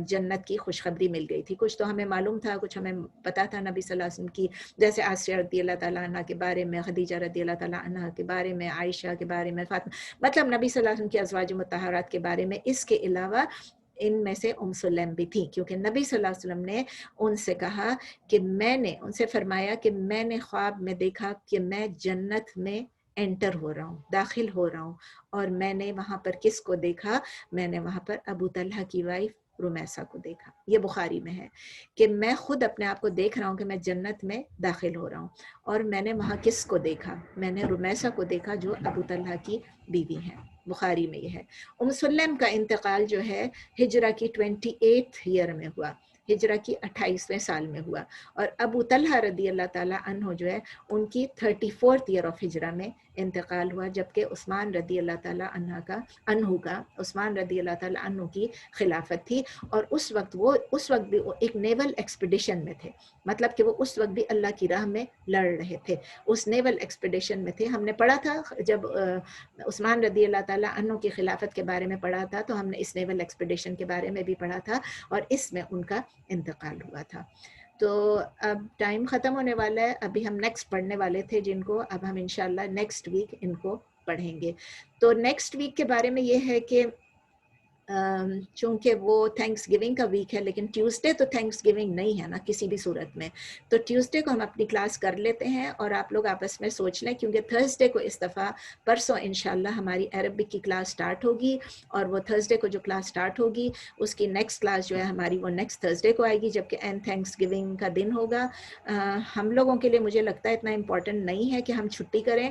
جنت کی خوشخبری مل گئی تھی. کچھ تو ہمیں معلوم تھا, کچھ ہمیں پتا تھا نبی صلی اللہ علیہ وسلم کی, جیسے آسیہ رضی اللہ تعالیٰ عنہ کے بارے میں, خدیجہ رضی اللہ تعالیٰ عنہ کے بارے میں, عائشہ کے بارے میں, فاطمہ, مطلب نبی صلی اللہ علیہ وسلم کی ازواج مطہرات کے بارے میں. اس کے علاوہ ان میں سے سلیم بھی تھی, کیونکہ نبی صلی اللہ علیہ وسلم نے ان سے کہا کہ میں نے, ان سے فرمایا کہ میں نے خواب میں دیکھا کہ میں جنت میں انٹر ہو رہا ہوں, داخل ہو رہا ہوں, اور میں نے وہاں پر کس کو دیکھا؟ میں نے وہاں پر ابو طلحہ کی وائف رمیسہ کو دیکھا. یہ بخاری میں ہے کہ میں خود اپنے آپ کو دیکھ رہا ہوں کہ میں جنت میں داخل ہو رہا ہوں, اور میں نے وہاں کس کو دیکھا؟ میں نے رمیسہ کو دیکھا جو ابو طلحہ کی بیوی ہیں. بخاری میں یہ ہے. سلیم کا انتقال جو ہے ہجرہ کی 28 ایئر میں ہوا, ہجرہ کی 28ویں سال میں ہوا, اور ابو طلحہ رضی اللہ تعالیٰ عنہ جو ہے ان کی 34th ایئر آف ہجرہ میں انتقال ہوا, جبکہ عثمان رضی اللہ تعالیٰ عنہ کا عثمان رضی اللہ تعالیٰ عنہ کی خلافت تھی. اور اس وقت بھی وہ ایک نیول ایکسپیڈیشن میں تھے, مطلب کہ وہ اس وقت بھی اللہ کی راہ میں لڑ رہے تھے, اس نیول ایکسپیڈیشن میں تھے. ہم نے پڑھا تھا جب عثمان رضی اللہ تعالیٰ عنہ کی خلافت کے بارے میں پڑھا تھا, تو ہم نے اس نیول ایکسپیڈیشن کے بارے میں بھی پڑھا تھا, اور اس میں ان کا انتقال ہوا تھا. تو اب ٹائم ختم ہونے والا ہے, ابھی ہم نیکسٹ پڑھنے والے تھے جن کو اب ہم انشاءاللہ نیکسٹ ویک ان کو پڑھیں گے. تو نیکسٹ ویک کے بارے میں یہ ہے کہ چونکہ وہ تھینکس گیونگ کا ویک ہے, لیکن ٹیوزڈے تو تھینکس گیونگ نہیں ہے نا کسی بھی صورت میں, تو ٹیوزڈے کو ہم اپنی کلاس کر لیتے ہیں, اور آپ لوگ آپس میں سوچ لیں, کیونکہ تھرسڈے کو اس دفعہ پرسوں انشاءاللہ ہماری عربک کی کلاس سٹارٹ ہوگی, اور وہ تھرسڈے کو جو کلاس سٹارٹ ہوگی اس کی نیکسٹ کلاس جو ہے ہماری وہ نیکسٹ تھرسڈے کو آئے گی, جبکہ اینڈ تھینکس گیونگ کا دن ہوگا. ہم لوگوں کے لیے مجھے لگتا ہے اتنا امپورٹنٹ نہیں ہے کہ ہم چھٹی کریں,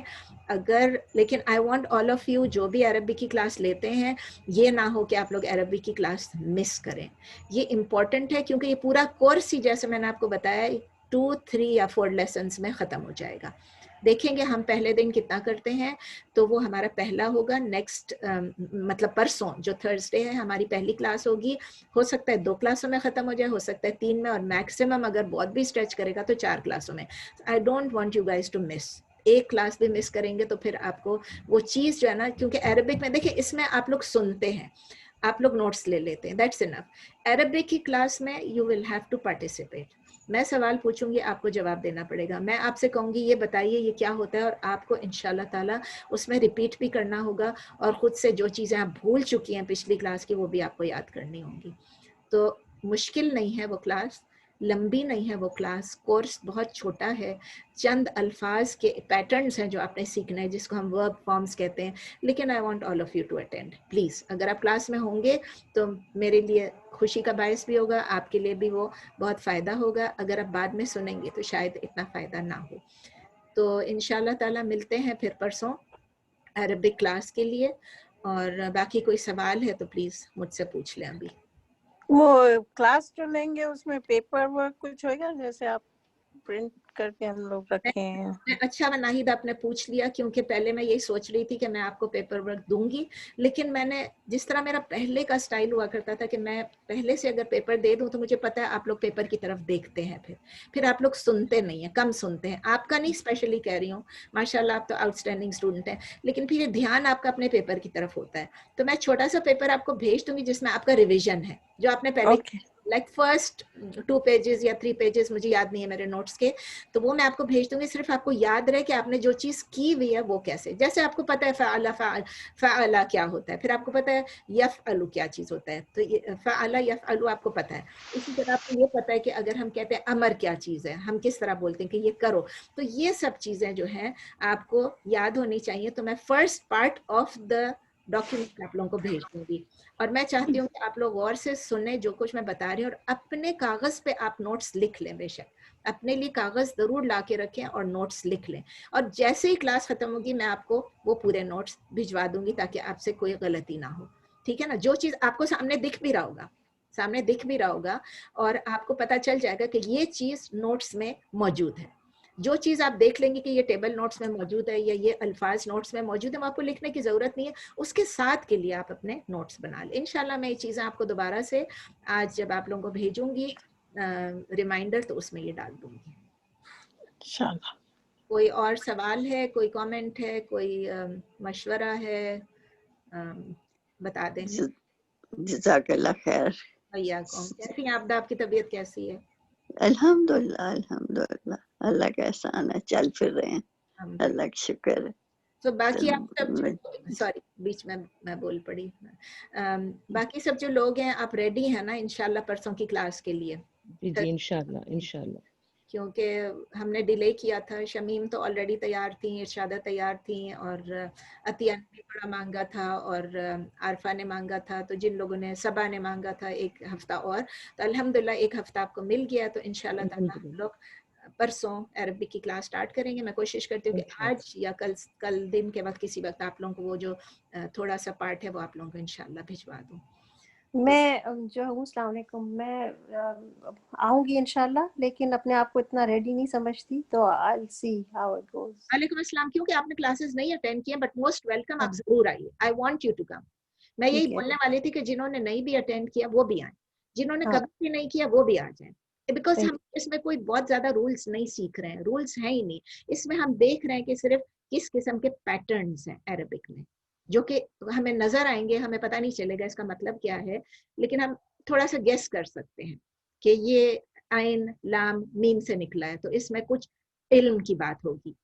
لیکن I want all of you جو بھی عربک کی کلاس لیتے ہیں, یہ نہ ہو کہ آپ لوگ عربی کی کلاس مس کریں. یہ امپورٹنٹ ہے کیونکہ یہ پورا کورس ہی جیسے میں نے آپ کو بتایا 2, 3 یا 4 لیسنز میں ختم ہو جائے گا. دیکھیں گے ہم پہلے دن کتنا کرتے ہیں, تو وہ ہمارا پہلا ہوگا. نیکسٹ مطلب پرسوں جو تھرسڈے ہے ہماری پہلی کلاس ہوگی. ہو سکتا ہے 2 کلاسوں میں ختم ہو جائے, ہو سکتا ہے 3 میں, اور میکسیمم اگر بہت بھی اسٹریچ کرے گا تو 4 کلاسوں میں. I don't want you guys to miss. ایک کلاس بھی مس کریں گے تو پھر آپ کو وہ چیز جو ہے نا, کیونکہ عربک میں دیکھیں اس میں آپ لوگ سنتے ہیں, آپ لوگ نوٹس لے لیتے ہیں, دیٹس انف. عربک کی کلاس میں you will have to participate. میں سوال پوچھوں گی, آپ کو جواب دینا پڑے گا. میں آپ سے کہوں گی یہ بتائیے یہ کیا ہوتا ہے, اور آپ کو انشاءاللہ تعالیٰ اس میں ریپیٹ بھی کرنا ہوگا, اور خود سے جو چیزیں آپ بھول چکی ہیں پچھلی کلاس کی وہ بھی آپ کو یاد کرنی ہوں گی. تو مشکل نہیں ہے وہ کلاس, لمبی نہیں ہے وہ کلاس, کورس بہت چھوٹا ہے. چند الفاظ کے پیٹرنز ہیں جو آپ نے سیکھنا ہے, جس کو ہم ورب فارمز کہتے ہیں. لیکن I want all of you to attend please. اگر آپ کلاس میں ہوں گے تو میرے لیے خوشی کا باعث بھی ہوگا, آپ کے لیے بھی وہ بہت فائدہ ہوگا. اگر آپ بعد میں سنیں گے تو شاید اتنا فائدہ نہ ہو. تو انشاءاللہ تعالیٰ ملتے ہیں پھر پرسوں عربک کلاس کے لیے, اور باقی کوئی سوال ہے تو پلیز مجھ سے پوچھ لیں. ابھی وہ کلاس جو لیں گے اس میں پیپر ورک کچھ ہوئے گا, جیسے آپ प्रिंट करके हम लोग रखे हैं। अच्छा नाहिद आपने पूछ लिया, क्योंकि पहले मैं यही सोच रही थी कि मैं आपको पेपर वर्क दूंगी, लेकिन मैंने जिस तरह मेरा पहले का स्टाइल हुआ करता था कि मैं पहले से अगर पेपर दे दूं तो मुझे पता है आप लोग पेपर की तरफ देखते हैं, फिर आप लोग सुनते नहीं हैं, कम सुनते हैं। आपका नहीं स्पेशली कह रही हूँ, माशाल्लाह आप तो आउटस्टैंडिंग स्टूडेंट हैं, लेकिन फिर ये ध्यान आपका अपने पेपर की तरफ होता है। तो मैं छोटा सा पेपर आपको भेज दूंगी जिसमें आपका रिविजन है, जो आपने पहले लाइक फर्स्ट 2 पेजेस या 3 पेजेस, मुझे याद नहीं है मेरे नोट्स के, तो वो मैं आपको भेज दूंगी। सिर्फ आपको याद रहे कि आपने जो चीज़ की हुई है वो कैसे, जैसे आपको पता है फ़अला क्या होता है, फिर आपको पता है यफ़अलु क्या चीज़ होता है, तो ये फ़अला यफ़अलु आपको पता है। इसी तरह आपको ये पता है कि अगर हम कहते हैं अमर क्या चीज़ है, हम किस तरह बोलते हैं कि ये करो, तो ये सब चीज़ें जो हैं आपको याद होनी चाहिए। तो मैं first part of the document आप लोगों को भेज दूंगी, और मैं चाहती हूँ कि आप लोग गौर से सुने जो कुछ मैं बता रही हूँ, और अपने कागज पे आप नोट्स लिख लें, बेशक अपने लिए कागज जरूर ला के रखें और नोट्स लिख लें, और जैसे ही क्लास खत्म होगी मैं आपको वो पूरे नोट्स भिजवा दूंगी ताकि आपसे कोई गलती ना हो, ठीक है ना। जो चीज आपको सामने दिख भी रहा होगा और आपको पता चल जाएगा कि ये चीज नोट्स में मौजूद है। जो चीज आप देख लेंगे कि ये टेबल नोट्स में मौजूद है या ये अल्फाज नोट्स में मौजूद है, वो आपको लिखने की जरूरत नहीं है, उसके साथ के लिए आप अपने नोट्स बना लें। इंशाल्लाह मैं ये चीजें आपको दोबारा से आज जब आप लोगों को भेजूंगी रिमाइंडर, तो उसमें ये डाल दूंगी इंशाल्लाह। कोई और सवाल है, कोई कमेंट है, कोई मशवरा है, बता दें। जज़ाकल्लाह खैर। भैया कौन कैसी हैं आप? आपकी तबीयत कैसी है? अल्हम्दुलिल्लाह अल्हम्दुलिल्लाह, अल्लाह का एहसान है, चल फिर रहे हैं, अल्लाह का शुक्र है। तो बाकी आप सब, सॉरी बीच में मैं बोल पड़ी, बाकी सब जो लोग हैं आप रेडी हैं ना इंशाल्लाह परसों की क्लास के लिए? जी इंशाल्लाह इंशाल्लाह। क्योंकि हमने डिले किया था, शमीम तो ऑलरेडी तैयार थी, इरशादा तैयार थी, और अतिया ने भी बड़ा मांगा था, और आरफा ने मांगा था, तो जिन लोगों ने, सबा ने मांगा था 1 हफ्ता और, तो अल्हम्दुलिल्लाह 1 हफ्ता आपको मिल गया। तो इंशाल्लाह ताला हम लोग परसों अरबिक की क्लास स्टार्ट करेंगे। मैं कोशिश करती हूँ कि आज या कल दिन के वक्त किसी वक्त आप लोगों को वो जो थोड़ा सा पार्ट है वो आप लोगों को इंशाल्लाह भिजवा दूँ। मैं जो हूँ अस्सलाम वालेकुम, मैं आऊँगी इंशाल्लाह, लेकिन अपने आप को इतना रेडी नहीं समझती, तो I will see how it goes. वालेकुम अस्सलाम। क्योंकि आपने क्लासेस नहीं अटेंड किए, बट मोस्ट वेलकम, आप जरूर आइए, I want you to come. मैं यही बोलने वाली थी कि जिन्होंने नहीं भी अटेंड किया वो भी आए, जिन्होंने कभी भी नहीं किया वो भी आ जाए, बिकॉज हम इसमें कोई बहुत ज्यादा रूल्स नहीं सीख रहे हैं, रूल्स है ही नहीं इसमें। हम देख रहे हैं कि सिर्फ किस किस्म के पैटर्न्स हैं अरबिक में, जो कि हमें नजर आएंगे, हमें पता नहीं चलेगा इसका मतलब क्या है, लेकिन हम थोड़ा सा गेस कर सकते हैं कि ये आइन लाम मीम से निकला है तो इसमें कुछ इल्म की बात होगी,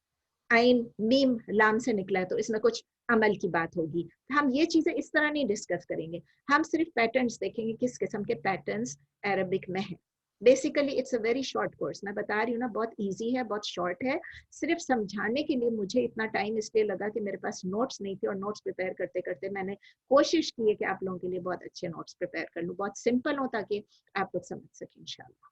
आइन मीम लाम से निकला है तो इसमें कुछ अमल की बात होगी। हम ये चीजें इस तरह नहीं डिस्कस करेंगे, हम सिर्फ पैटर्न्स देखेंगे, किस किस्म के पैटर्न्स अरबिक में है। Basically it's a very short course, मैं बता रही हूँ ना, बहुत इजी है, बहुत शॉर्ट है। सिर्फ समझाने के लिए मुझे इतना टाइम इसलिए लगा कि मेरे पास नोट्स नहीं थे, और नोट्स प्रिपेयर करते करते मैंने कोशिश की है कि आप लोगों के लिए बहुत अच्छे नोट्स प्रिपेयर कर लूँ, बहुत सिंपल हो ताकि आप लोग समझ सकें इंशाल्लाह।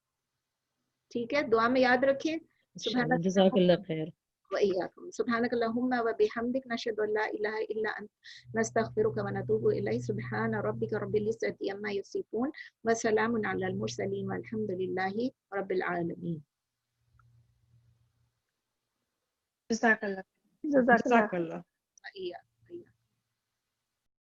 ठीक है, दुआ में याद रखें। जज़ाकल्लाह खैर। वइय्याकुम। सुब्हानकल्लाहुम्मा व बिहम्दिक नशहदु अल्ला इलाहा इल्ला अंत नस्तगफिरुका व नतूबु इलैक। सुब्हान रब्बिका रब्बिल इज्जति अम्मा यसिफून व सलामुन अलल मुरसलीन वल्हम्दुलिल्लाहि रब्बिल आलमीन। जज़ाकल्लाह। जज़ाकल्लाह। वइय्याकुम।